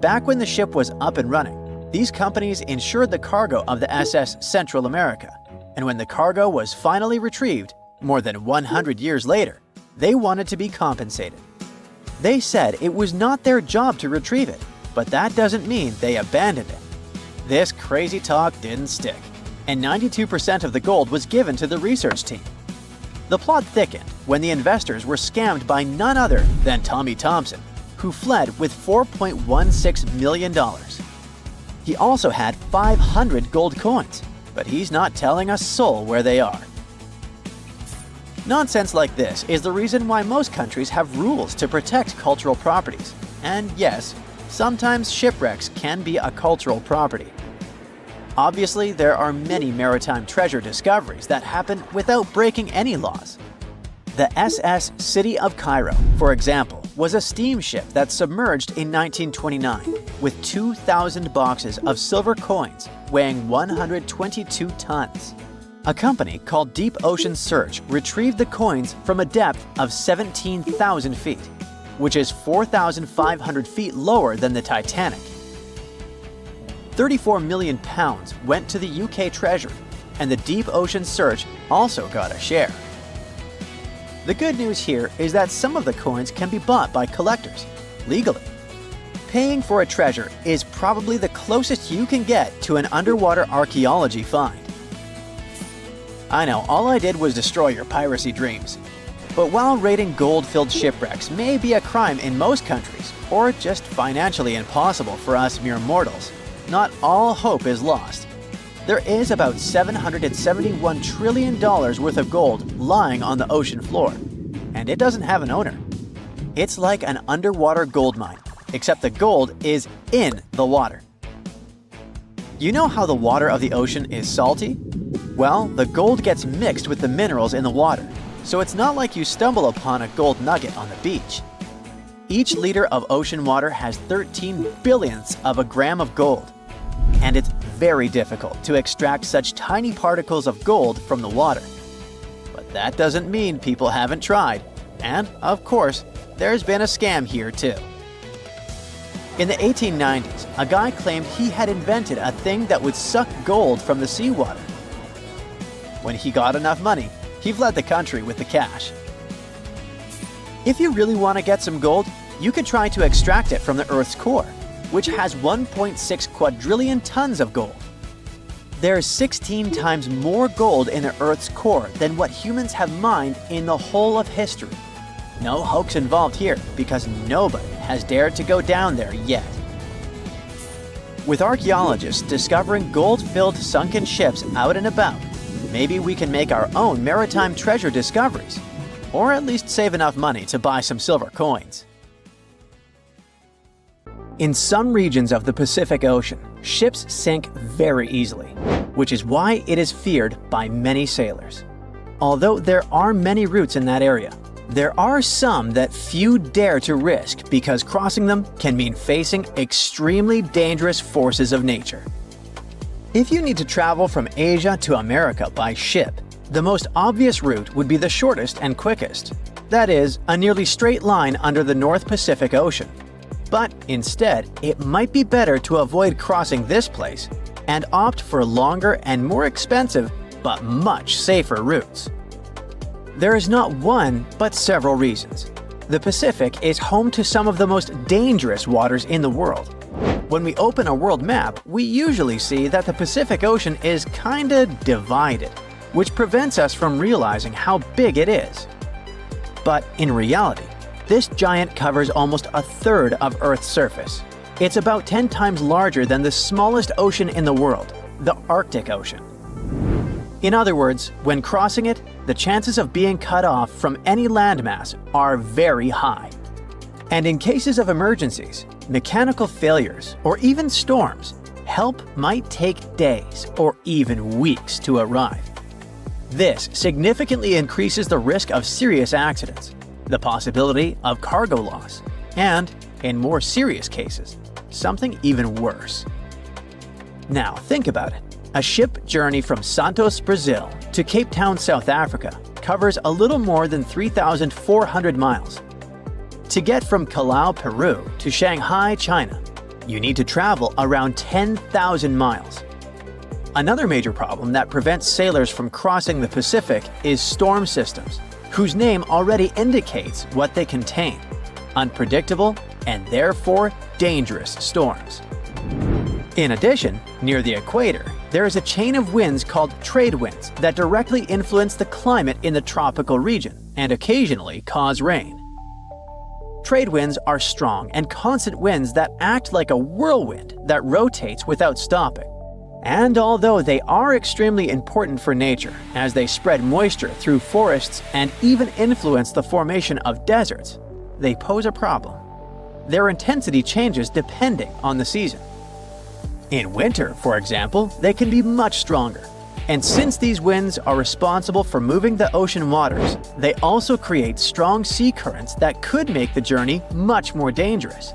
Back when the ship was up and running, these companies insured the cargo of the SS Central America, and when the cargo was finally retrieved, more than 100 years later, they wanted to be compensated. They said it was not their job to retrieve it, but that doesn't mean they abandoned it. This crazy talk didn't stick, and 92% of the gold was given to the research team. The plot thickened when the investors were scammed by none other than Tommy Thompson, who fled with $4.16 million. He also had 500 gold coins, but he's not telling a soul where they are. Nonsense like this is the reason why most countries have rules to protect cultural properties. And yes, sometimes shipwrecks can be a cultural property. Obviously, there are many maritime treasure discoveries that happen without breaking any laws. The SS City of Cairo, for example, was a steamship that submerged in 1929 with 2,000 boxes of silver coins weighing 122 tons. A company called Deep Ocean Search retrieved the coins from a depth of 17,000 feet, which is 4,500 feet lower than the Titanic. 34 million pounds went to the UK Treasury, and the Deep Ocean Search also got a share. The good news here is that some of the coins can be bought by collectors, legally. Paying for a treasure is probably the closest you can get to an underwater archaeology find. I know, all I did was destroy your piracy dreams. But while raiding gold-filled shipwrecks may be a crime in most countries, or just financially impossible for us mere mortals, not all hope is lost. There is about $771 trillion worth of gold lying on the ocean floor, and it doesn't have an owner. It's like an underwater gold mine, except the gold is in the water. You know how the water of the ocean is salty? Well, the gold gets mixed with the minerals in the water, so it's not like you stumble upon a gold nugget on the beach. Each liter of ocean water has 13 billionths of a gram of gold, and it's very difficult to extract such tiny particles of gold from the water. But that doesn't mean people haven't tried, and, of course, there's been a scam here too. In the 1890s, a guy claimed he had invented a thing that would suck gold from the seawater. When he got enough money, he fled the country with the cash. If you really want to get some gold, you could try to extract it from the Earth's core, which has 1.6 quadrillion tons of gold. There's 16 times more gold in the Earth's core than what humans have mined in the whole of history. No hoax involved here, because nobody has dared to go down there yet. With archaeologists discovering gold-filled sunken ships out and about, maybe we can make our own maritime treasure discoveries, or at least save enough money to buy some silver coins. In some regions of the Pacific Ocean, ships sink very easily, which is why it is feared by many sailors. Although there are many routes in that area, there are some that few dare to risk because crossing them can mean facing extremely dangerous forces of nature. If you need to travel from Asia to America by ship, The most obvious route would be the shortest and quickest. That is, a nearly straight line under the North Pacific Ocean. But instead, it might be better to avoid crossing this place and opt for longer and more expensive, but much safer routes. There is not one, but several reasons. The Pacific is home to some of the most dangerous waters in the world. When we open a world map, we usually see that the Pacific Ocean is kinda divided, which prevents us from realizing how big it is. But in reality, this giant covers almost a third of Earth's surface. It's about 10 times larger than the smallest ocean in the world, the Arctic Ocean. In other words, when crossing it, the chances of being cut off from any landmass are very high. And in cases of emergencies, mechanical failures, or even storms, help might take days or even weeks to arrive. This significantly increases the risk of serious accidents, the possibility of cargo loss, and, in more serious cases, something even worse. Now think about it. A ship journey from Santos, Brazil to Cape Town, South Africa covers a little more than 3,400 miles. To get from Callao, Peru to Shanghai, China, you need to travel around 10,000 miles. Another major problem that prevents sailors from crossing the Pacific is storm systems, whose name already indicates what they contain: unpredictable and therefore dangerous storms. In addition, near the equator, there is a chain of winds called trade winds that directly influence the climate in the tropical region and occasionally cause rain. Trade winds are strong and constant winds that act like a whirlwind that rotates without stopping. And although they are extremely important for nature, as they spread moisture through forests and even influence the formation of deserts, they pose a problem. Their intensity changes depending on the season. In winter, for example, they can be much stronger. And since these winds are responsible for moving the ocean waters, they also create strong sea currents that could make the journey much more dangerous.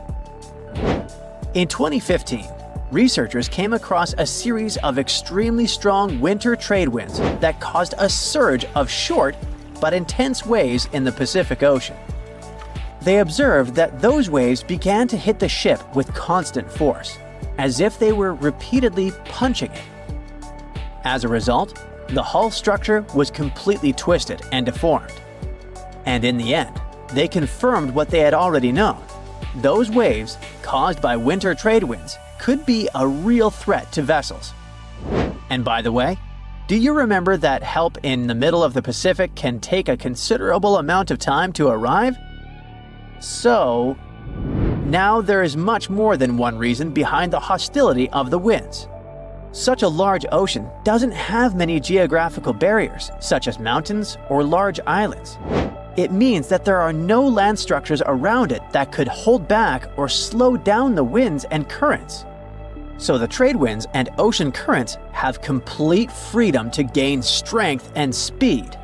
In 2015, researchers came across a series of extremely strong winter trade winds that caused a surge of short but intense waves in the Pacific Ocean. They observed that those waves began to hit the ship with constant force, as if they were repeatedly punching it. As a result, the hull structure was completely twisted and deformed. And in the end, they confirmed what they had already known. Those waves, caused by winter trade winds, could be a real threat to vessels. And by the way, do you remember that help in the middle of the Pacific can take a considerable amount of time to arrive? So, now there is much more than one reason behind the hostility of the winds. Such a large ocean doesn't have many geographical barriers, such as mountains or large islands. It means that there are no land structures around it that could hold back or slow down the winds and currents. So the trade winds and ocean currents have complete freedom to gain strength and speed.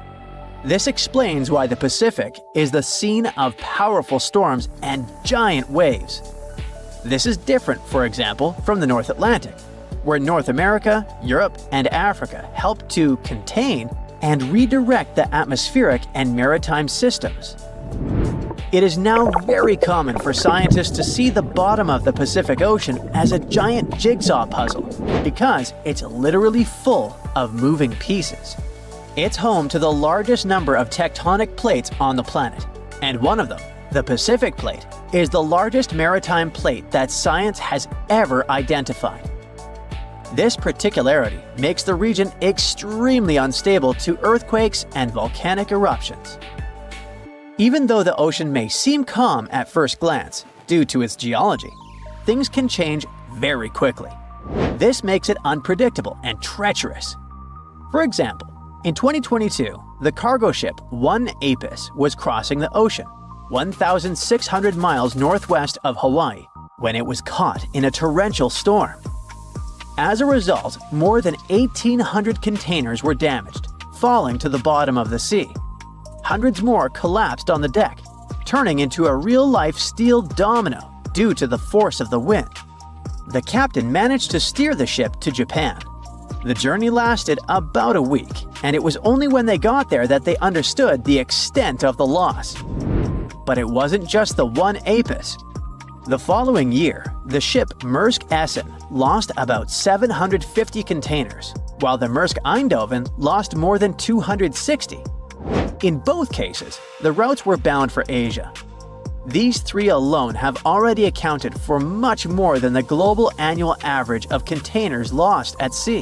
This explains why the Pacific is the scene of powerful storms and giant waves. This is different, for example, from the North Atlantic, where North America, Europe, and Africa help to contain and redirect the atmospheric and maritime systems. It is now very common for scientists to see the bottom of the Pacific Ocean as a giant jigsaw puzzle because it's literally full of moving pieces. It's home to the largest number of tectonic plates on the planet, and one of them, the Pacific Plate, is the largest maritime plate that science has ever identified. This particularity makes the region extremely unstable to earthquakes and volcanic eruptions. Even though the ocean may seem calm at first glance due to its geology, things can change very quickly. This makes it unpredictable and treacherous. For example, in 2022, the cargo ship 1 Apis was crossing the ocean, 1,600 miles northwest of Hawaii, when it was caught in a torrential storm. As a result, more than 1,800 containers were damaged, falling to the bottom of the sea. Hundreds more collapsed on the deck, turning into a real-life steel domino due to the force of the wind. The captain managed to steer the ship to Japan. The journey lasted about a week, and it was only when they got there that they understood the extent of the loss. But it wasn't just the one Apis. The following year, the ship Maersk Essen lost about 750 containers, while the Maersk Eindhoven lost more than 260. In both cases, the routes were bound for Asia. These three alone have already accounted for much more than the global annual average of containers lost at sea,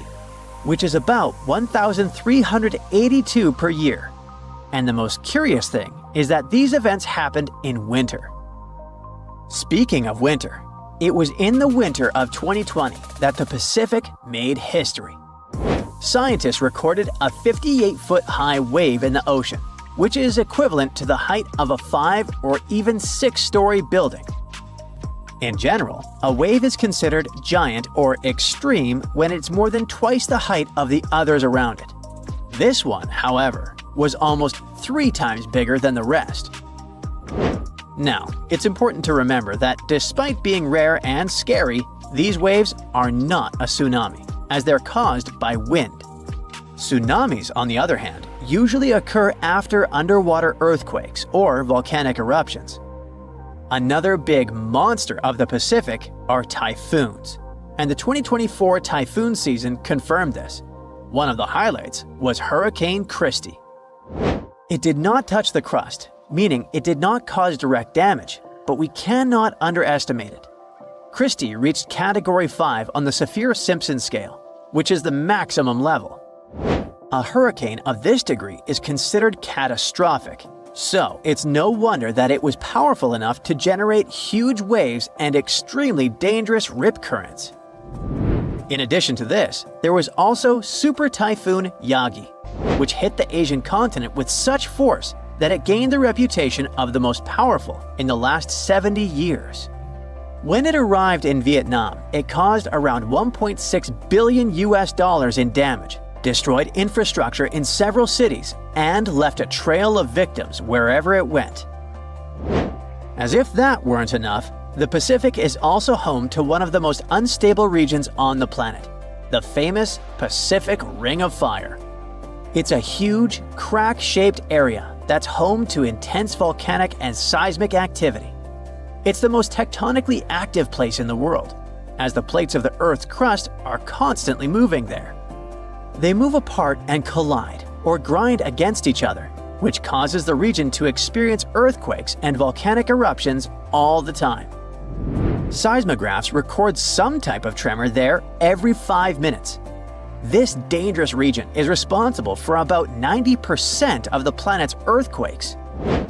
which is about 1,382 per year. And the most curious thing is that these events happened in winter. Speaking of winter, it was in the winter of 2020 that the Pacific made history. Scientists recorded a 58-foot-high wave in the ocean, which is equivalent to the height of a 5 or even 6-story building. In general, a wave is considered giant or extreme when it's more than twice the height of the others around it. This one, however, was almost 3 times bigger than the rest. Now, it's important to remember that despite being rare and scary, these waves are not a tsunami, as they're caused by wind. Tsunamis, on the other hand, usually occur after underwater earthquakes or volcanic eruptions. Another big monster of the Pacific are typhoons, and the 2024 typhoon season confirmed this. One of the highlights was Hurricane Christy. It did not touch the crust, meaning it did not cause direct damage, but we cannot underestimate it. Christy reached Category 5 on the Saffir-Simpson scale, which is the maximum level. A hurricane of this degree is considered catastrophic, so it's no wonder that it was powerful enough to generate huge waves and extremely dangerous rip currents. In addition to this, there was also Super Typhoon Yagi, which hit the Asian continent with such force that it gained the reputation of the most powerful in the last 70 years. When it arrived in Vietnam, it caused around $1.6 billion in damage, destroyed infrastructure in several cities, and left a trail of victims wherever it went. As if that weren't enough, the Pacific is also home to one of the most unstable regions on the planet, the famous Pacific Ring of Fire. It's a huge, crack-shaped area that's home to intense volcanic and seismic activity. It's the most tectonically active place in the world, as the plates of the Earth's crust are constantly moving there. They move apart and collide, or grind against each other, which causes the region to experience earthquakes and volcanic eruptions all the time. Seismographs record some type of tremor there every 5 minutes. This dangerous region is responsible for about 90% of the planet's earthquakes.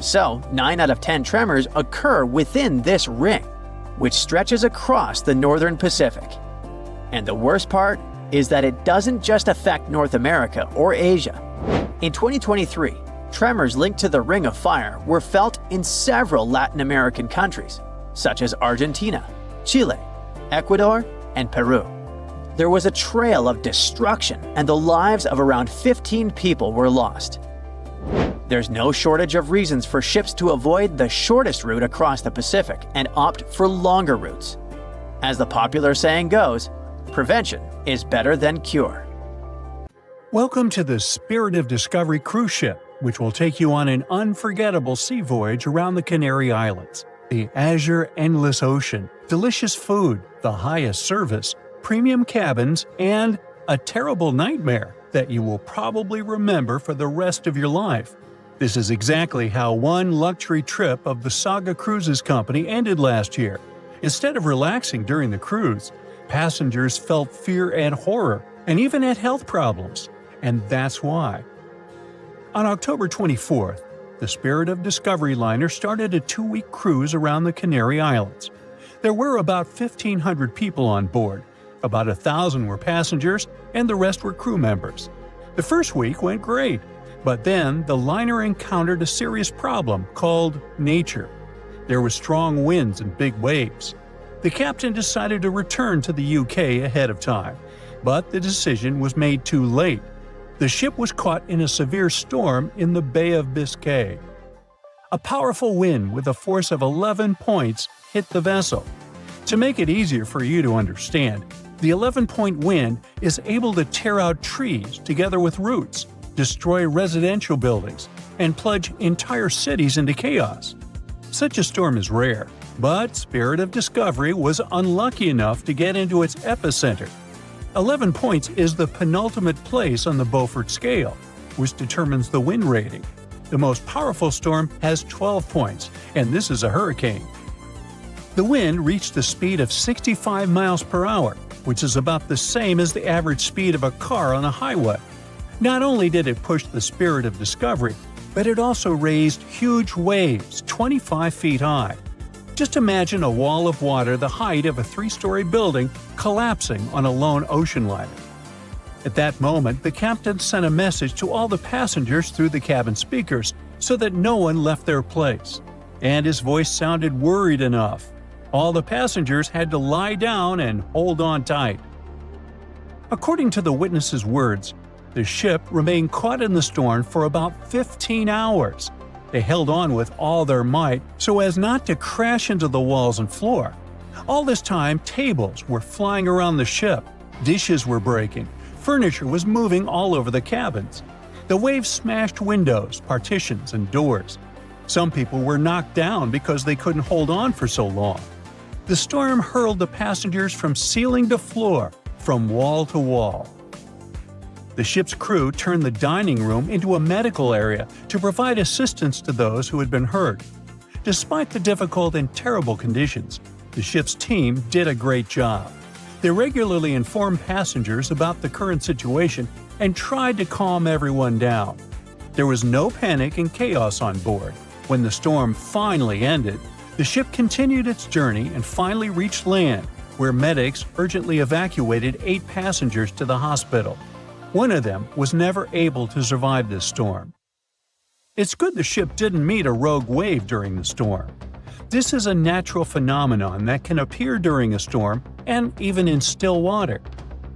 So, 9 out of 10 tremors occur within this ring, which stretches across the northern Pacific. And the worst part is that it doesn't just affect North America or Asia. In 2023, tremors linked to the Ring of Fire were felt in several Latin American countries, such as Argentina, Chile, Ecuador, and Peru. There was a trail of destruction, and the lives of around 15 people were lost. There's no shortage of reasons for ships to avoid the shortest route across the Pacific and opt for longer routes. As the popular saying goes, prevention is better than cure. Welcome to the Spirit of Discovery cruise ship, which will take you on an unforgettable sea voyage around the Canary Islands. The azure endless ocean, delicious food, the highest service, premium cabins, and a terrible nightmare that you will probably remember for the rest of your life. This is exactly how one luxury trip of the Saga Cruises Company ended last year. Instead of relaxing during the cruise, passengers felt fear and horror, and even had health problems. And that's why. On October 24th, the Spirit of Discovery liner started a 2-week cruise around the Canary Islands. There were about 1,500 people on board. About 1,000 were passengers, and the rest were crew members. The first week went great, but then the liner encountered a serious problem called nature. There were strong winds and big waves. The captain decided to return to the UK ahead of time, but the decision was made too late. The ship was caught in a severe storm in the Bay of Biscay. A powerful wind with a force of 11 points hit the vessel. To make it easier for you to understand, The 11-point wind is able to tear out trees together with roots, destroy residential buildings, and plunge entire cities into chaos. Such a storm is rare, but Spirit of Discovery was unlucky enough to get into its epicenter. 11 points is the penultimate place on the Beaufort scale, which determines the wind rating. The most powerful storm has 12 points, and this is a hurricane. The wind reached a speed of 65 miles per hour, which is about the same as the average speed of a car on a highway. Not only did it push the Spirit of Discovery, but it also raised huge waves 25 feet high. Just imagine a wall of water the height of a 3-story building collapsing on a lone ocean liner. At that moment, the captain sent a message to all the passengers through the cabin speakers so that no one left their place. And his voice sounded worried enough. All the passengers had to lie down and hold on tight. According to the witnesses' words, the ship remained caught in the storm for about 15 hours. They held on with all their might so as not to crash into the walls and floor. All this time, tables were flying around the ship, dishes were breaking, furniture was moving all over the cabins. The waves smashed windows, partitions, and doors. Some people were knocked down because they couldn't hold on for so long. The storm hurled the passengers from ceiling to floor, from wall to wall. The ship's crew turned the dining room into a medical area to provide assistance to those who had been hurt. Despite the difficult and terrible conditions, the ship's team did a great job. They regularly informed passengers about the current situation and tried to calm everyone down. There was no panic and chaos on board. When the storm finally ended, the ship continued its journey and finally reached land, where medics urgently evacuated 8 passengers to the hospital. One of them was never able to survive this storm. It's good the ship didn't meet a rogue wave during the storm. This is a natural phenomenon that can appear during a storm and even in still water.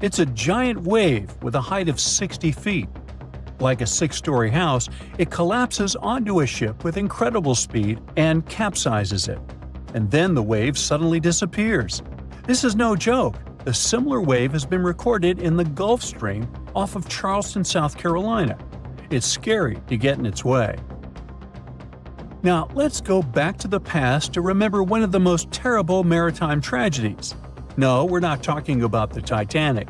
It's a giant wave with a height of 60 feet. Like a 6-story house, it collapses onto a ship with incredible speed and capsizes it. And then the wave suddenly disappears. This is no joke. A similar wave has been recorded in the Gulf Stream off of Charleston, South Carolina. It's scary to get in its way. Now, let's go back to the past to remember one of the most terrible maritime tragedies. No, we're not talking about the Titanic.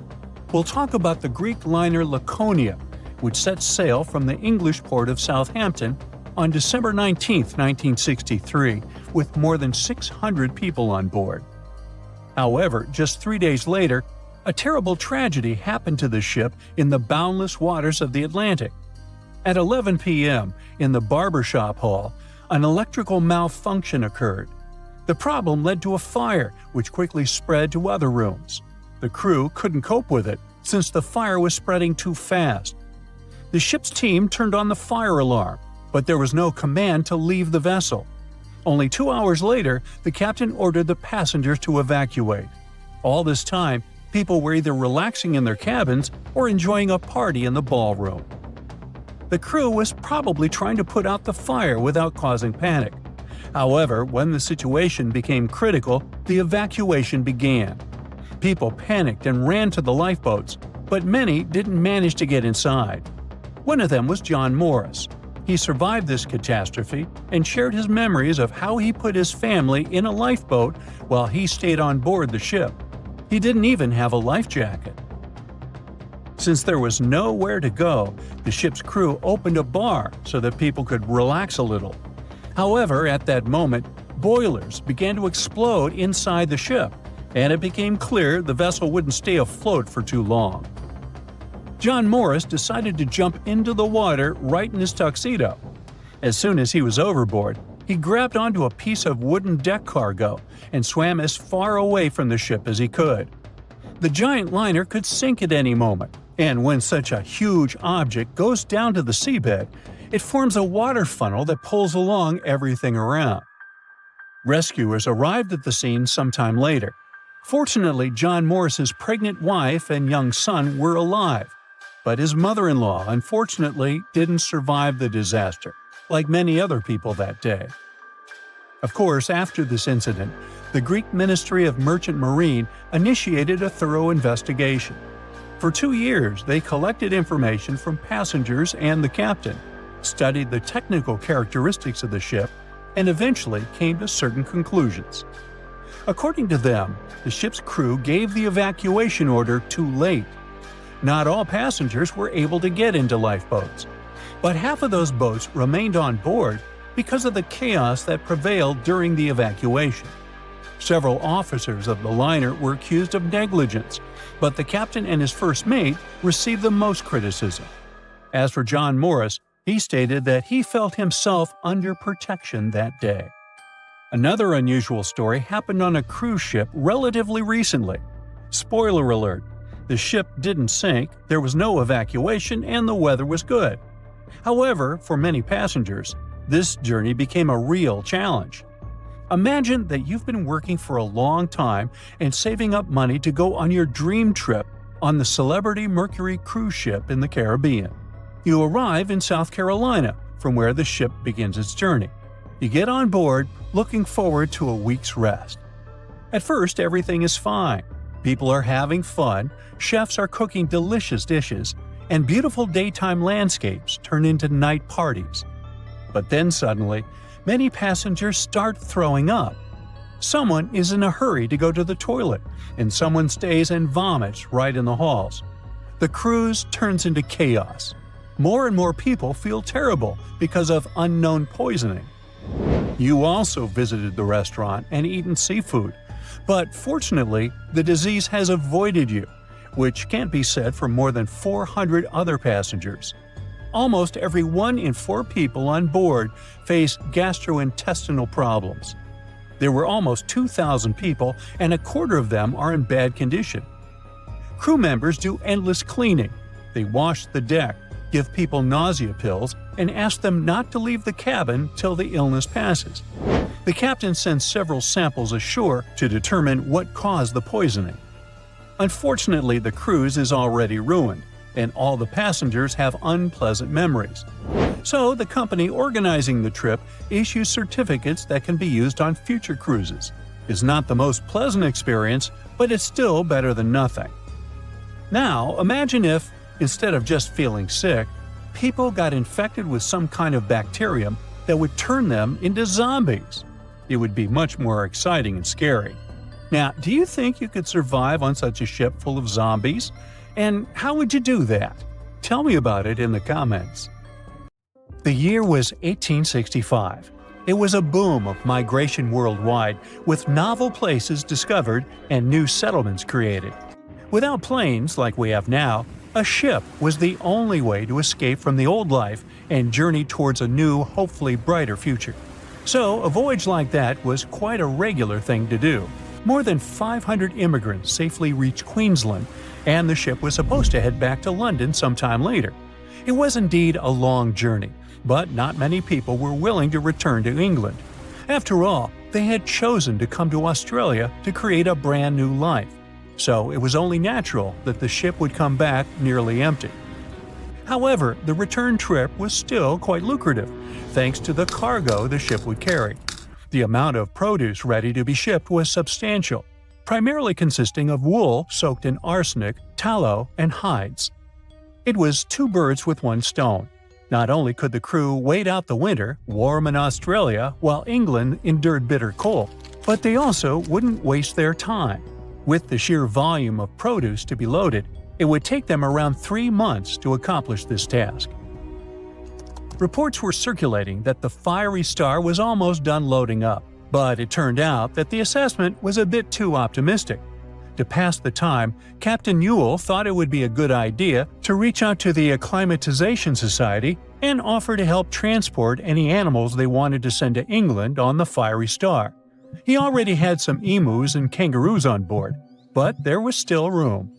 We'll talk about the Greek liner Laconia, which set sail from the English port of Southampton on December 19, 1963, with more than 600 people on board. However, just 3 days later, a terrible tragedy happened to the ship in the boundless waters of the Atlantic. At 11 p.m., in the barbershop hall, an electrical malfunction occurred. The problem led to a fire, which quickly spread to other rooms. The crew couldn't cope with it, since the fire was spreading too fast. The ship's team turned on the fire alarm, but there was no command to leave the vessel. Only 2 hours later, the captain ordered the passengers to evacuate. All this time, people were either relaxing in their cabins or enjoying a party in the ballroom. The crew was probably trying to put out the fire without causing panic. However, when the situation became critical, the evacuation began. People panicked and ran to the lifeboats, but many didn't manage to get inside. One of them was John Morris. He survived this catastrophe and shared his memories of how he put his family in a lifeboat while he stayed on board the ship. He didn't even have a life jacket. Since there was nowhere to go, the ship's crew opened a bar so that people could relax a little. However, at that moment, boilers began to explode inside the ship, and it became clear the vessel wouldn't stay afloat for too long. John Morris decided to jump into the water right in his tuxedo. As soon as he was overboard, he grabbed onto a piece of wooden deck cargo and swam as far away from the ship as he could. The giant liner could sink at any moment, and when such a huge object goes down to the seabed, it forms a water funnel that pulls along everything around. Rescuers arrived at the scene sometime later. Fortunately, John Morris's pregnant wife and young son were alive, but his mother-in-law unfortunately didn't survive the disaster, like many other people that day. Of course, after this incident, the Greek Ministry of Merchant Marine initiated a thorough investigation. For 2 years, they collected information from passengers and the captain, studied the technical characteristics of the ship, and eventually came to certain conclusions. According to them, the ship's crew gave the evacuation order too late. Not all passengers were able to get into lifeboats, but half of those boats remained on board because of the chaos that prevailed during the evacuation. Several officers of the liner were accused of negligence, but the captain and his first mate received the most criticism. As for John Morris, he stated that he felt himself under protection that day. Another unusual story happened on a cruise ship relatively recently. Spoiler alert, the ship didn't sink, there was no evacuation, and the weather was good. However, for many passengers, this journey became a real challenge. Imagine that you've been working for a long time and saving up money to go on your dream trip on the Celebrity Mercury cruise ship in the Caribbean. You arrive in South Carolina, from where the ship begins its journey. You get on board, looking forward to a week's rest. At first, everything is fine. People are having fun, chefs are cooking delicious dishes, and beautiful daytime landscapes turn into night parties. But then suddenly, many passengers start throwing up. Someone is in a hurry to go to the toilet, and someone stays and vomits right in the halls. The cruise turns into chaos. More and more people feel terrible because of unknown poisoning. You also visited the restaurant and eaten seafood, but fortunately, the disease has avoided you, which can't be said for more than 400 other passengers. Almost every 1 in 4 people on board face gastrointestinal problems. There were almost 2,000 people, and a quarter of them are in bad condition. Crew members do endless cleaning. They wash the deck, give people nausea pills, and ask them not to leave the cabin till the illness passes. The captain sends several samples ashore to determine what caused the poisoning. Unfortunately, the cruise is already ruined, and all the passengers have unpleasant memories. So the company organizing the trip issues certificates that can be used on future cruises. It's not the most pleasant experience, but it's still better than nothing. Now, imagine if, instead of just feeling sick, people got infected with some kind of bacterium that would turn them into zombies. It would be much more exciting and scary. Now, do you think you could survive on such a ship full of zombies? And how would you do that? Tell me about it in the comments. The year was 1865. It was a boom of migration worldwide, with novel places discovered and new settlements created. Without planes like we have now, a ship was the only way to escape from the old life and journey towards a new, hopefully brighter future. So, a voyage like that was quite a regular thing to do. More than 500 immigrants safely reached Queensland, and the ship was supposed to head back to London sometime later. It was indeed a long journey, but not many people were willing to return to England. After all, they had chosen to come to Australia to create a brand new life. So it was only natural that the ship would come back nearly empty. However, the return trip was still quite lucrative, thanks to the cargo the ship would carry. The amount of produce ready to be shipped was substantial, primarily consisting of wool soaked in arsenic, tallow, and hides. It was 2 birds with 1 stone. Not only could the crew wait out the winter, warm in Australia, while England endured bitter cold, but they also wouldn't waste their time. With the sheer volume of produce to be loaded, it would take them around 3 months to accomplish this task. Reports were circulating that the Fiery Star was almost done loading up, but it turned out that the assessment was a bit too optimistic. To pass the time, Captain Ewell thought it would be a good idea to reach out to the Acclimatization Society and offer to help transport any animals they wanted to send to England on the Fiery Star. He already had some emus and kangaroos on board, but there was still room.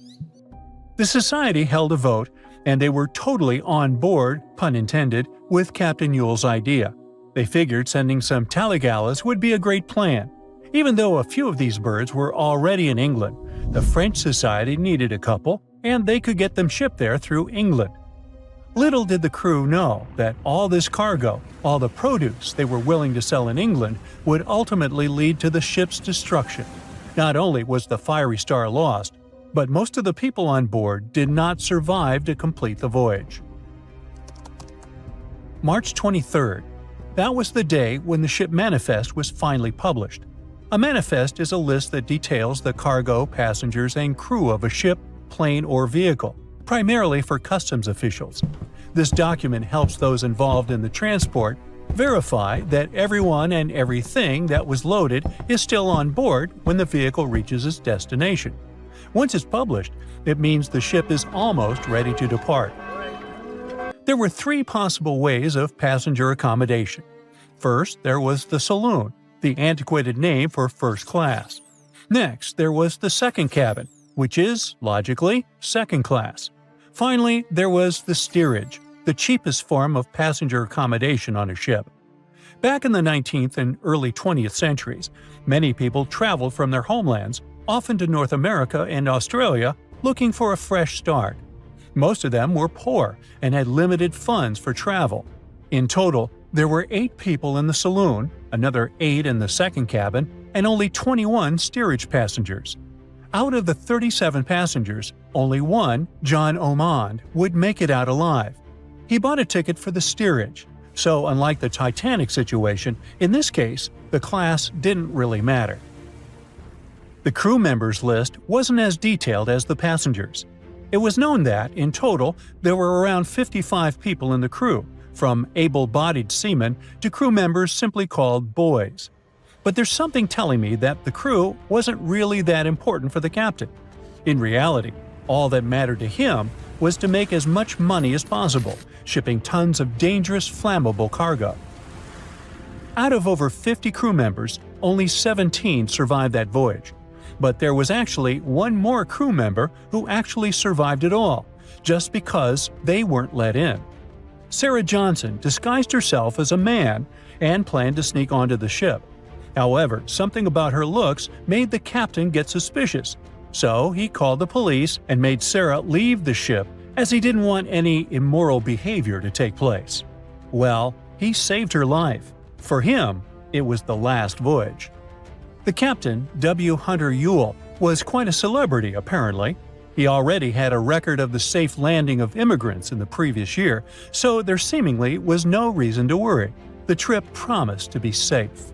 The society held a vote, and they were totally on board, pun intended, with Captain Ewell's idea. They figured sending some taligallas would be a great plan. Even though a few of these birds were already in England, the French Society needed a couple, and they could get them shipped there through England. Little did the crew know that all this cargo, all the produce they were willing to sell in England, would ultimately lead to the ship's destruction. Not only was the Fiery Star lost, but most of the people on board did not survive to complete the voyage. March 23rd. That was the day when the ship manifest was finally published. A manifest is a list that details the cargo, passengers, and crew of a ship, plane, or vehicle, primarily for customs officials. This document helps those involved in the transport verify that everyone and everything that was loaded is still on board when the vehicle reaches its destination. Once it's published, it means the ship is almost ready to depart. There were 3 possible ways of passenger accommodation. First, there was the saloon, the antiquated name for first class. Next, there was the second cabin, which is, logically, second class. Finally, there was the steerage, the cheapest form of passenger accommodation on a ship. Back in the 19th and early 20th centuries, many people traveled from their homelands, often to North America and Australia, looking for a fresh start. Most of them were poor and had limited funds for travel. In total, there were 8 people in the saloon, another 8 in the second cabin, and only 21 steerage passengers. Out of the 37 passengers, only one, John Omond, would make it out alive. He bought a ticket for the steerage, so unlike the Titanic situation, in this case, the class didn't really matter. The crew members list wasn't as detailed as the passengers. It was known that, in total, there were around 55 people in the crew, from able-bodied seamen to crew members simply called boys. But there's something telling me that the crew wasn't really that important for the captain. In reality, all that mattered to him was to make as much money as possible, shipping tons of dangerous, flammable cargo. Out of over 50 crew members, only 17 survived that voyage. But there was actually one more crew member who actually survived it all, just because they weren't let in. Sarah Johnson disguised herself as a man and planned to sneak onto the ship. However, something about her looks made the captain get suspicious, so he called the police and made Sarah leave the ship as he didn't want any immoral behavior to take place. Well, he saved her life. For him, it was the last voyage. The captain, W. Hunter Ewell, was quite a celebrity apparently. He already had a record of the safe landing of immigrants in the previous year, so there seemingly was no reason to worry. The trip promised to be safe.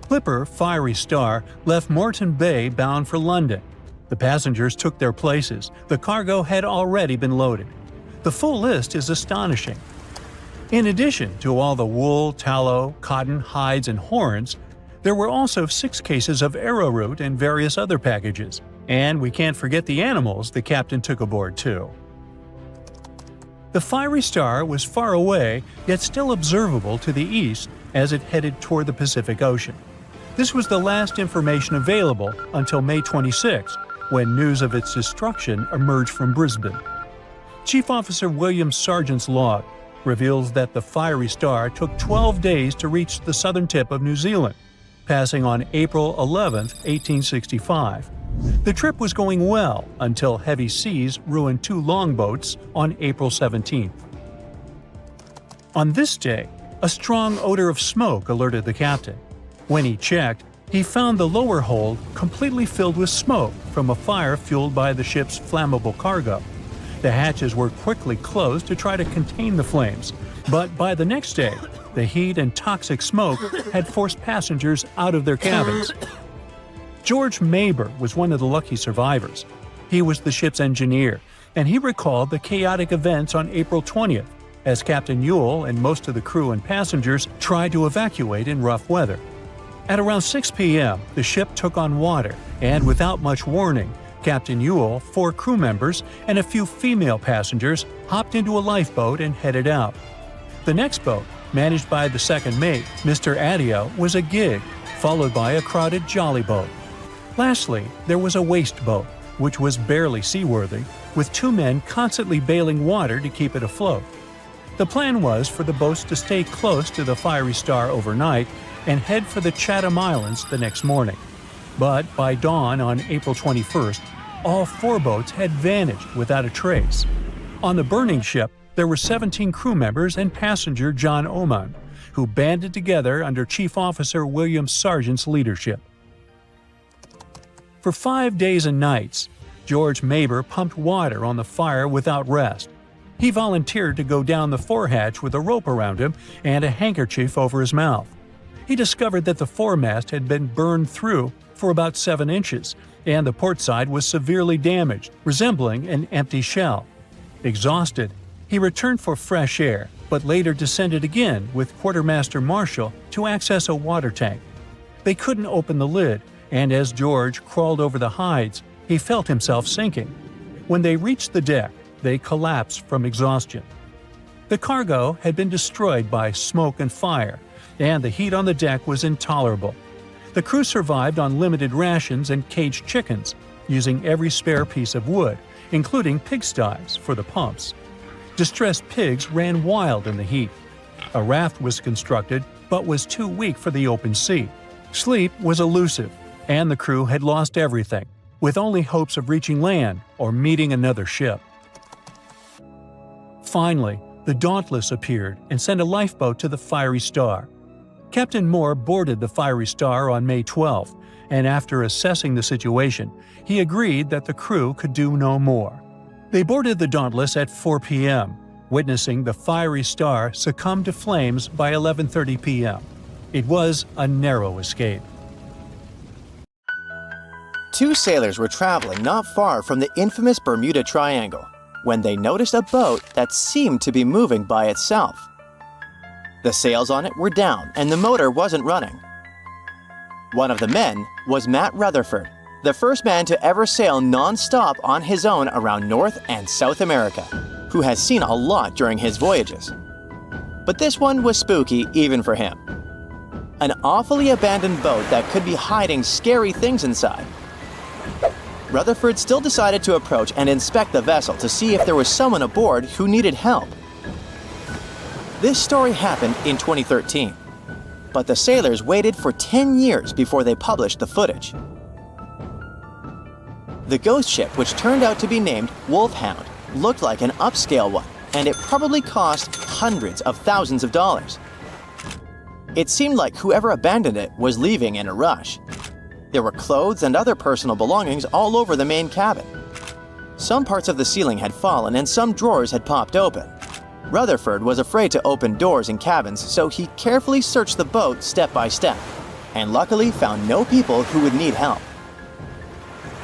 Clipper Fiery Star left Moreton Bay bound for London. The passengers took their places. The cargo had already been loaded. The full list is astonishing. In addition to all the wool, tallow, cotton, hides, and horns, there were also 6 cases of arrowroot and various other packages. And we can't forget the animals the captain took aboard too. The Fiery Star was far away, yet still observable to the east as it headed toward the Pacific Ocean. This was the last information available until May 26, when news of its destruction emerged from Brisbane. Chief Officer William Sargent's log reveals that the Fiery Star took 12 days to reach the southern tip of New Zealand, passing on April 11, 1865. The trip was going well until heavy seas ruined 2 longboats on April 17. On this day, a strong odor of smoke alerted the captain. When he checked, he found the lower hold completely filled with smoke from a fire fueled by the ship's flammable cargo. The hatches were quickly closed to try to contain the flames, but by the next day, the heat and toxic smoke had forced passengers out of their cabins. George Maber was one of the lucky survivors. He was the ship's engineer, and he recalled the chaotic events on April 20th, as Captain Ewell and most of the crew and passengers tried to evacuate in rough weather. At around 6 p.m., the ship took on water, and without much warning, Captain Ewell, 4 crew members, and a few female passengers hopped into a lifeboat and headed out. The next boat, managed by the second mate, Mr. Adio, was a gig, followed by a crowded jolly boat. Lastly, there was a waste boat, which was barely seaworthy, with 2 men constantly bailing water to keep it afloat. The plan was for the boats to stay close to the Fiery Star overnight and head for the Chatham Islands the next morning. But by dawn on April 21st, all 4 boats had vanished without a trace. On the burning ship, There were 17 crew members and passenger John Oman, who banded together under Chief Officer William Sargent's leadership. For 5 days and nights, George Maber pumped water on the fire without rest. He volunteered to go down the forehatch with a rope around him and a handkerchief over his mouth. He discovered that the foremast had been burned through for about 7 inches, and the port side was severely damaged, resembling an empty shell. Exhausted, he returned for fresh air, but later descended again with Quartermaster Marshall to access a water tank. They couldn't open the lid, and as George crawled over the hides, he felt himself sinking. When they reached the deck, they collapsed from exhaustion. The cargo had been destroyed by smoke and fire, and the heat on the deck was intolerable. The crew survived on limited rations and caged chickens, using every spare piece of wood, including pigsties for the pumps. Distressed pigs ran wild in the heat. A raft was constructed, but was too weak for the open sea. Sleep was elusive, and the crew had lost everything, with only hopes of reaching land or meeting another ship. Finally, the Dauntless appeared and sent a lifeboat to the Fiery Star. Captain Moore boarded the Fiery Star on May 12, and after assessing the situation, he agreed that the crew could do no more. They boarded the Dauntless at 4 p.m., witnessing the Fiery Star succumb to flames by 11:30 p.m. It was a narrow escape. Two sailors were traveling not far from the infamous Bermuda Triangle when they noticed a boat that seemed to be moving by itself. The sails on it were down and the motor wasn't running. One of the men was Matt Rutherford, the first man to ever sail non-stop on his own around North and South America, who has seen a lot during his voyages. But this one was spooky even for him. An awfully abandoned boat that could be hiding scary things inside. Rutherford still decided to approach and inspect the vessel to see if there was someone aboard who needed help. This story happened in 2013, but the sailors waited for 10 years before they published the footage. The ghost ship, which turned out to be named Wolfhound, looked like an upscale one, and it probably cost hundreds of thousands of dollars. It seemed like whoever abandoned it was leaving in a rush. There were clothes and other personal belongings all over the main cabin. Some parts of the ceiling had fallen and some drawers had popped open. Rutherford was afraid to open doors in cabins, so he carefully searched the boat step by step, and luckily found no people who would need help.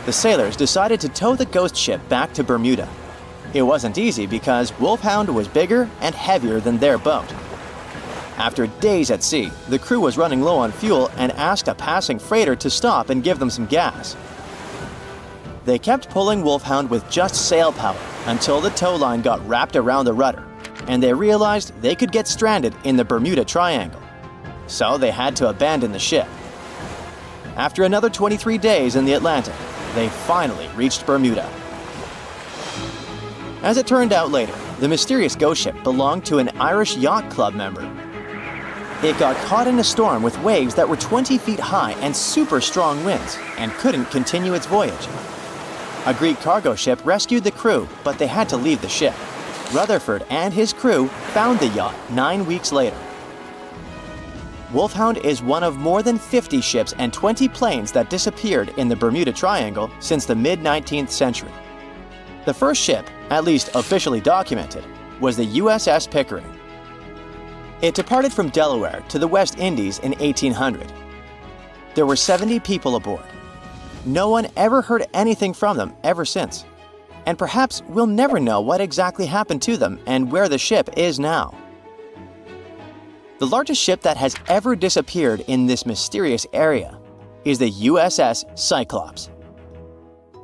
The sailors decided to tow the ghost ship back to Bermuda. It wasn't easy because Wolfhound was bigger and heavier than their boat. After days at sea, the crew was running low on fuel and asked a passing freighter to stop and give them some gas. They kept pulling Wolfhound with just sail power until the tow line got wrapped around the rudder, and they realized they could get stranded in the Bermuda Triangle. So they had to abandon the ship. After another 23 days in the Atlantic, they finally reached Bermuda. As it turned out later, the mysterious ghost ship belonged to an Irish Yacht Club member. It got caught in a storm with waves that were 20 feet high and super strong winds, and couldn't continue its voyage. A Greek cargo ship rescued the crew, but they had to leave the ship. Rutherford and his crew found the yacht 9 weeks later. Wolfhound is one of more than 50 ships and 20 planes that disappeared in the Bermuda Triangle since the mid-19th century. The first ship, at least officially documented, was the USS Pickering. It departed from Delaware to the West Indies in 1800. There were 70 people aboard. No one ever heard anything from them ever since. And perhaps we'll never know what exactly happened to them and where the ship is now. The largest ship that has ever disappeared in this mysterious area is the USS Cyclops.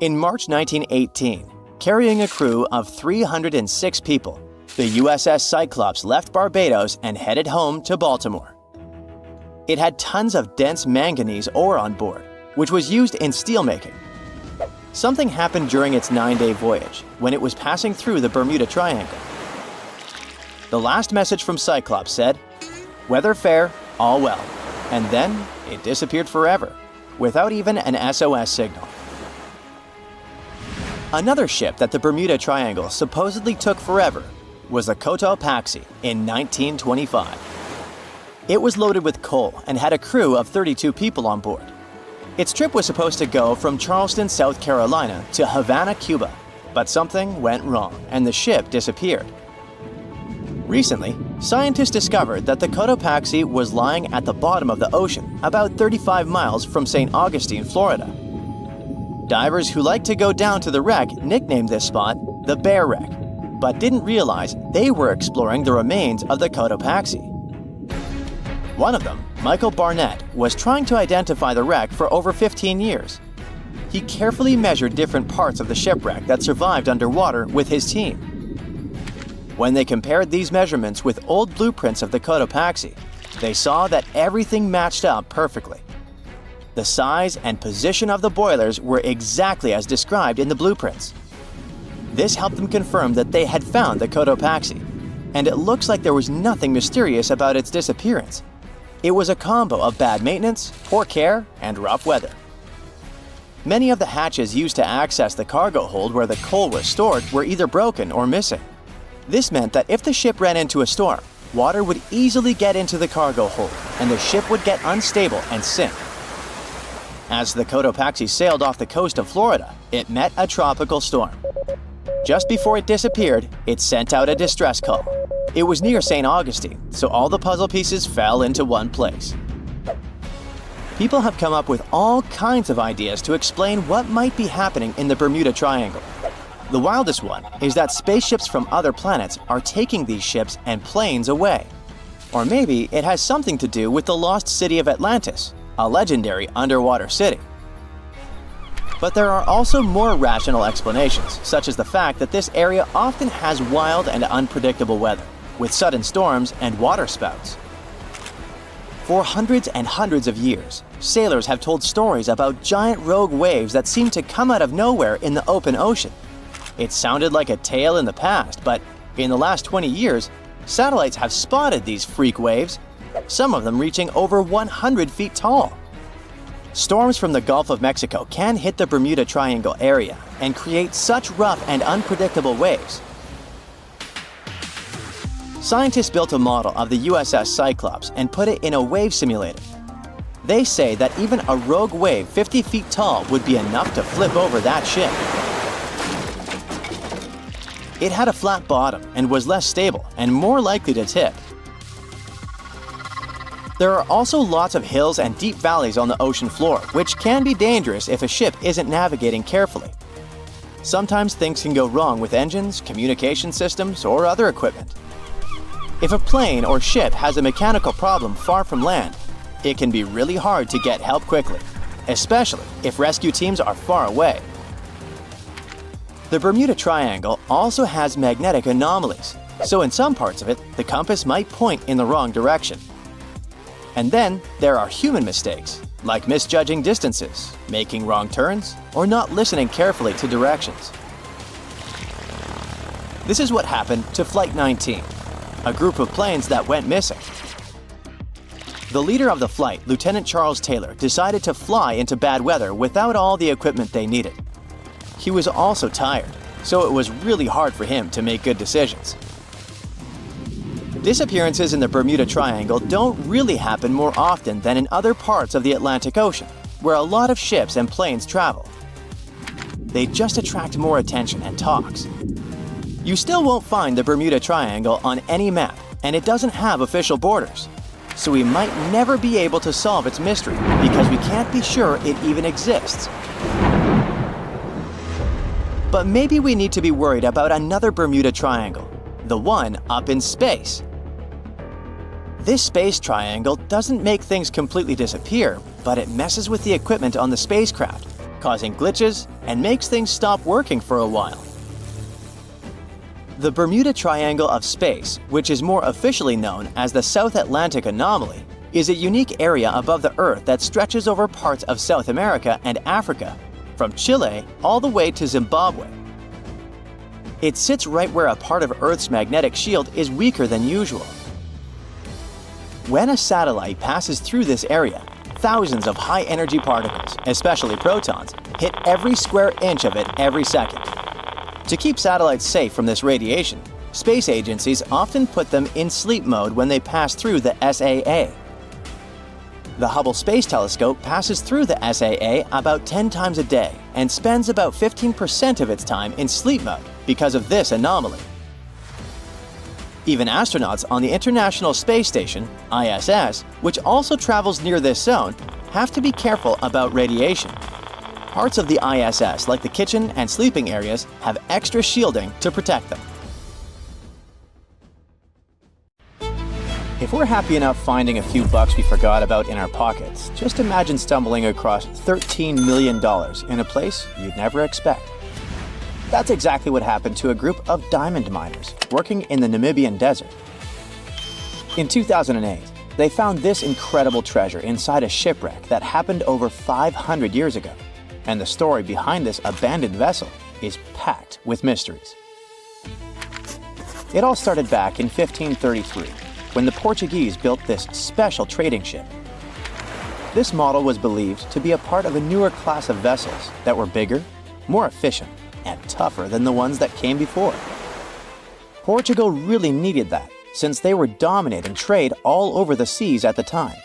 In March 1918, carrying a crew of 306 people, the USS Cyclops left Barbados and headed home to Baltimore. It had tons of dense manganese ore on board, which was used in steelmaking. Something happened during its 9-day voyage when it was passing through the Bermuda Triangle. The last message from Cyclops said, "Weather fair, all well," and then it disappeared forever, without even an SOS signal. Another ship that the Bermuda Triangle supposedly took forever was the Cotopaxi in 1925. It was loaded with coal and had a crew of 32 people on board. Its trip was supposed to go from Charleston, South Carolina to Havana, Cuba, but something went wrong and the ship disappeared. Recently, scientists discovered that the Cotopaxi was lying at the bottom of the ocean, about 35 miles from St. Augustine, Florida. Divers who like to go down to the wreck nicknamed this spot the Bear Wreck, but didn't realize they were exploring the remains of the Cotopaxi. One of them, Michael Barnett, was trying to identify the wreck for over 15 years. He carefully measured different parts of the shipwreck that survived underwater with his team. When they compared these measurements with old blueprints of the Cotopaxi, they saw that everything matched up perfectly. The size and position of the boilers were exactly as described in the blueprints. This helped them confirm that they had found the Cotopaxi, and it looks like there was nothing mysterious about its disappearance. It was a combo of bad maintenance, poor care, and rough weather. Many of the hatches used to access the cargo hold where the coal was stored were either broken or missing. This meant that if the ship ran into a storm, water would easily get into the cargo hold, and the ship would get unstable and sink. As the Cotopaxi sailed off the coast of Florida, it met a tropical storm. Just before it disappeared, it sent out a distress call. It was near St. Augustine, so all the puzzle pieces fell into one place. People have come up with all kinds of ideas to explain what might be happening in the Bermuda Triangle. The wildest one is that spaceships from other planets are taking these ships and planes away. Or maybe it has something to do with the lost city of Atlantis, a legendary underwater city. But there are also more rational explanations, such as the fact that this area often has wild and unpredictable weather, with sudden storms and water spouts. For hundreds and hundreds of years, sailors have told stories about giant rogue waves that seem to come out of nowhere in the open ocean. It sounded like a tale in the past, but in the last 20 years, satellites have spotted these freak waves, some of them reaching over 100 feet tall. Storms from the Gulf of Mexico can hit the Bermuda Triangle area and create such rough and unpredictable waves. Scientists built a model of the USS Cyclops and put it in a wave simulator. They say that even a rogue wave 50 feet tall would be enough to flip over that ship. It had a flat bottom and was less stable and more likely to tip. There are also lots of hills and deep valleys on the ocean floor, which can be dangerous if a ship isn't navigating carefully. Sometimes things can go wrong with engines, communication systems, or other equipment. If a plane or ship has a mechanical problem far from land, it can be really hard to get help quickly, especially if rescue teams are far away. The Bermuda Triangle also has magnetic anomalies, so in some parts of it, the compass might point in the wrong direction. And then there are human mistakes, like misjudging distances, making wrong turns, or not listening carefully to directions. This is what happened to Flight 19, a group of planes that went missing. The leader of the flight, Lieutenant Charles Taylor, decided to fly into bad weather without all the equipment they needed. He was also tired, so it was really hard for him to make good decisions. Disappearances in the Bermuda Triangle don't really happen more often than in other parts of the Atlantic Ocean, where a lot of ships and planes travel. They just attract more attention and talks. You still won't find the Bermuda Triangle on any map, and it doesn't have official borders. So we might never be able to solve its mystery because we can't be sure it even exists. But maybe we need to be worried about another Bermuda Triangle, the one up in space. This space triangle doesn't make things completely disappear, but it messes with the equipment on the spacecraft, causing glitches and makes things stop working for a while. The Bermuda Triangle of Space, which is more officially known as the South Atlantic Anomaly, is a unique area above the Earth that stretches over parts of South America and Africa, from Chile all the way to Zimbabwe. It sits right where a part of Earth's magnetic shield is weaker than usual. When a satellite passes through this area, thousands of high-energy particles, especially protons, hit every square inch of it every second. To keep satellites safe from this radiation, Space agencies often put them in sleep mode when they pass through the SAA. The Hubble Space Telescope passes through the SAA about 10 times a day and spends about 15% of its time in sleep mode because of this anomaly. Even astronauts on the International Space Station, ISS, which also travels near this zone, have to be careful about radiation. Parts of the ISS, like the kitchen and sleeping areas, have extra shielding to protect them. If we're happy enough finding a few bucks we forgot about in our pockets, just imagine stumbling across $13 million in a place you'd never expect. That's exactly what happened to a group of diamond miners working in the Namibian desert. In 2008, they found this incredible treasure inside a shipwreck that happened over 500 years ago. And the story behind this abandoned vessel is packed with mysteries. It all started back in 1533, when the Portuguese built this special trading ship. This model was believed to be a part of a newer class of vessels that were bigger, more efficient, and tougher than the ones that came before. Portugal really needed that, since they were dominating trade all over the seas at the time.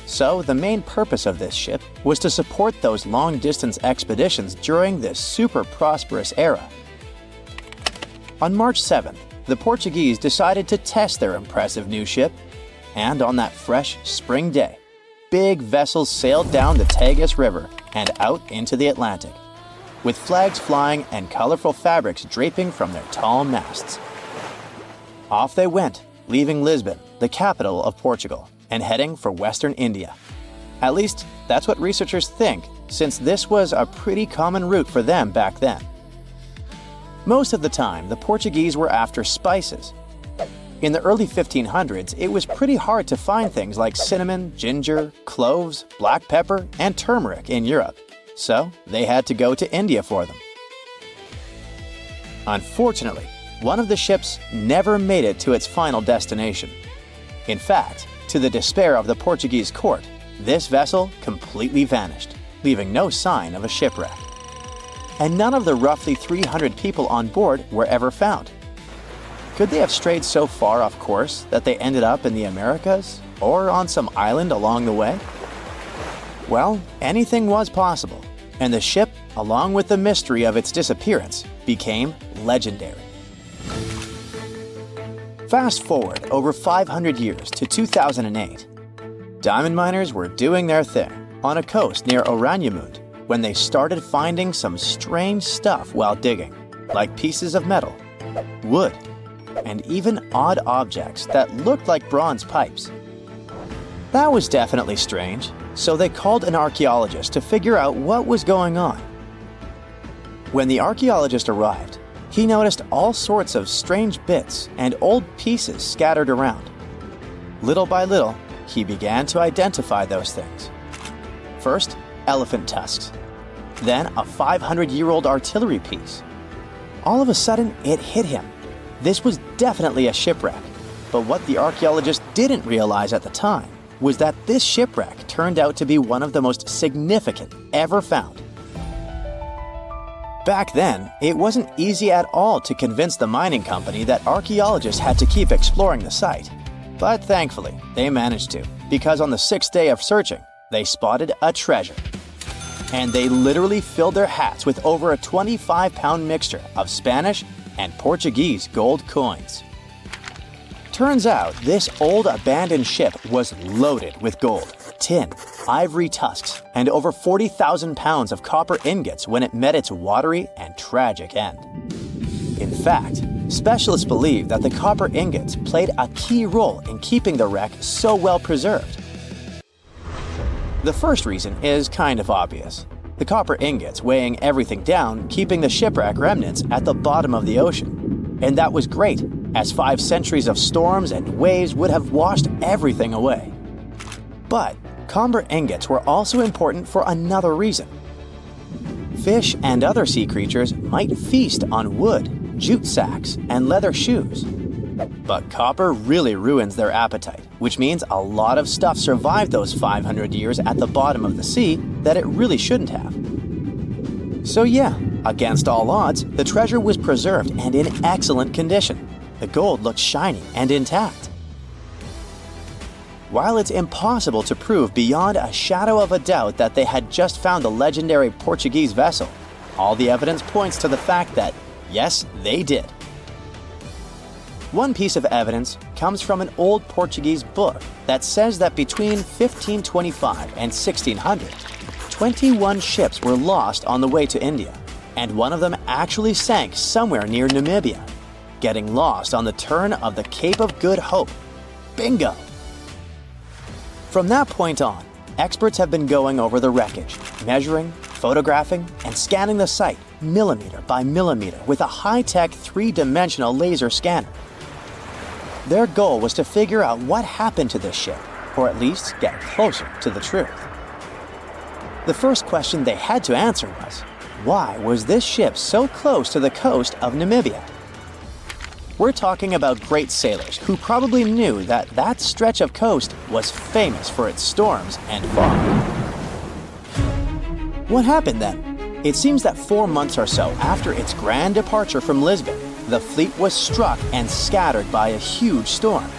So the main purpose of this ship was to support those long-distance expeditions during this super prosperous era. On March 7th, the Portuguese decided to test their impressive new ship, and on that fresh spring day, big vessels sailed down the Tagus River and out into the Atlantic, with flags flying and colorful fabrics draping from their tall masts. Off they went, leaving Lisbon, the capital of Portugal, and heading for Western India. At least, that's what researchers think, since this was a pretty common route for them back then. Most of the time, the Portuguese were after spices. In the early 1500s, it was pretty hard to find things like cinnamon, ginger, cloves, black pepper, and turmeric in Europe, so they had to go to India for them. Unfortunately, one of the ships never made it to its final destination. In fact, to the despair of the Portuguese court, this vessel completely vanished, leaving no sign of a shipwreck. And none of the roughly 300 people on board were ever found. Could they have strayed so far off course that they ended up in the Americas or on some island along the way? Well, anything was possible, and the ship, along with the mystery of its disappearance, became legendary. Fast forward over 500 years to 2008. Diamond miners were doing their thing on a coast near Oranienburg when they started finding some strange stuff while digging, like pieces of metal, wood, and even odd objects that looked like bronze pipes. That was definitely strange, so they called an archaeologist to figure out what was going on. When the archaeologist arrived, he noticed all sorts of strange bits and old pieces scattered around. Little by little, he began to identify those things. First, elephant tusks. Then a 500-year-old artillery piece. All of a sudden, it hit him. This was definitely a shipwreck. But what the archaeologist didn't realize at the time was that this shipwreck turned out to be one of the most significant ever found. Back then, it wasn't easy at all to convince the mining company that archaeologists had to keep exploring the site. But thankfully, they managed to, because on the 6th day of searching, they spotted a treasure. And they literally filled their hats with over a 25-pound mixture of Spanish and Portuguese gold coins. Turns out, this old abandoned ship was loaded with gold, tin, ivory tusks, and over 40,000 pounds of copper ingots when it met its watery and tragic end. In fact, specialists believe that the copper ingots played a key role in keeping the wreck so well preserved. The first reason is kind of obvious. The copper ingots weighing everything down, keeping the shipwreck remnants at the bottom of the ocean. And that was great, as 5 centuries of storms and waves would have washed everything away. But copper ingots were also important for another reason. Fish and other sea creatures might feast on wood, jute sacks, and leather shoes. But copper really ruins their appetite, which means a lot of stuff survived those 500 years at the bottom of the sea that it really shouldn't have. So yeah, Against all odds, the treasure was preserved and in excellent condition. The gold looked shiny and intact. While it's impossible to prove beyond a shadow of a doubt that they had just found the legendary Portuguese vessel, all the evidence points to the fact that, yes, they did. One piece of evidence comes from an old Portuguese book that says that between 1525 and 1600, 21 ships were lost on the way to India, and one of them actually sank somewhere near Namibia, getting lost on the turn of the Cape of Good Hope. Bingo! From that point on, experts have been going over the wreckage, measuring, photographing, and scanning the site millimeter by millimeter with a high-tech three-dimensional laser scanner. Their goal was to figure out what happened to this ship, or at least get closer to the truth. The first question they had to answer was, why was this ship so close to the coast of Namibia? We're talking about great sailors who probably knew that that stretch of coast was famous for its storms and fog. What happened then? It seems that 4 months or so after its grand departure from Lisbon, the fleet was struck and scattered by a huge storm.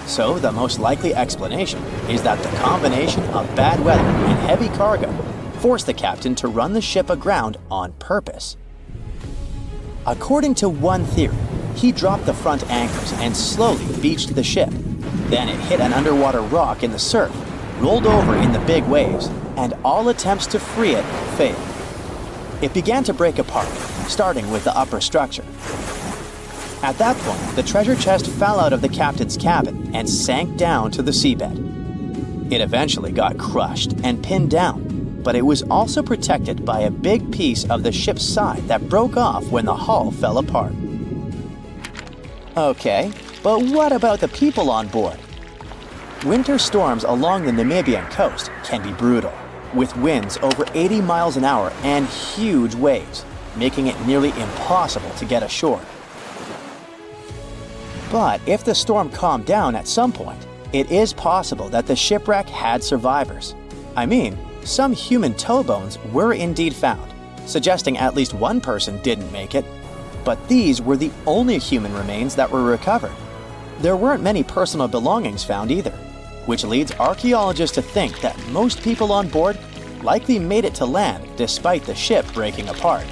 So the most likely explanation is that the combination of bad weather and heavy cargo forced the captain to run the ship aground on purpose. According to one theory, he dropped the front anchors and slowly beached the ship. Then it hit an underwater rock in the surf, rolled over in the big waves, and all attempts to free it failed. It began to break apart, starting with the upper structure. At that point, the treasure chest fell out of the captain's cabin and sank down to the seabed. It eventually got crushed and pinned down, but it was also protected by a big piece of the ship's side that broke off when the hull fell apart. Okay, but what about the people on board? Winter storms along the Namibian coast can be brutal, with winds over 80 miles an hour and huge waves, making it nearly impossible to get ashore. But if the storm calmed down at some point, it is possible that the shipwreck had survivors. I mean, some human toe bones were indeed found, suggesting at least one person didn't make it. But these were the only human remains that were recovered. There weren't many personal belongings found either, which leads archaeologists to think that most people on board likely made it to land despite the ship breaking apart.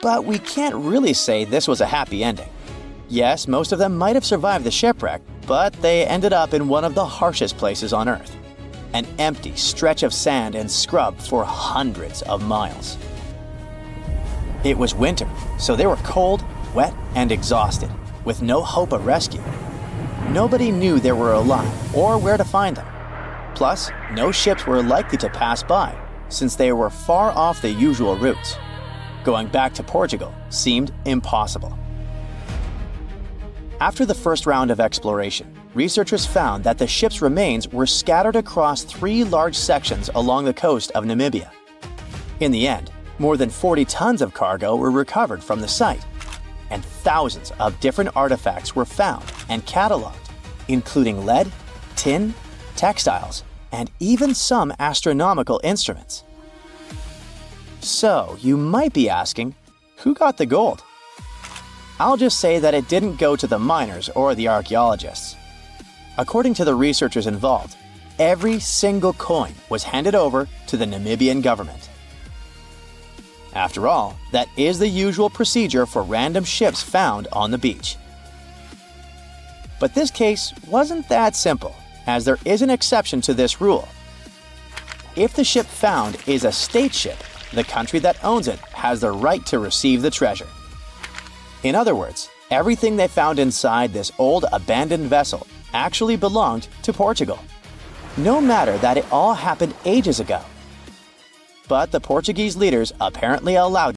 But we can't really say this was a happy ending. Yes, most of them might have survived the shipwreck, but they ended up in one of the harshest places on Earth, an empty stretch of sand and scrub for hundreds of miles. It was winter, so they were cold, wet, and exhausted, with no hope of rescue. Nobody knew they were alive or where to find them. Plus, no ships were likely to pass by, since they were far off the usual routes. Going back to Portugal seemed impossible. After the first round of exploration, researchers found that the ship's remains were scattered across 3 large sections along the coast of Namibia. In the end, more than 40 tons of cargo were recovered from the site, and thousands of different artifacts were found and cataloged, including lead, tin, textiles, and even some astronomical instruments. So, you might be asking, who got the gold? I'll just say that it didn't go to the miners or the archaeologists. According to the researchers involved, every single coin was handed over to the Namibian government. After all, that is the usual procedure for random ships found on the beach. But this case wasn't that simple, as there is an exception to this rule. If the ship found is a state ship, the country that owns it has the right to receive the treasure. In other words, everything they found inside this old abandoned vessel actually belonged to Portugal, no matter that it all happened ages ago. But the Portuguese leaders apparently allowed